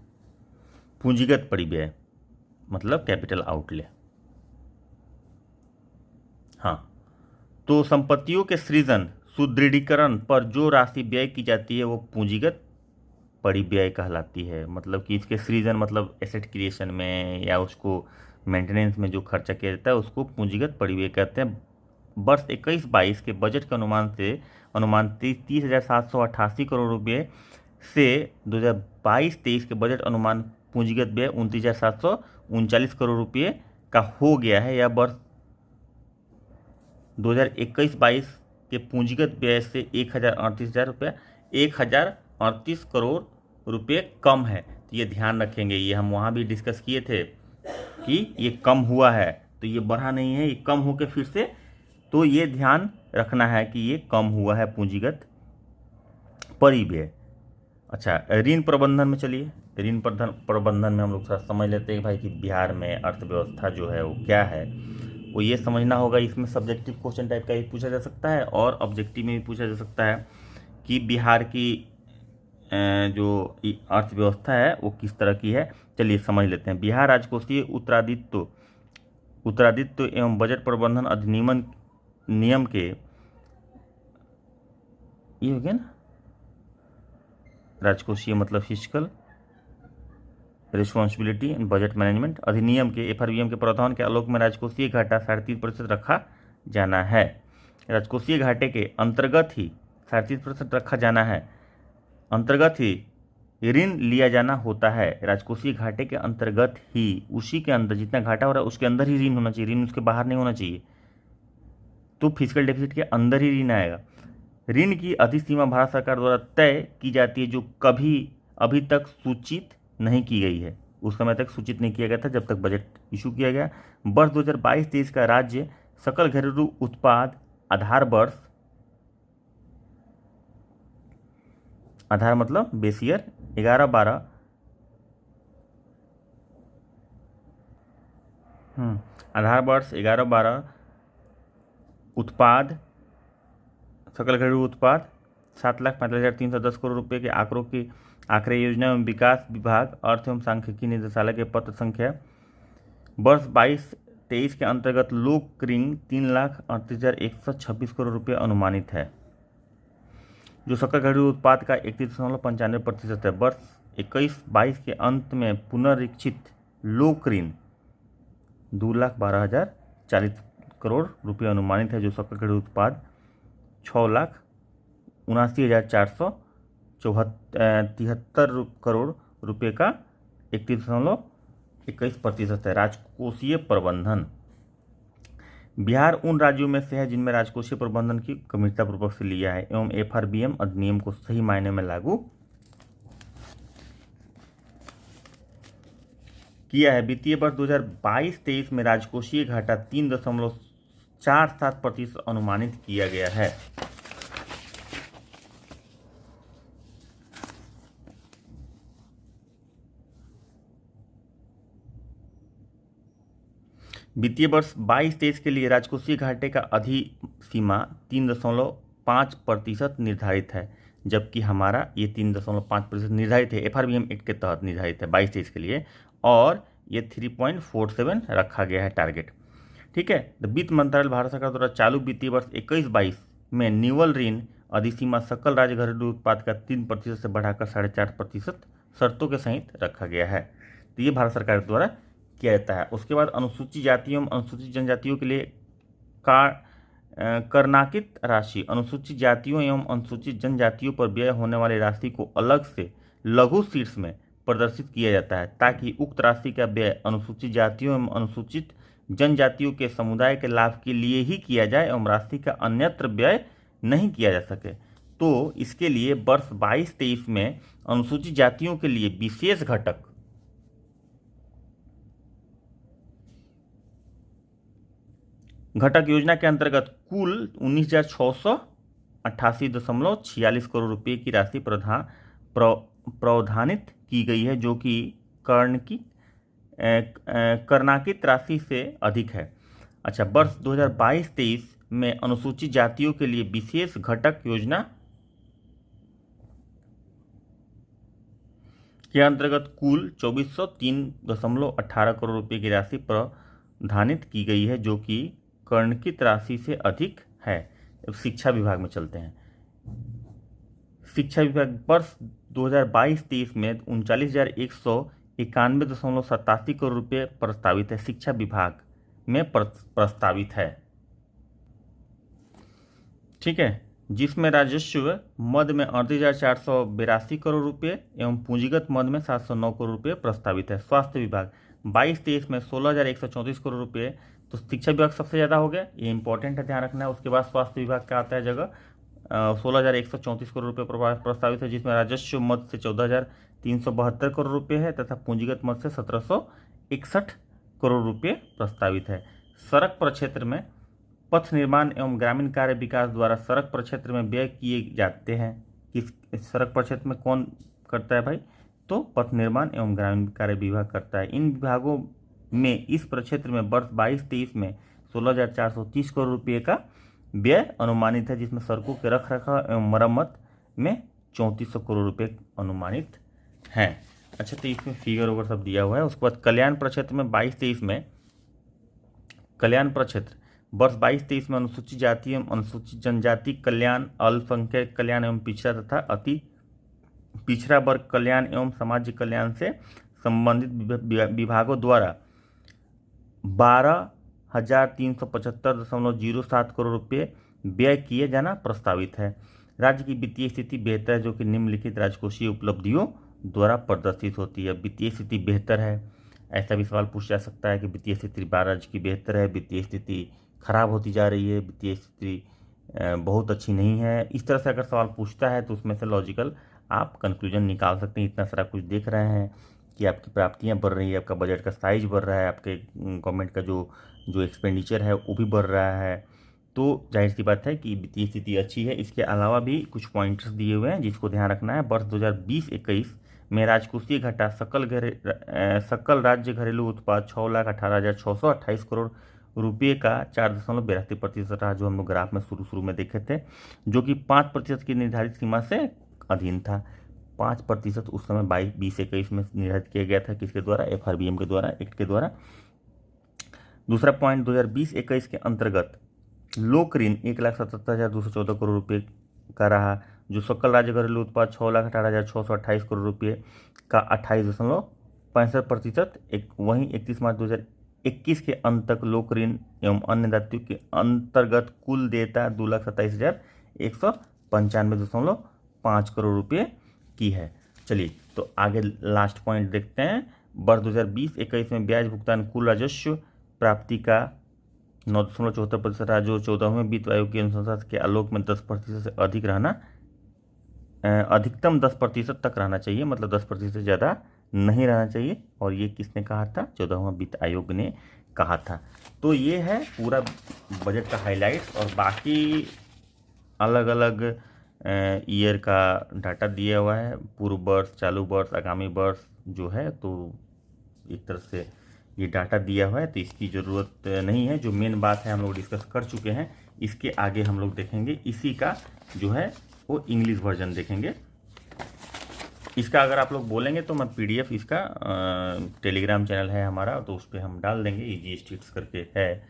पूंजीगत परिव्यय मतलब कैपिटल आउटले, हाँ, तो संपत्तियों के सृजन सुदृढ़ीकरण पर जो राशि व्यय की जाती है वो पूंजीगत परिव्यय कहलाती है। मतलब कि इसके सृजन मतलब एसेट क्रिएशन में या उसको मेंटेनेंस में जो खर्चा किया जाता है उसको पूंजीगत परिव्यय कहते हैं। वर्ष 21-22 के बजट के अनुमान 30,788 करोड़ रुपये से 2022-23 के बजट अनुमान पूंजीगत व्यय 29,739 करोड़ रुपये का हो गया है। यह वर्ष 2021-22 के पूंजीगत व्यय से 1,38,000 रुपया 1038 करोड़ रुपये कम है। तो ये ध्यान रखेंगे, ये हम वहाँ भी डिस्कस किए थे कि ये कम हुआ है, तो ये बढ़ा नहीं है, ये कम होकर फिर से, तो ये ध्यान रखना है कि ये कम हुआ है पूंजीगत परिव्यय। अच्छा, ऋण प्रबंधन में चलिए, ऋण प्रबंधन में हम लोग थोड़ा समझ लेते हैं भाई कि बिहार में अर्थव्यवस्था जो है वो क्या है, वो ये समझना होगा। इसमें सब्जेक्टिव क्वेश्चन टाइप का भी पूछा जा सकता है और ऑब्जेक्टिव में भी पूछा जा सकता है कि बिहार की जो अर्थव्यवस्था है वो किस तरह की है। चलिए समझ लेते हैं। बिहार राजकोषीय उत्तरादित्य एवं बजट प्रबंधन अधिनियम नियम के, ये हो गया ना, राजकोषीय मतलब fiscal responsibility and budget management अधिनियम के एफआरबीएम के प्रावधान के आलोक में राजकोषीय घाटा 3.5% रखा जाना है। राजकोषीय घाटे के अंतर्गत ही 3.5% रखा जाना है, अंतर्गत ही ऋण लिया जाना होता है। राजकोषीय घाटे के अंतर्गत ही, उसी के अंदर जितना घाटा हो रहा है उसके अंदर ही ऋण होना चाहिए, ऋण उसके बाहर नहीं होना चाहिए। तो फिजिकल डेफिसिट के अंदर ही ऋण आएगा। ऋण की अधिसीमा भारत सरकार द्वारा तय की जाती है, जो कभी अभी तक सूचित नहीं की गई है। उस समय तक सूचित नहीं किया गया था जब तक बजट इशू किया गया। वर्ष 2022-23 का राज्य सकल घरेलू उत्पाद आधार वर्ष, आधार मतलब बेस ईयर 11-12, आधार वर्ष 11-12 उत्पाद, सकल घरेलू उत्पाद 7,45,310 करोड़ रुपए के आंकड़े योजना एवं विकास विभाग अर्थ एवं सांख्यिकी निदेशालय के पत्र संख्या वर्ष 22-23 के अंतर्गत लोक ऋण 3,38,126 करोड़ रुपये अनुमानित है, जो सकल घरेलू उत्पाद का 31.95% है। वर्ष 21-22 के अंत में पुनरीक्षित लोक ऋण 2,12,040 करोड़ रुपये अनुमानित है, जो सकल घरेलू उत्पाद 6,79,473 करोड़ रुपये का 31.21% है। राजकोषीय प्रबंधन, बिहार उन राज्यों में से है जिनमें राजकोषीय प्रबंधन की गंभीरतापूर्वक से लिया है एवं एफआरबीएम अधिनियम को सही मायने में लागू किया है। वित्तीय वर्ष 2022-23 में राजकोषीय घाटा 3.47% अनुमानित किया गया है। वित्तीय वर्ष 22-23 के लिए राजकोषीय घाटे का अधिसीमा 3.5% निर्धारित है, जबकि हमारा ये 3.5% निर्धारित है, एफआरबीएम एक्ट के तहत निर्धारित है 22-23 के लिए, और ये 3.47 रखा गया है टारगेट। ठीक है। तो वित्त मंत्रालय भारत सरकार द्वारा चालू वित्तीय वर्ष 21-22 में निवल ऋण अधिसीमा सकल राज्य घरेलू उत्पाद का 3% से बढ़ाकर 4.5% शर्तों के सहित रखा गया है। तो ये भारत सरकार द्वारा किया जाता है। उसके बाद अनुसूचित जातियों एवं अनुसूचित जनजातियों के लिए करनाकित राशि, अनुसूचित जातियों एवं अनुसूचित जनजातियों पर व्यय होने वाली राशि को अलग से लघु शीर्ष में प्रदर्शित किया जाता है, ताकि उक्त राशि का व्यय अनुसूचित जातियों एवं अनुसूचित जनजातियों के समुदाय के लाभ के लिए ही किया जाए एवं राशि का अन्यत्र व्यय नहीं किया जा सके। तो इसके लिए वर्ष 22-23 में अनुसूचित जातियों के लिए विशेष घटक योजना के अंतर्गत कुल 19,688.46 करोड़ रुपए की राशि प्रावधानित की गई है, जो कि करनाकित राशि से अधिक है। अच्छा, वर्ष 2022-23 में अनुसूचित जातियों के लिए विशेष घटक योजना के अंतर्गत कुल 2,403.18 करोड़ रुपए की राशि प्रावधानित की गई है, जो कि कर्णकित राशि से अधिक है। अब शिक्षा विभाग में चलते हैं। शिक्षा विभाग वर्ष 2022-23 में 39,191.87 करोड़ रुपये प्रस्तावित है, शिक्षा विभाग में प्रस्तावित है। ठीक है, जिसमें राजस्व मद में 38,482 करोड़ रुपये एवं पूंजीगत मद में 709 करोड़ रुपये प्रस्तावित है। स्वास्थ्य विभाग 22-23 में 16,134 करोड़ रुपये। तो शिक्षा विभाग सबसे ज़्यादा हो गया, ये इंपॉर्टेंट है, ध्यान रखना है। उसके बाद स्वास्थ्य विभाग का आता है जगह 16,134 करोड़ रुपये प्रस्तावित है, जिसमें राजस्व मद से 14,372 करोड़ रुपये है तथा पूंजीगत मद से 1,761 करोड़ रुपये प्रस्तावित है। सड़क प्रक्षेत्र में पथ निर्माण एवं ग्रामीण कार्य विकास द्वारा सड़क प्रक्षेत्र में व्यय किए जाते हैं। किस सड़क प्रक्षेत्र में कौन करता है भाई? तो पथ निर्माण एवं ग्रामीण कार्य विभाग करता है। इन विभागों में इस प्रक्षेत्र में वर्ष 22-23 में 16,430 करोड़ रुपये का व्यय अनुमानित है, जिसमें सड़कों के रखरखाव एवं मरम्मत में 3400 करोड़ रुपये अनुमानित हैं। अच्छा, तो इसमें फिगर वगैरह सब दिया हुआ है। उसके बाद कल्याण प्रक्षेत्र में 22-23 में कल्याण प्रक्षेत्र वर्ष 22-23 में अनुसूचित जाति एवं अनुसूचित जनजाति कल्याण, अल्पसंख्यक कल्याण एवं पिछड़ा तथा अति पिछड़ा वर्ग कल्याण एवं सामाजिक कल्याण से संबंधित विभागों द्वारा 12,375.07 करोड़ रुपये व्यय किए जाना प्रस्तावित है। राज्य की वित्तीय स्थिति बेहतर है, जो कि निम्नलिखित राजकोषीय उपलब्धियों द्वारा प्रदर्शित होती है। वित्तीय स्थिति बेहतर है, ऐसा भी सवाल पूछा जा सकता है कि वित्तीय स्थिति राज्य की बेहतर है, वित्तीय स्थिति खराब होती जा रही है, वित्तीय स्थिति बहुत अच्छी नहीं है। इस तरह से अगर सवाल पूछता है तो उसमें से लॉजिकल आप कंक्लूजन निकाल सकते हैं। इतना सारा कुछ देख रहे हैं कि आपकी प्राप्तियां बढ़ रही है, आपका बजट का साइज बढ़ रहा है, आपके गवर्नमेंट का जो एक्सपेंडिचर है वो भी बढ़ रहा है, तो जाहिर सी बात है कि वित्तीय स्थिति अच्छी है। इसके अलावा भी कुछ पॉइंट्स दिए हुए हैं जिसको ध्यान रखना है। वर्ष 2020-21 में राजकोषीय घाटा सकल राज्य घरेलू उत्पाद 6,18,628 करोड़ रुपये का 4.82% रहा, जो हम लोग ग्राफ में शुरू में देखे थे, जो कि 5% की निर्धारित सीमा से अधीन था। 5% उस समय 2021 में निर्धारित किया गया था, किसके द्वारा? FRBM के द्वारा, एक्ट के द्वारा। दूसरा पॉइंट 2020-21 के अंतर्गत लोक ऋण 1,77,214 करोड़ रुपये का रहा, जो सकल राज्य घरेलू उत्पाद 6,18,628 करोड़ रुपये का 28.65%। वहीं 31 मार्च 2021 के अंत तक लोक ऋण एवं अन्य दायित्वों के अंतर्गत कुल देयता 2,27,195.5 करोड़ रुपये की है। चलिए, तो आगे लास्ट पॉइंट देखते हैं। वर्ष 2020-21 में ब्याज भुगतान कुल राजस्व प्राप्ति का 9.74% रहा, जो 14वें वित्त आयोग की अनुशंसा के आलोक में 10% से अधिक रहना, अधिकतम 10% तक रहना चाहिए, मतलब 10% से ज़्यादा नहीं रहना चाहिए। और ये किसने कहा था? 14वां वित्त आयोग ने कहा था। तो ये है पूरा बजट का हाईलाइट्स, और बाकी अलग अलग ईयर का डाटा दिया हुआ है, पूर्व वर्ष, चालू वर्ष, आगामी वर्ष जो है, तो एक तरह से ये डाटा दिया हुआ है, तो इसकी ज़रूरत नहीं है। जो मेन बात है हम लोग डिस्कस कर चुके हैं। इसके आगे हम लोग देखेंगे इसी का जो है वो इंग्लिश वर्जन देखेंगे। इसका अगर आप लोग बोलेंगे तो मैं PDF इसका टेलीग्राम चैनल है हमारा, तो उस पर हम डाल देंगे, ईजी स्टेट्स करके है।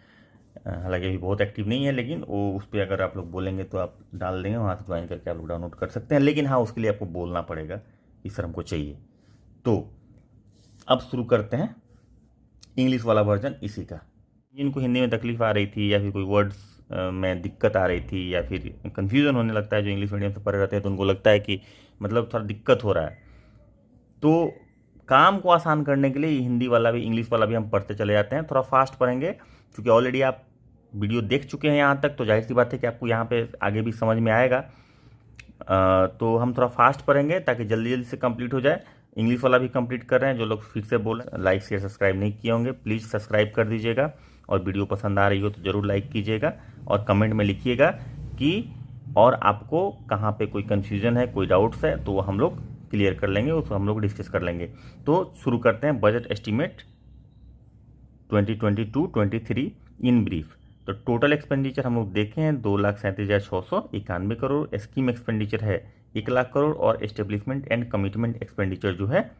हालांकि अभी बहुत एक्टिव नहीं है, लेकिन वो उस पर अगर आप लोग बोलेंगे तो आप डाल देंगे, वहाँ से ज्वाइन करके आप लोग डाउनलोड कर सकते हैं। लेकिन हाँ, उसके लिए आपको बोलना पड़ेगा, इस सर हमको चाहिए। तो अब शुरू करते हैं इंग्लिश वाला वर्जन इसी का। जिनको हिंदी में तकलीफ आ रही थी, या फिर कोई वर्ड्स में दिक्कत आ रही थी, या फिर कन्फ्यूज़न होने लगता है, जो इंग्लिश मीडियम से पढ़े रहते हैं तो उनको लगता है कि मतलब थोड़ा दिक्कत हो रहा है, तो काम को आसान करने के लिए हिंदी वाला भी, इंग्लिश वाला भी हम पढ़ते चले जाते हैं। थोड़ा फास्ट पढ़ेंगे, क्योंकि ऑलरेडी आप वीडियो देख चुके हैं यहाँ तक, तो जाहिर सी बात है कि आपको यहाँ पे आगे भी समझ में आएगा। तो हम थोड़ा फास्ट पढ़ेंगे ताकि जल्दी जल्दी से कंप्लीट हो जाए। इंग्लिश वाला भी कंप्लीट कर रहे हैं। जो लोग फिर से बोल रहे हैं, लाइक शेयर सब्सक्राइब नहीं किए होंगे, प्लीज़ सब्सक्राइब कर दीजिएगा, और वीडियो पसंद आ रही हो तो ज़रूर लाइक कीजिएगा, और कमेंट में लिखिएगा कि और आपको कहाँ पे कोई कन्फ्यूज़न है, कोई डाउट्स है, तो वो हम लोग क्लियर कर लेंगे, उसको हम लोग डिस्कस कर लेंगे। तो शुरू करते हैं बजट एस्टीमेट 2022-23 इन ब्रीफ। तो टोटल एक्सपेंडिचर हम लोग देखे हैं 2,37,691 करोड़। स्कीम एक्सपेंडिचर है 1 लाख करोड़, और एस्टेब्लिशमेंट एंड कमिटमेंट एक्सपेंडिचर जो है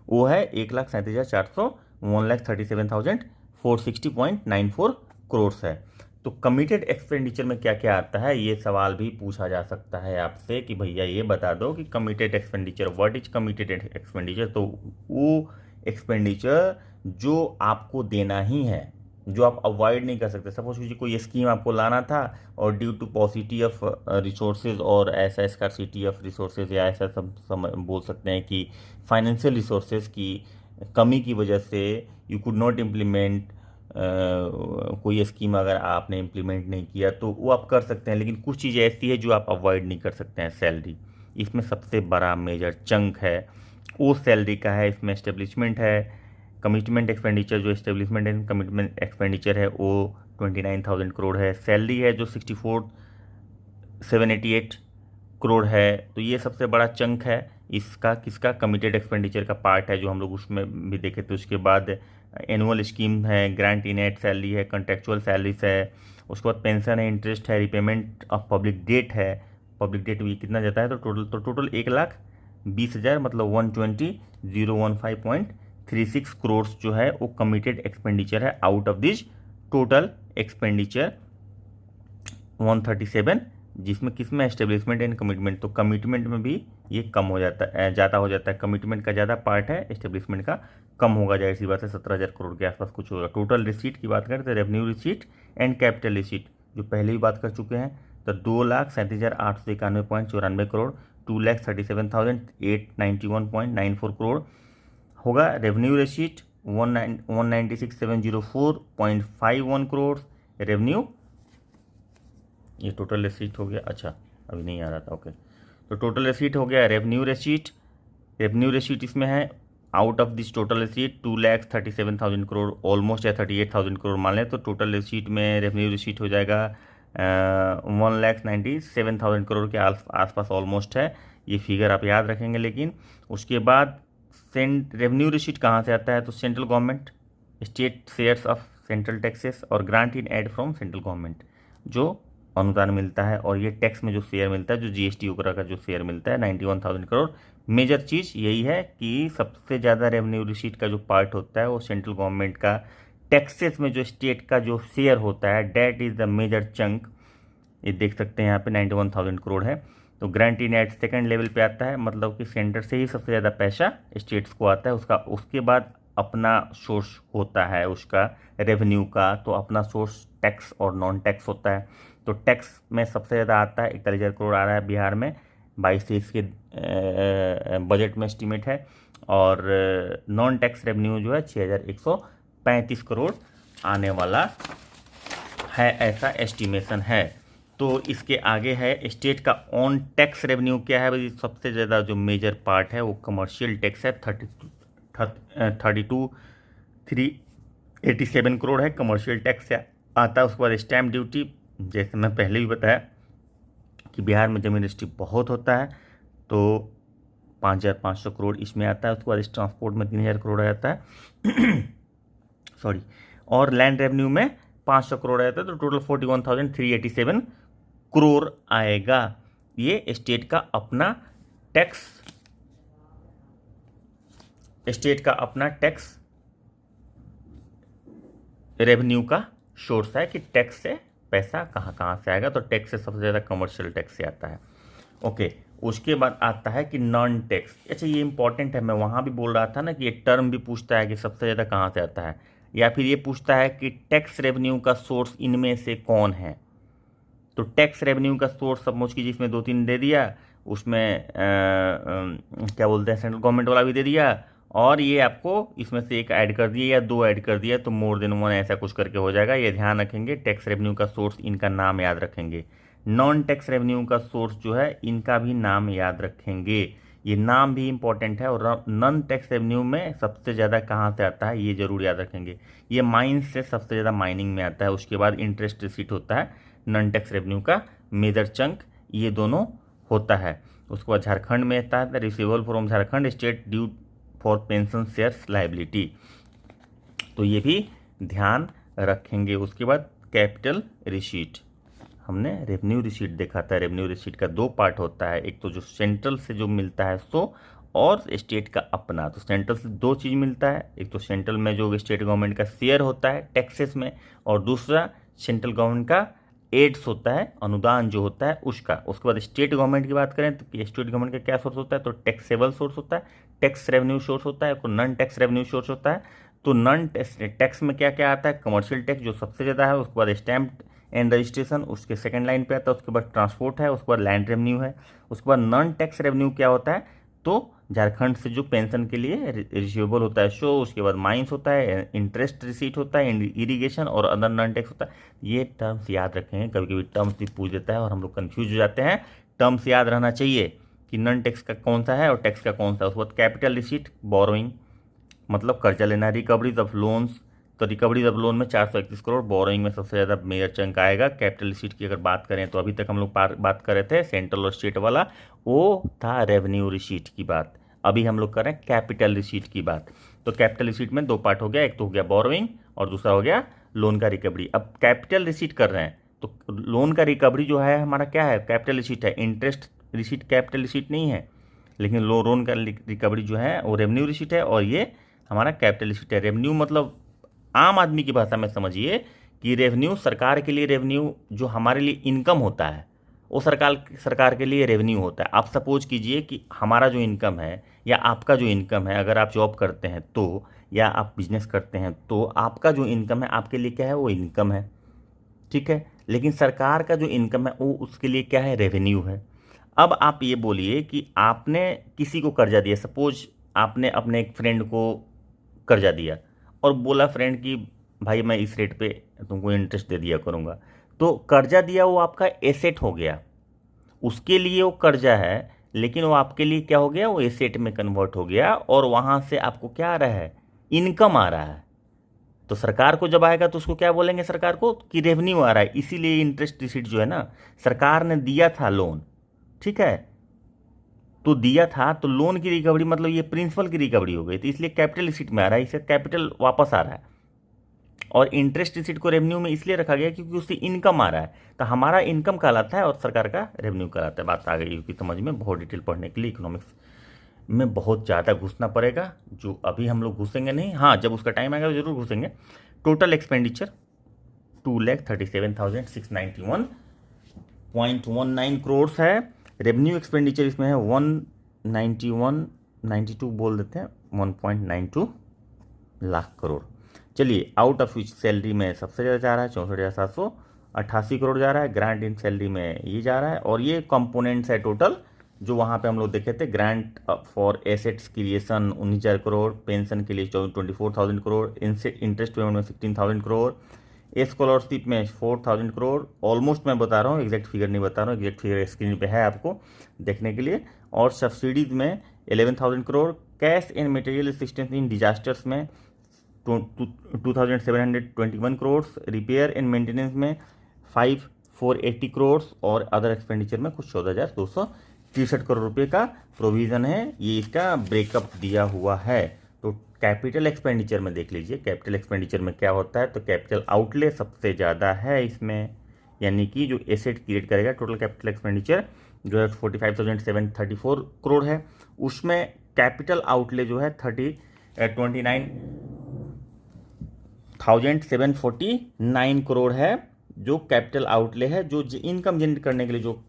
वो है 1,37,400 1,37,460.94 करोड़ है। तो कमिटेड एक्सपेंडिचर में क्या क्या आता है, ये सवाल भी पूछा जा सकता है आपसे कि भैया ये बता दो कि committed expenditure, what is committed expenditure. तो वो एक्सपेंडिचर जो आपको देना ही है, जो आप अवॉइड नहीं कर सकते। सपोज कीजिए कोई स्कीम आपको लाना था, और due to paucity of resources और ऐसा स्कार्सिटी ऑफ रिसोर्सेज, या ऐसा सब बोल सकते हैं कि फाइनेंशियल रिसोर्सेज की कमी की वजह से यू कुड नॉट इम्प्लीमेंट कोई स्कीम अगर आपने इम्प्लीमेंट नहीं किया तो वो आप कर सकते हैं, लेकिन कुछ चीज़ ऐसी है जो आप अवॉइड नहीं कर सकते हैं। सैलरी इसमें सबसे बड़ा मेजर चंक है, वो सैलरी का है। इसमें एस्टेब्लिशमेंट है, कमिटमेंट एक्सपेंडिचर, जो एस्टेब्लिशमेंट एंड कमिटमेंट एक्सपेंडिचर है वो 29,000 करोड़ है। सैलरी है जो 64,788 करोड़ है। तो ये सबसे बड़ा चंक है इसका, किसका, कमिटेड एक्सपेंडिचर का पार्ट है, जो हम लोग उसमें भी देखे थे। उसके बाद एनुअल स्कीम है, ग्रांट इन एड सैलरी है, कॉन्ट्रेक्चुअल सैलरीज है, उसके बाद पेंशन है, इंटरेस्ट है, रिपेमेंट ऑफ पब्लिक डेट है। पब्लिक डेट भी कितना जाता है, तो टोटल 1,20,000 मतलब 120,015.36 करोड़ जो है वो कमिटेड एक्सपेंडिचर है। Out of this total expenditure 137, जिसमें किसमें, एस्टेब्लिशमेंट एंड कमिटमेंट। तो कमिटमेंट में भी ये कम हो जाता है, ज़्यादा हो जाता है। कमिटमेंट का ज़्यादा पार्ट है, एस्टेब्लिशमेंट का कम होगा, जाहिर सी बात है 17,000 करोड़ के आसपास कुछ होगा। टोटल रिसीट की बात करें तो revenue receipt and capital receipt जो पहले भी बात कर चुके हैं, तो 2,37,891.94 करोड़, 2,37,891.94 करोड़ होगा। Revenue receipt 196,704.51 crore revenue. ये टोटल रिसीट हो गया, अच्छा अभी नहीं आ रहा था, ओके। तो टोटल रिसीट हो गया, रेवेन्यू रिसीट। रेवेन्यू रिसीट इसमें है out of this total receipt 2,37,000 crore almost, या 38,000 करोड़ मान लें, तो टोटल रिसीट में रेवेन्यू रिसीट हो जाएगा 1,97,000 करोड़ के आसपास ऑलमोस्ट है। ये फिगर आप याद रखेंगे। लेकिन उसके बाद रेवेन्यू रिसीट कहाँ से आता है, तो central government, state shares of central taxes और grant in aid from central government, जो अनुदान मिलता है, और ये टैक्स में जो शेयर मिलता है, जो जीएसटी वगैरह का जो शेयर मिलता है 91,000 करोड़। मेजर चीज़ यही है कि सबसे ज़्यादा रेवेन्यू रिसीट का जो पार्ट होता है वो सेंट्रल गवर्नमेंट का, टैक्सेस में जो स्टेट का जो शेयर होता है, that is the major chunk. ये देख सकते हैं यहाँ पे 91,000 करोड़ है। तो grant in Ed second level पे आता है, मतलब कि सेंटर से ही सबसे ज़्यादा पैसा स्टेट्स को आता है। उसके बाद अपना सोर्स होता है उसका रेवेन्यू का, तो अपना सोर्स टैक्स और नॉन टैक्स होता है। तो टैक्स में सबसे ज़्यादा आता है 41,000 करोड़ आ रहा है बिहार में, 22-23 के बजट में एस्टीमेट है। और नॉन टैक्स रेवेन्यू जो है 6,135 करोड़ आने वाला है, ऐसा एस्टीमेशन है। तो इसके आगे है स्टेट का ऑन टैक्स रेवेन्यू क्या है भाई। सबसे ज़्यादा जो मेजर पार्ट है वो कमर्शियल टैक्स है, 32,387 करोड़ है, कमर्शियल टैक्स से आता है। उसके बाद स्टैम्प ड्यूटी, जैसे मैं पहले भी बताया कि बिहार में जमीन रजिस्ट्री बहुत होता है, तो 5,500 करोड़ इसमें आता है। उसके बाद इस ट्रांसपोर्ट में 3,000 करोड़ आ जाता है सॉरी, और लैंड रेवेन्यू में 500 करोड़ आ जाता है। तो टोटल 41,387 करोड़ आएगा। ये स्टेट का अपना टैक्स रेवेन्यू का सोर्स है कि टैक्स से पैसा कहाँ कहाँ से आएगा। तो टैक्स से सबसे ज़्यादा कमर्शियल टैक्स से आता है, ओके। उसके बाद आता है कि नॉन टैक्स। अच्छा ये इंपॉर्टेंट है, मैं वहाँ भी बोल रहा था ना कि ये टर्म भी पूछता है कि सबसे ज़्यादा कहाँ से आता है, या फिर ये पूछता है कि टैक्स रेवेन्यू का सोर्स इनमें से कौन है। तो टैक्स रेवेन्यू का सोर्स सपोज कीजिए इसमें 2-3 दे दिया, उसमें क्या बोलते हैं सेंट्रल गवर्नमेंट वाला भी दे दिया, और ये आपको इसमें से एक ऐड कर दिया या 2 ऐड कर दिया, तो मोर देन 1 ऐसा कुछ करके हो जाएगा। ये ध्यान रखेंगे, टैक्स रेवेन्यू का सोर्स इनका नाम याद रखेंगे। नॉन टैक्स रेवेन्यू का सोर्स जो है इनका भी नाम याद रखेंगे, ये नाम भी इंपॉर्टेंट है। और नॉन टैक्स रेवेन्यू में सबसे ज़्यादा कहाँ से आता है ये जरूर याद रखेंगे, ये माइंस से सबसे ज़्यादा माइनिंग में आता है। उसके बाद इंटरेस्ट रिसीट होता है, नॉन टैक्स रेवेन्यू का मेजर चंक ये दोनों होता है। उसके बाद झारखंड में आता है receivable from Jharkhand state due for pension shares liability, तो ये भी ध्यान रखेंगे। उसके बाद कैपिटल रिसीट, हमने रेवेन्यू रिसीट देखा था। रेवेन्यू रिसीट का 2 पार्ट होता है, एक तो जो सेंट्रल से जो मिलता है सो, और स्टेट का अपना। तो सेंट्रल से 2 चीज़ मिलता है, एक तो सेंट्रल में जो स्टेट गवर्नमेंट का शेयर होता है टैक्सेस में, और दूसरा सेंट्रल गवर्नमेंट का एड्स होता है, अनुदान जो होता है उसका। उसके बाद स्टेट गवर्नमेंट की बात करें तो स्टेट गवर्नमेंट का क्या सोर्स होता है, तो टैक्सेबल सोर्स होता है, टैक्स रेवेन्यू सोर्स होता है, नॉन टैक्स रेवेन्यू सोर्स होता है। तो नॉन टैक्स में क्या क्या आता है, कमर्शियल टैक्स जो सबसे ज़्यादा है, उसके बाद स्टैम्प एंड रजिस्ट्रेशन उसके सेकंड लाइन पे आता है, उसके बाद ट्रांसपोर्ट है, उसके बाद लैंड रेवेन्यू है। उसके बाद नॉन टैक्स रेवेन्यू क्या होता है, तो झारखंड से जो पेंशन के लिए रिसीवेबल होता है शो, उसके बाद माइंस होता है, इंटरेस्ट रिसीट होता है, इरिगेशन और अदर नॉन टैक्स होता है। ये टर्म्स याद रखेंगे, कभी कभी टर्म्स भी पूछ देता है और हम लोग कन्फ्यूज हो जाते हैं। टर्म्स याद रहना चाहिए कि नॉन टैक्स का कौन सा है और टैक्स का कौन सा है। उसके बाद कैपिटल रिसीट, बोरोइंग मतलब कर्जा लेना, रिकवरीज ऑफ लोन्स, तो रिकवरीज ऑफ लोन में 431 करोड़, बोरोइंग में सबसे ज़्यादा मेजर चंक आएगा। कैपिटल रिसीट की अगर बात करें तो अभी तक हम लोग बात कर रहे थे सेंट्रल और स्टेट वाला, वो था रेवेन्यू रिसीट की बात। अभी हम लोग कर रहे हैं कैपिटल रिसीट की बात। तो कैपिटल रिसीट में दो पार्ट हो गया, एक तो हो गया बोरोइंग और दूसरा हो गया लोन का रिकवरी। अब कैपिटल रिसीट कर रहे हैं तो लोन का रिकवरी जो है हमारा क्या है, कैपिटल रिसीट है। इंटरेस्ट रिसीट कैपिटल रिसीट नहीं है, लेकिन लोन का रिकवरी जो है वो रेवेन्यू रिसीट है और ये हमारा कैपिटल रिसीट है। रेवेन्यू मतलब आम आदमी की भाषा में समझिए कि रेवेन्यू सरकार के लिए, रेवेन्यू जो हमारे लिए इनकम होता है वो सरकार के लिए रेवेन्यू होता है। आप सपोज कीजिए कि हमारा जो इनकम है या आपका जो इनकम है, अगर आप जॉब करते हैं तो, या आप बिजनेस करते हैं तो आपका जो इनकम है आपके लिए क्या है, वो इनकम है, ठीक है। लेकिन सरकार का जो इनकम है वो उसके लिए क्या है, रेवेन्यू है। अब आप ये बोलिए कि आपने किसी को कर्जा दिया, सपोज आपने अपने एक फ्रेंड को कर्जा दिया और बोला फ्रेंड कि भाई मैं इस रेट पे तुमको इंटरेस्ट दे दिया करूँगा, तो कर्जा दिया वो आपका एसेट हो गया, उसके लिए वो कर्जा है, लेकिन वो आपके लिए क्या हो गया, वो एसेट में कन्वर्ट हो गया और वहाँ से आपको क्या आ रहा है, इनकम आ रहा है। तो सरकार को जब आएगा तो उसको क्या बोलेंगे, सरकार को कि रेवेन्यू आ रहा है। इसीलिए इंटरेस्ट रिसीट जो है ना, सरकार ने दिया था लोन, ठीक है, तो दिया था तो लोन की रिकवरी मतलब ये प्रिंसिपल की रिकवरी हो गई, तो इसलिए कैपिटल रिसीट में आ रहा है, इसे कैपिटल वापस आ रहा है। और इंटरेस्ट रिसीट को रेवेन्यू में इसलिए रखा गया क्योंकि उससे इनकम आ रहा है, तो हमारा इनकम कहलाता है और सरकार का रेवेन्यू कहलाता है। बात आ गई क्योंकि समझ में, बहुत डिटेल पढ़ने के लिए इकोनॉमिक्स में बहुत ज़्यादा घुसना पड़ेगा, जो अभी हम लोग घुसेंगे नहीं, हाँ जब उसका टाइम आएगा जरूर घुसेंगे। टोटल एक्सपेंडिचर 2,37,691.19 करोड़ है। रेवेन्यू एक्सपेंडिचर इसमें है 191.92 बोल देते हैं, 1.92 लाख करोड़। चलिए, आउट ऑफ विच सैलरी में सबसे ज़्यादा जा रहा है 64,788 करोड़ जा रहा है। ग्रांट इन सैलरी में ये जा रहा है और ये कंपोनेंट्स है टोटल जो वहाँ पे हम लोग देखे थे। Grant for assets creation 19,000 crore, pension के लिए 24,000 करोड़, इंटरेस्ट पेमेंट में 16,000 करोड़, स्कॉलरशिप में 4,000 करोड़। ऑलमोस्ट मैं बता रहा हूँ, एग्जैक्ट फिगर नहीं बता रहा हूँ, एग्जैक्ट फिगर स्क्रीन पे है आपको देखने के लिए। और सब्सिडीज में 11,000 crore, cash and material assistance in disasters में 2,721 करोड़, रिपेयर एंड मेंटेनेंस में 5,480 करोड़ और अदर एक्सपेंडिचर में कुछ 14,263 करोड़ रुपए का प्रोविज़न है। ये इसका ब्रेकअप दिया हुआ है। तो कैपिटल एक्सपेंडिचर में देख लीजिए, कैपिटल एक्सपेंडिचर में क्या होता है, तो कैपिटल आउटले सबसे ज़्यादा है इसमें, यानी कि जो एसेट क्रिएट करेगा। टोटल कैपिटल एक्सपेंडिचर जो है 45,734 करोड़ है, उसमें कैपिटल आउटले जो है 29,749 करोड़ है, जो कैपिटल आउटले है, जो इनकम जनरेट करने के लिए जो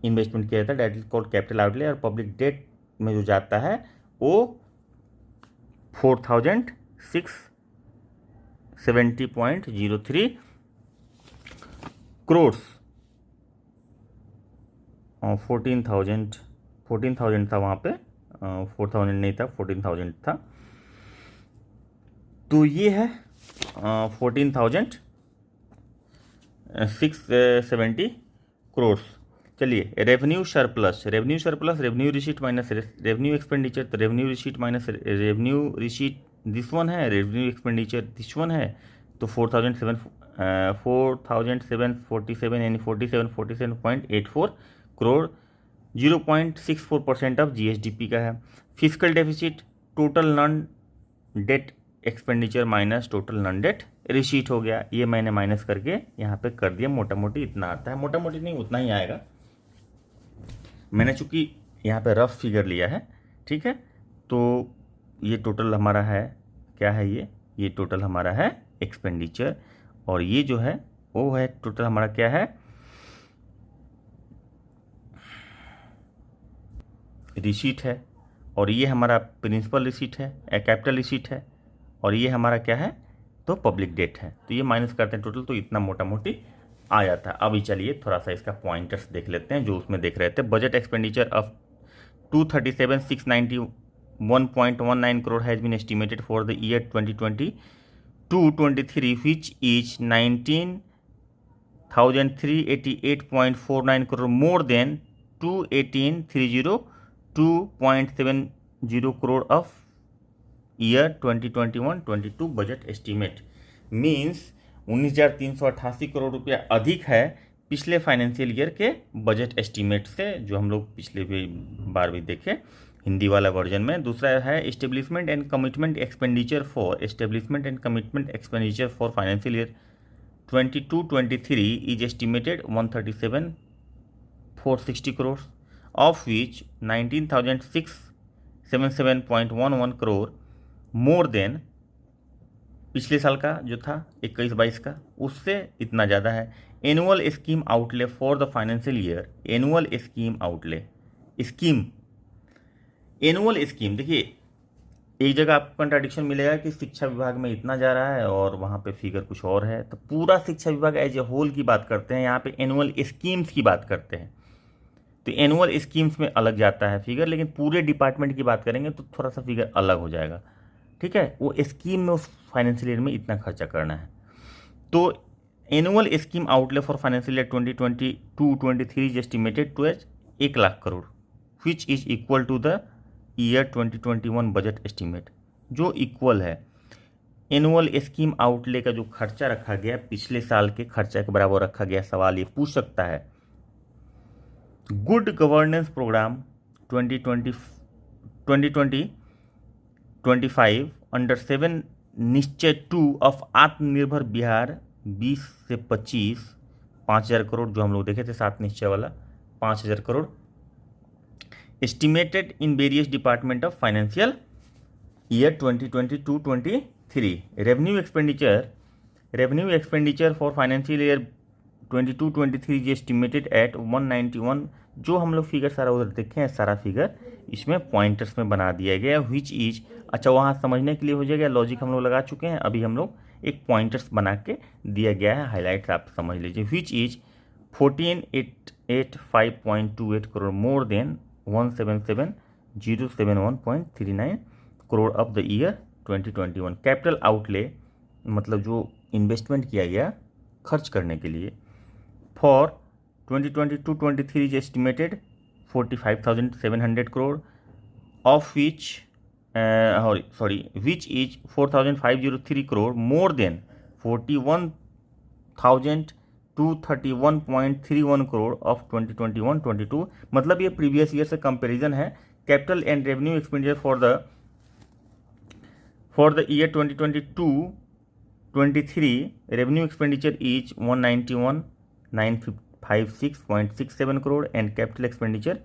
इन्वेस्टमेंट किया जाता है, that is called capital outlay. और पब्लिक डेट में जो जाता है वो 4,670.03 करोड़, 14,000 था वहाँ पे, 4,000 नहीं था, 14,000 था। तो ये है 14,670 करोड़। चलिए, revenue surplus, revenue receipt minus revenue expenditure, तो revenue receipt minus revenue receipt this one है, रेवेन्यू एक्सपेंडिचर दिस वन है। तो 4,747 यानी 47.84 करोड़, 0.64% ऑफ जीएसडीपी का है। Physical deficit total non debt expenditure minus total non debt receipt हो गया। ये मैंने माइनस करके यहाँ पे कर दिया, मोटा मोटी इतना आता है, मोटा मोटी नहीं उतना ही आएगा, मैंने चूंकि यहाँ पे रफ फिगर लिया है, ठीक है। तो ये टोटल हमारा है, क्या है ये टोटल हमारा है एक्सपेंडिचर, और ये जो है वो है टोटल हमारा क्या है, रिसीट है। और ये हमारा प्रिंसिपल रिसीट है, कैपिटल रिसीट है, और ये हमारा क्या है, तो पब्लिक डेट है। तो ये माइनस करते हैं टोटल, तो इतना मोटा मोटी आ जाता है। अभी चलिए थोड़ा सा इसका पॉइंटर्स देख लेते हैं जो उसमें देख रहे थे। Budget expenditure of 237,691.19 crore has been estimated for the year 2022-23, which is 19,388.49 crore more than 218,302.70 crore of year 2021-22 budget estimate. Means 19,388 crore रुपया अधिक है पिछले फाइनेंशियल ईयर के बजट एस्टीमेट से, जो हम लोग पिछले बार भी देखे हिंदी वाला वर्जन में। दूसरा है establishment and commitment expenditure for financial year 22-23 is estimated 137,460 crore, of which 19,677.11 crore more then पिछले साल का जो था 21-22 का, उससे इतना ज़्यादा है। Annual scheme outlay for the financial year, annual scheme outlay annual scheme, देखिए एक जगह आपको कंट्राडिक्शन मिलेगा कि शिक्षा विभाग में इतना जा रहा है और वहाँ पे फिगर कुछ और है, तो पूरा शिक्षा विभाग एज ए होल की बात करते हैं, यहाँ पे एनुअल स्कीम्स की बात करते हैं। तो एनुअल स्कीम्स में अलग जाता है फिगर, लेकिन पूरे डिपार्टमेंट की बात करेंगे तो थोड़ा सा फिगर अलग हो जाएगा, ठीक है। वो स्कीम में उस फाइनेंशियल ईयर में इतना खर्चा करना है। तो annual scheme outlay for financial year 2022-23 is estimated to 1 lakh crore, which is equal to the year 2021 budget estimate, जो इक्वल है एनुअल स्कीम आउटले का जो खर्चा रखा गया पिछले साल के खर्चा के बराबर रखा गया। सवाल ये पूछ सकता है, गुड गवर्नेंस प्रोग्राम 2020-25 अंडर 7 निश्चय 2 ऑफ आत्मनिर्भर बिहार 20 से 25 5,000 करोड़, जो हम लोग देखे थे 7 निश्चय वाला 5,000 crore, estimated in various department of financial year 2022-23। Revenue expenditure for financial year 22-23 is estimated eight 191, जो हम लोग फिगर सारा उधर देखे हैं, सारा फिगर इसमें पॉइंटर्स में बना दिया गया, विच इज, अच्छा वहाँ समझने के लिए हो जाएगा, लॉजिक हम लोग लगा चुके हैं, अभी हम लोग एक पॉइंटर्स बना के दिया गया है, हाईलाइट आप समझ लीजिए, which is 14,885.28 crore more then 177,071.39 crore of the year 2021। Capital outlay मतलब जो इन्वेस्टमेंट किया गया खर्च करने के लिए for 2022-23 is estimated 45,700 crore, of which which is 4,503 crore more then 41,231.31 crore of 2021-22। मतलब ये प्रीवियस ईयर से कंपैरिजन है। Capital and revenue expenditure for the year 2022-23 revenue expenditure is 191,956.67 crore and capital expenditure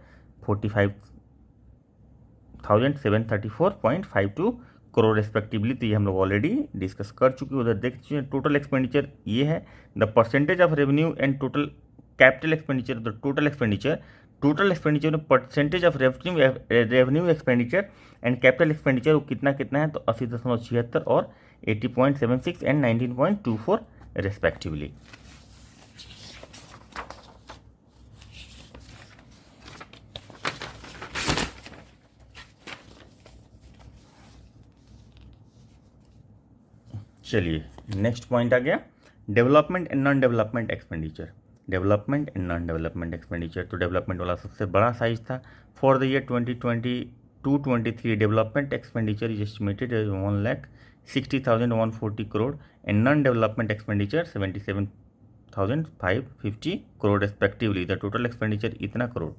45,734.52 crore respectively. तो ये हम लोग ऑलरेडी डिस्कस कर चुके हैं, उधर देख चुके हैं। टोटल एक्सपेंडिचर ये है, the percentage of revenue and total capital expenditure, the total expenditure में percentage of revenue expenditure and capital expenditure वो कितना है, तो 80.76 और 80.76 एंड 19.24 रेस्पेक्टिवली। चलिए नेक्स्ट पॉइंट आ गया, development and non development expenditure. तो डेवलपमेंट वाला सबसे बड़ा साइज था। For the year 2022-23 development expenditure is estimated 1,60,140 crore and non development expenditure 77,550 crore respectively. The total expenditure इतना crore.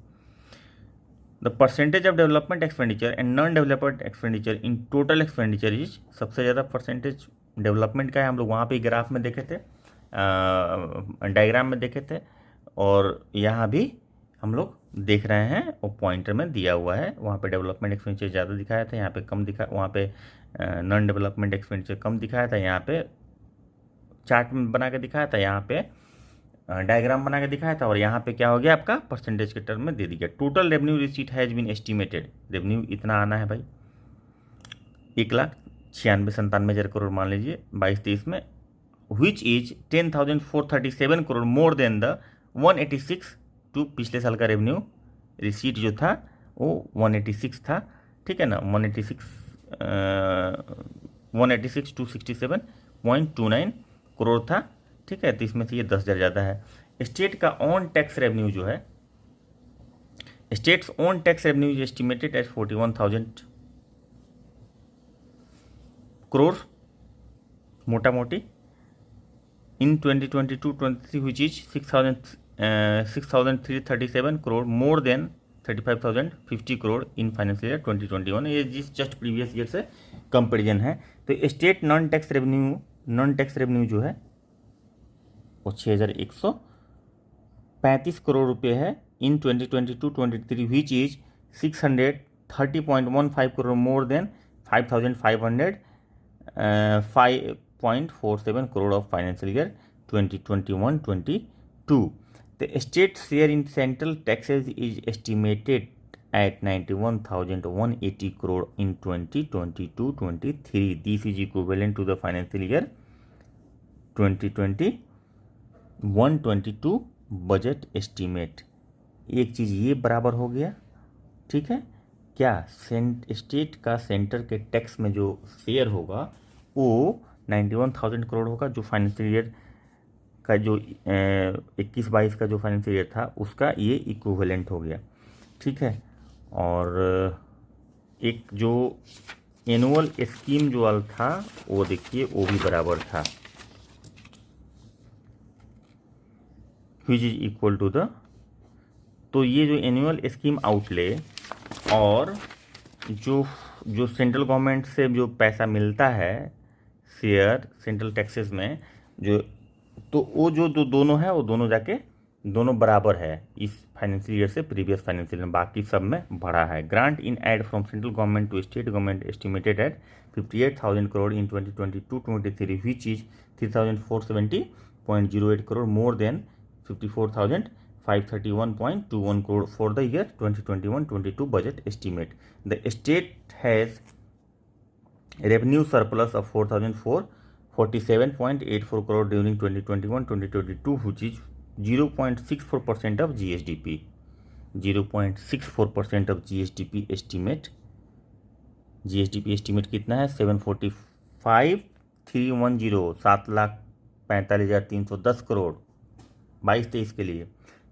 The percentage of development expenditure and non development expenditure in total expenditure is, सबसे ज़्यादा percentage development का है, हम लोग वहाँ पे ग्राफ में देखे थे, डायग्राम में देखे थे, और यहाँ भी हम लोग देख रहे हैं, वो पॉइंटर में दिया हुआ है। वहाँ पे डेवलपमेंट एक्सपेंडिचर ज़्यादा दिखाया था, यहाँ पे कम दिखा, वहाँ पे नॉन डेवलपमेंट एक्सपेंडिचर कम दिखाया था, यहाँ पे चार्ट में बना के दिखाया था, यहाँ पे डायग्राम बना के दिखाया था, और यहाँ पे क्या हो गया आपका परसेंटेज के टर्म में दे दिया। Total revenue receipt has been estimated, revenue इतना आना है भाई, 1,96,97,000 करोड़ मान लीजिए 22-23 में, which is 10,437 crore more than the 186 two पिछले साल का रेवेन्यू रिसीट जो था वो 186 था, ठीक है ना, 186,267.29 करोड़ था, ठीक है। तो इसमें से ये 10,000 ज़्यादा है। स्टेट का ऑन टैक्स रेवेन्यू जो है, states on tax revenue is estimated as 41,000 crore मोटा मोटी in 2022-23 which is 6,337 crore, more than 35,050 crore in financial year 2021। ये जिस जस्ट प्रीवियस ईयर से कंपेरिजन है। तो स्टेट नॉन टैक्स रेवेन्यू जो है वो 6,135 करोड़ रुपए है इन 2022-23 which is 630.15 crore, more then 5,505.47 crore of financial year 2021-22। The state share in central taxes is estimated at 91,180 crore in 2022-23. This is equivalent to the financial year 2021-22 budget estimate. एक चीज़ ये बराबर हो गया, ठीक है। क्या स्टेट का सेंटर के टैक्स में जो शेयर होगा वो 91,000 करोड़ होगा, जो फाइनेंशियल ईयर का जो 21-22 का जो फाइनेंशियल ईयर था उसका ये इक्विवेलेंट हो गया, ठीक है। और एक जो एनुअल स्कीम जो था वो देखिए वो भी बराबर था, which is equal to the, तो ये जो एनुअल स्कीम आउटले और जो सेंट्रल गवर्नमेंट से जो पैसा मिलता है शेयर सेंट्रल टैक्सेस में जो, तो वो जो दोनों है वो दोनों जाके दोनों बराबर है इस फाइनेंशियल ईयर से प्रीवियस फाइनेंशियल ईयर में, बाकी सब में बढ़ा है। Grant in aid from central government to state government estimated at 58,000 crore in 2022-23 which is 3,470.08 crore, more than 54,531.21 crore for the year 2021-22 budget estimate. The state has revenue surplus of 4,447.84 crore during 2021-2022, which is 0.64% of GSDP. 0.64% of GSDP estimate. GSDP estimate कितना है? 745,310 7,45,310 करोड़ 22-23 के लिए।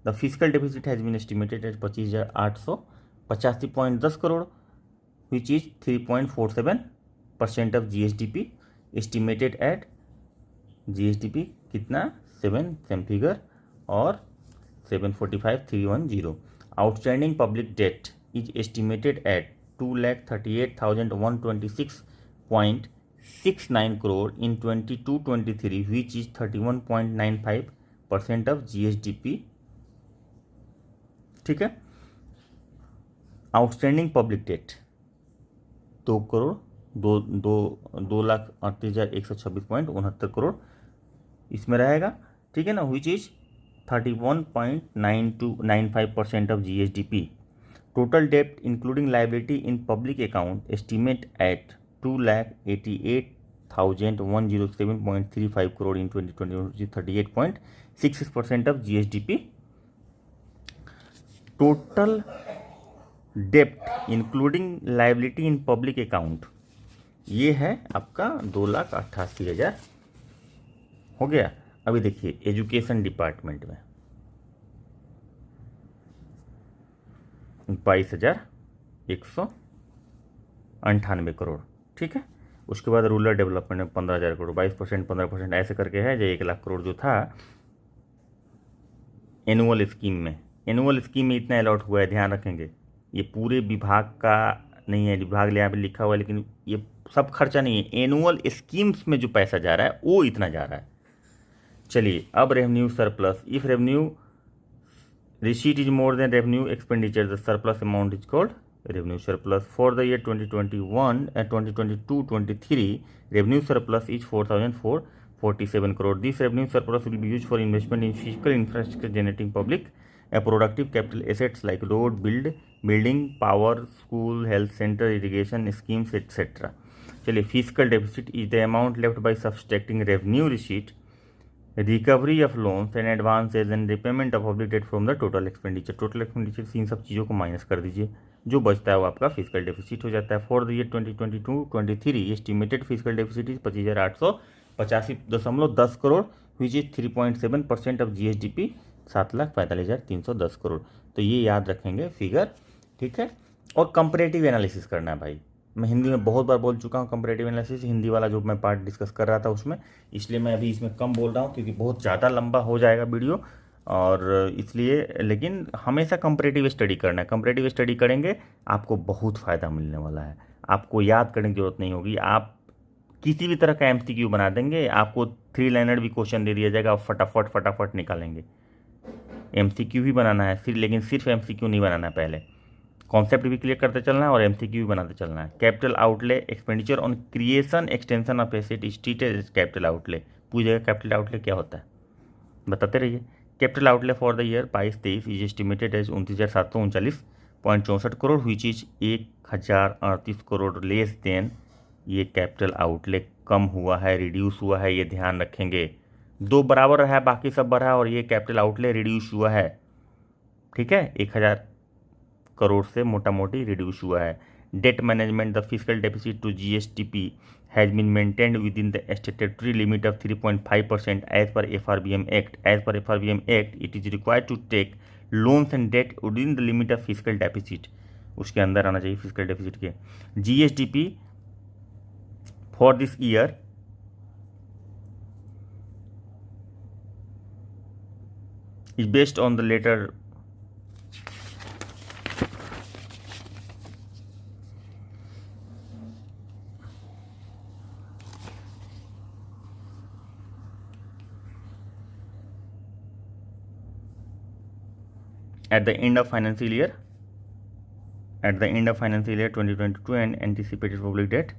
The fiscal deficit has been estimated at 25,885.10 crore, which is 3.47% of GSDP estimated at GSDP कितना 7 same figure और 745,310। Outstanding public debt is estimated at 2,38,126.69 crore in 22-23 which is 31.95% of GSDP, ठीक है। Outstanding public date 2,38,126.69 crore इसमें रहेगा, ठीक है ना, which is 31.9295% of GSDP। Total डेप्ट including liability in public account estimate at 2,88,107.35 crore in 2020 38.66% of GSDP। Total डेप्ट including liability in public account ये है आपका 2,88,000 हो गया। अभी देखिए एजुकेशन डिपार्टमेंट में 22,198 करोड़, ठीक है। उसके बाद रूरल डेवलपमेंट में 15,000 करोड़, 22%, 15% ऐसे करके है जो 1 लाख करोड़ जो था एनुअल स्कीम में। एनुअल स्कीम में इतना अलॉट हुआ है, ध्यान रखेंगे। ये पूरे विभाग का नहीं है, विभाग यहाँ पे लिखा हुआ है, लेकिन ये सब खर्चा नहीं है। एनुअल स्कीम्स में जो पैसा जा रहा है वो इतना जा रहा है। चलिए अब revenue surplus, if revenue receipt is more than revenue expenditure the surplus amount is called revenue surplus. For the year 2021-22-23 revenue surplus is 4,447 crore. This revenue surplus will be use for investment in physical infrastructure generating public productive capital assets like road, building, power, school, health centre, irrigation schemes etcetera. चलिए physical deficit is the amount left by subtracting revenue receipt recovery of loans and advances and repayment of public debt from the total expenditure. Total expenditure से इन सब चीज़ों को minus कर दीजिए, जो बचता है वो आपका फिजिकल डेफिसिट हो जाता है। For the year 2022-23 estimated physical deficit is 25,885.10 crore which is 3.7% of GSDP, 7,45,310 crore. तो ये याद रखेंगे फिगर, ठीक है। और कंपैरेटिव एनालिसिस करना है भाई। मैं हिंदी में बहुत बार बोल चुका हूँ कंपैरेटिव एनालिसिस, हिंदी वाला जो मैं पार्ट डिस्कस कर रहा था उसमें, इसलिए मैं अभी इसमें कम बोल रहा हूँ क्योंकि बहुत ज़्यादा लंबा हो जाएगा वीडियो, और इसलिए। लेकिन हमेशा कंपैरेटिव स्टडी करना है। कंपैरेटिव स्टडी करेंगे आपको बहुत फ़ायदा मिलने वाला है। आपको याद करने की जरूरत नहीं होगी, आप किसी भी तरह का MCQ बना देंगे, आपको 3 लाइनर भी क्वेश्चन दे दिया जाएगा, आप फटाफट फटाफट निकालेंगे। MCQ भी बनाना है फिर, लेकिन सिर्फ MCQ नहीं बनाना है, पहले कॉन्सेप्ट भी क्लियर करते चलना है और MCQ भी बनाते चलना है। Capital outlay expenditure on creation extension of asset is treated as capital outlay. पूछेगा कैपिटल आउटले क्या होता है, बताते रहिए। Capital outlay for the year 22-23 is estimated as 29,739.64 crore which is 1,038 crore less than. ये कैपिटल आउटले कम हुआ है, रिड्यूस हुआ है, ये ध्यान रखेंगे। 2 बराबर है, बाकी सब बढ़ा है, और ये कैपिटल आउटले रिड्यूस हुआ है, ठीक है। 1,000 करोड़ से मोटा मोटी रिड्यूस हुआ है। Debt management, the fiscal deficit to GSDP has been maintained with in the statutory limit of 3.5% as per FRBM act. As per FRBM act it is required to take loans and debt with in the limit of fiscal deficit. उसके अंदर आना चाहिए fiscal deficit के। GSDP for this year is based on the later at the end of financial year 2022 and anticipated public debt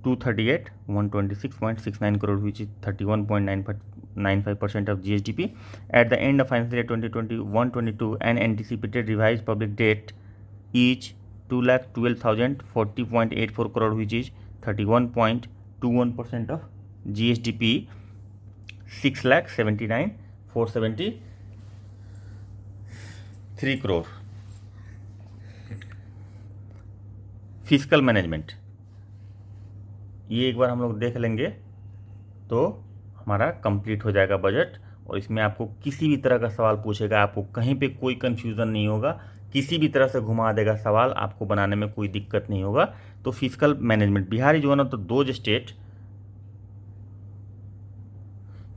238,126.69 crore which is 31.95% of GSDP. At the end of financial year 2021-22 and anticipated revised public debt is 2,12,040.84 crore which is 31.21% of GSDP. 6,79,473 crore. Physical management, ये एक बार हम लोग देख लेंगे तो हमारा complete हो जाएगा बजट। और इसमें आपको किसी भी तरह का सवाल पूछेगा, आपको कहीं पे कोई कंफ्यूजन नहीं होगा, किसी भी तरह से घुमा देगा सवाल, आपको बनाने में कोई दिक्कत नहीं होगा। तो physical management, Bihar is one of the those state,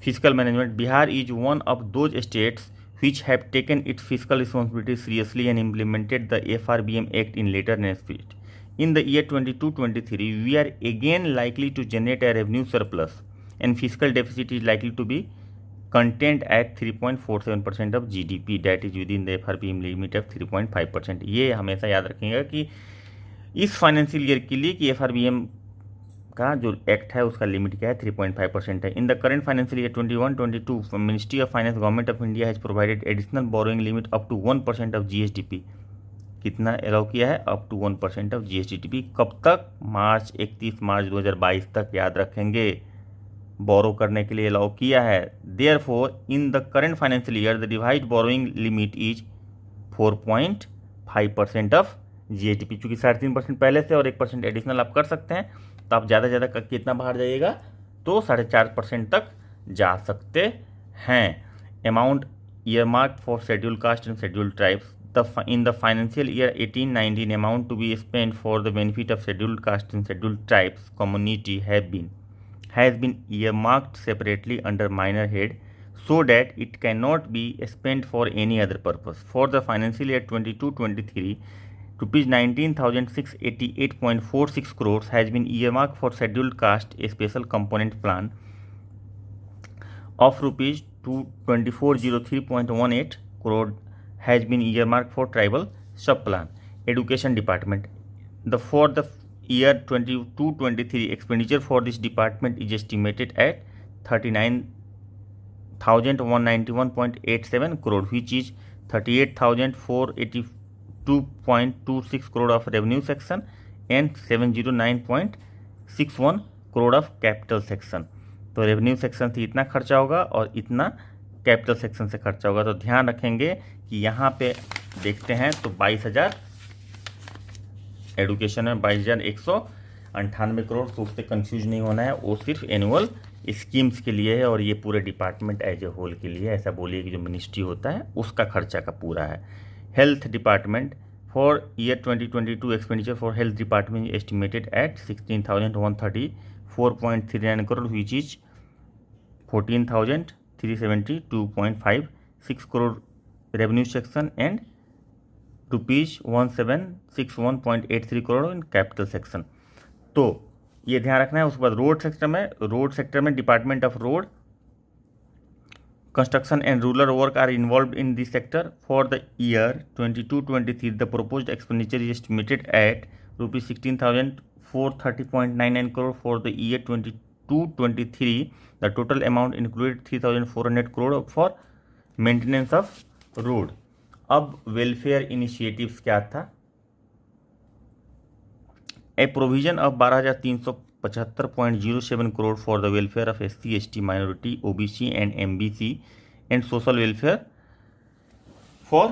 physical management, Bihar is one of those states which have taken its fiscal responsibility seriously and implemented the FRBM Act in later speed. In the year 22-23, we are again likely to generate a revenue surplus and fiscal deficit is likely to be contained at 3.47% of GDP, that is within the FRBM limit of 3.5%. ये हमेशा याद रखेंगे कि इस financial year के लिए कि FRBM का जो एक्ट है उसका लिमिट क्या है, 3.5% है। In the current financial year 21-22 ministry of finance government of India has provided additional borrowing limit up to 1% of GSDP। कितना अलाउ किया है? Up to 1% of GSDP। कब तक? 31 मार्च 2022 तक, याद रखेंगे, बोरो करने के लिए अलाउ किया है। Therefore in the current financial year the revised borrowing limit is 4.5% of GSDP। चूँकि 3.5% पहले से और 1% एडिशनल आप कर सकते हैं, तो आप ज़्यादा ज़्यादा कितना बाहर जाइएगा तो 4.5% तक जा सकते हैं। Amount earmark for schedule caste and schedule tribes in the financial year 18-19 amount to be spent for the benefit of scheduled caste and scheduled tribes community has been earmarked separately under minor head so that it cannot be spent for any other purpose. For the financial year 22-23, rupees 19,688.46 crores has been earmarked for scheduled caste, a special component plan of rupees 2403.18 crore has been earmarked for tribal sub-plan. Education Department. For the year 22-23, expenditure for this department is estimated at 39,191.87 crore, which is 38,482.26 crore of revenue section and 709.61 crore of capital section. तो revenue section से इतना खर्चा होगा और इतना capital section से खर्चा होगा। तो ध्यान रखेंगे कि यहाँ पे देखते हैं तो 22,000 एडुकेशन में 22,198 करोड़। तो उससे कंफ्यूज नहीं होना है, वो सिर्फ एनुअल स्कीम्स के लिए है और ये पूरे डिपार्टमेंट एज ए होल के लिए, ऐसा बोलिए कि जो मिनिस्ट्री होता है उसका खर्चा का पूरा है। Health department for year 2022 expenditure for health department estimated at 16,134.39 crore which is 14,372.56 crore revenue section and ₹1761.83 crore in capital section. तो ये ध्यान रखना है। उसके बाद रोड सेक्टर में department of road construction and rural work are involved in this sector for the year 22-23 the proposed expenditure is estimated at ₹16,430.99 crore for the year 22-23 the total amount included 3,400 crore for maintenance of road. अब welfare initiatives क्या था? A provision of 12,375.07 crore for the welfare of SC, ST, minority, OBC and MBC and social welfare for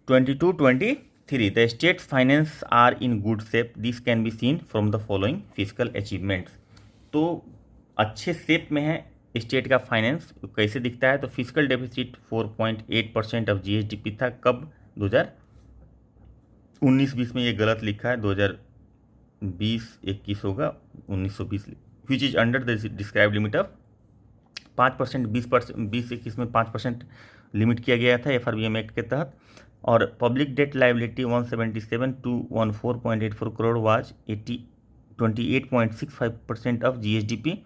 22-23। The states finance are in good shape, this can be seen from the following fiscal achievements. तो अच्छे shape में है state का finance. कैसे दिखता है? तो physical deficit 4.8% of GSDP था। कब? 2019-20 में ये गलत लिखा है, 2020-21 होगा, 1920 which is under the describe limit of 5%। 20-21 में 5% लिमिट किया गया था FRBM एक्ट के तहत। और public debt liability 177,214.84 crore was 28.65% of GSDP,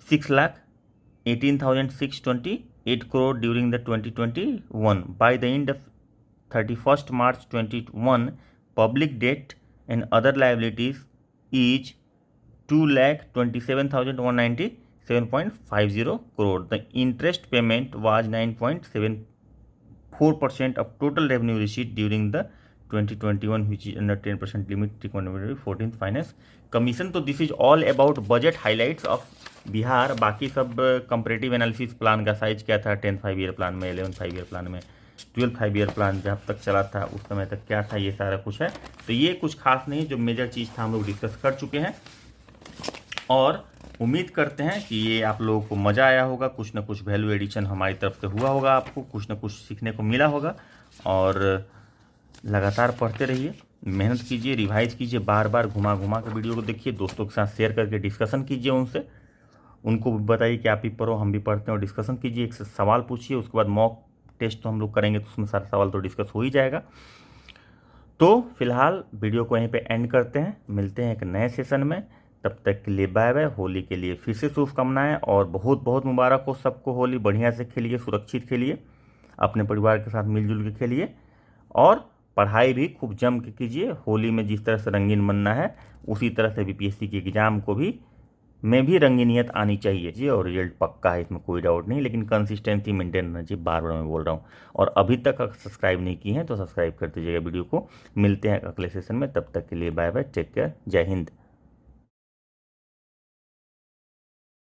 6,18,628 crore during the 2021. By the end of 31st March 2021, public debt and other liabilities is 2,27,197.50 crore. The interest payment was 9.74% of total revenue received during the 2021, which is under 10% limit recommended by 14th Finance Commission. तो this is all about budget highlights of Bihar. बाकी सब comparative analysis plan का size क्या था 10th 5 year plan में, 11th 5 year plan में, 12th 5 year plan जब तक चला था उस समय तक क्या था, ये सारा कुछ है। तो ये कुछ खास नहीं, जो मेजर चीज़ था हम लोग डिस्कस कर चुके हैं और उम्मीद करते हैं कि ये आप लोगों को मज़ा आया होगा। कुछ ना कुछ वैल्यू एडिशन हमारी तरफ से हुआ होगा, आपको कुछ ना कुछ सीखने को मिला होगा। और लगातार पढ़ते रहिए, मेहनत कीजिए, रिवाइज कीजिए, बार बार घुमा घुमा के वीडियो को देखिए, दोस्तों के साथ शेयर करके डिस्कशन कीजिए उनसे, उनको भी बताइए कि आप भी पढ़ो, हम भी पढ़ते हैं, और डिस्कशन कीजिए। एक से सवाल पूछिए, उसके बाद मॉक टेस्ट तो हम लोग करेंगे, तो उसमें सारा सवाल तो डिस्कस हो ही जाएगा। तो फिलहाल वीडियो को यहीं पे एंड करते हैं, मिलते हैं एक नए सेशन में। तब तक के लिए बाय बाय। होली के लिए फिर से शुभकामनाएं और बहुत बहुत मुबारक हो सबको। होली बढ़िया से खेलिए, सुरक्षित खेलिए, अपने परिवार के साथ मिलजुल के खेलिए और पढ़ाई भी खूब जम के कीजिए। होली में जिस तरह से रंगीन बनना है उसी तरह से BPSC के एग्ज़ाम को भी में भी रंगीनियत आनी चाहिए जी। और रिजल्ट पक्का है, इसमें कोई डाउट नहीं, लेकिन कंसिस्टेंसी मेंटेन रहना चाहिए, बार बार मैं बोल रहा हूँ। और अभी तक अगर सब्सक्राइब नहीं किए हैं तो सब्सक्राइब कर दीजिएगा वीडियो को। मिलते हैं अगले सेशन में, तब तक के लिए बाय बाय, टेक केयर, जय हिंद।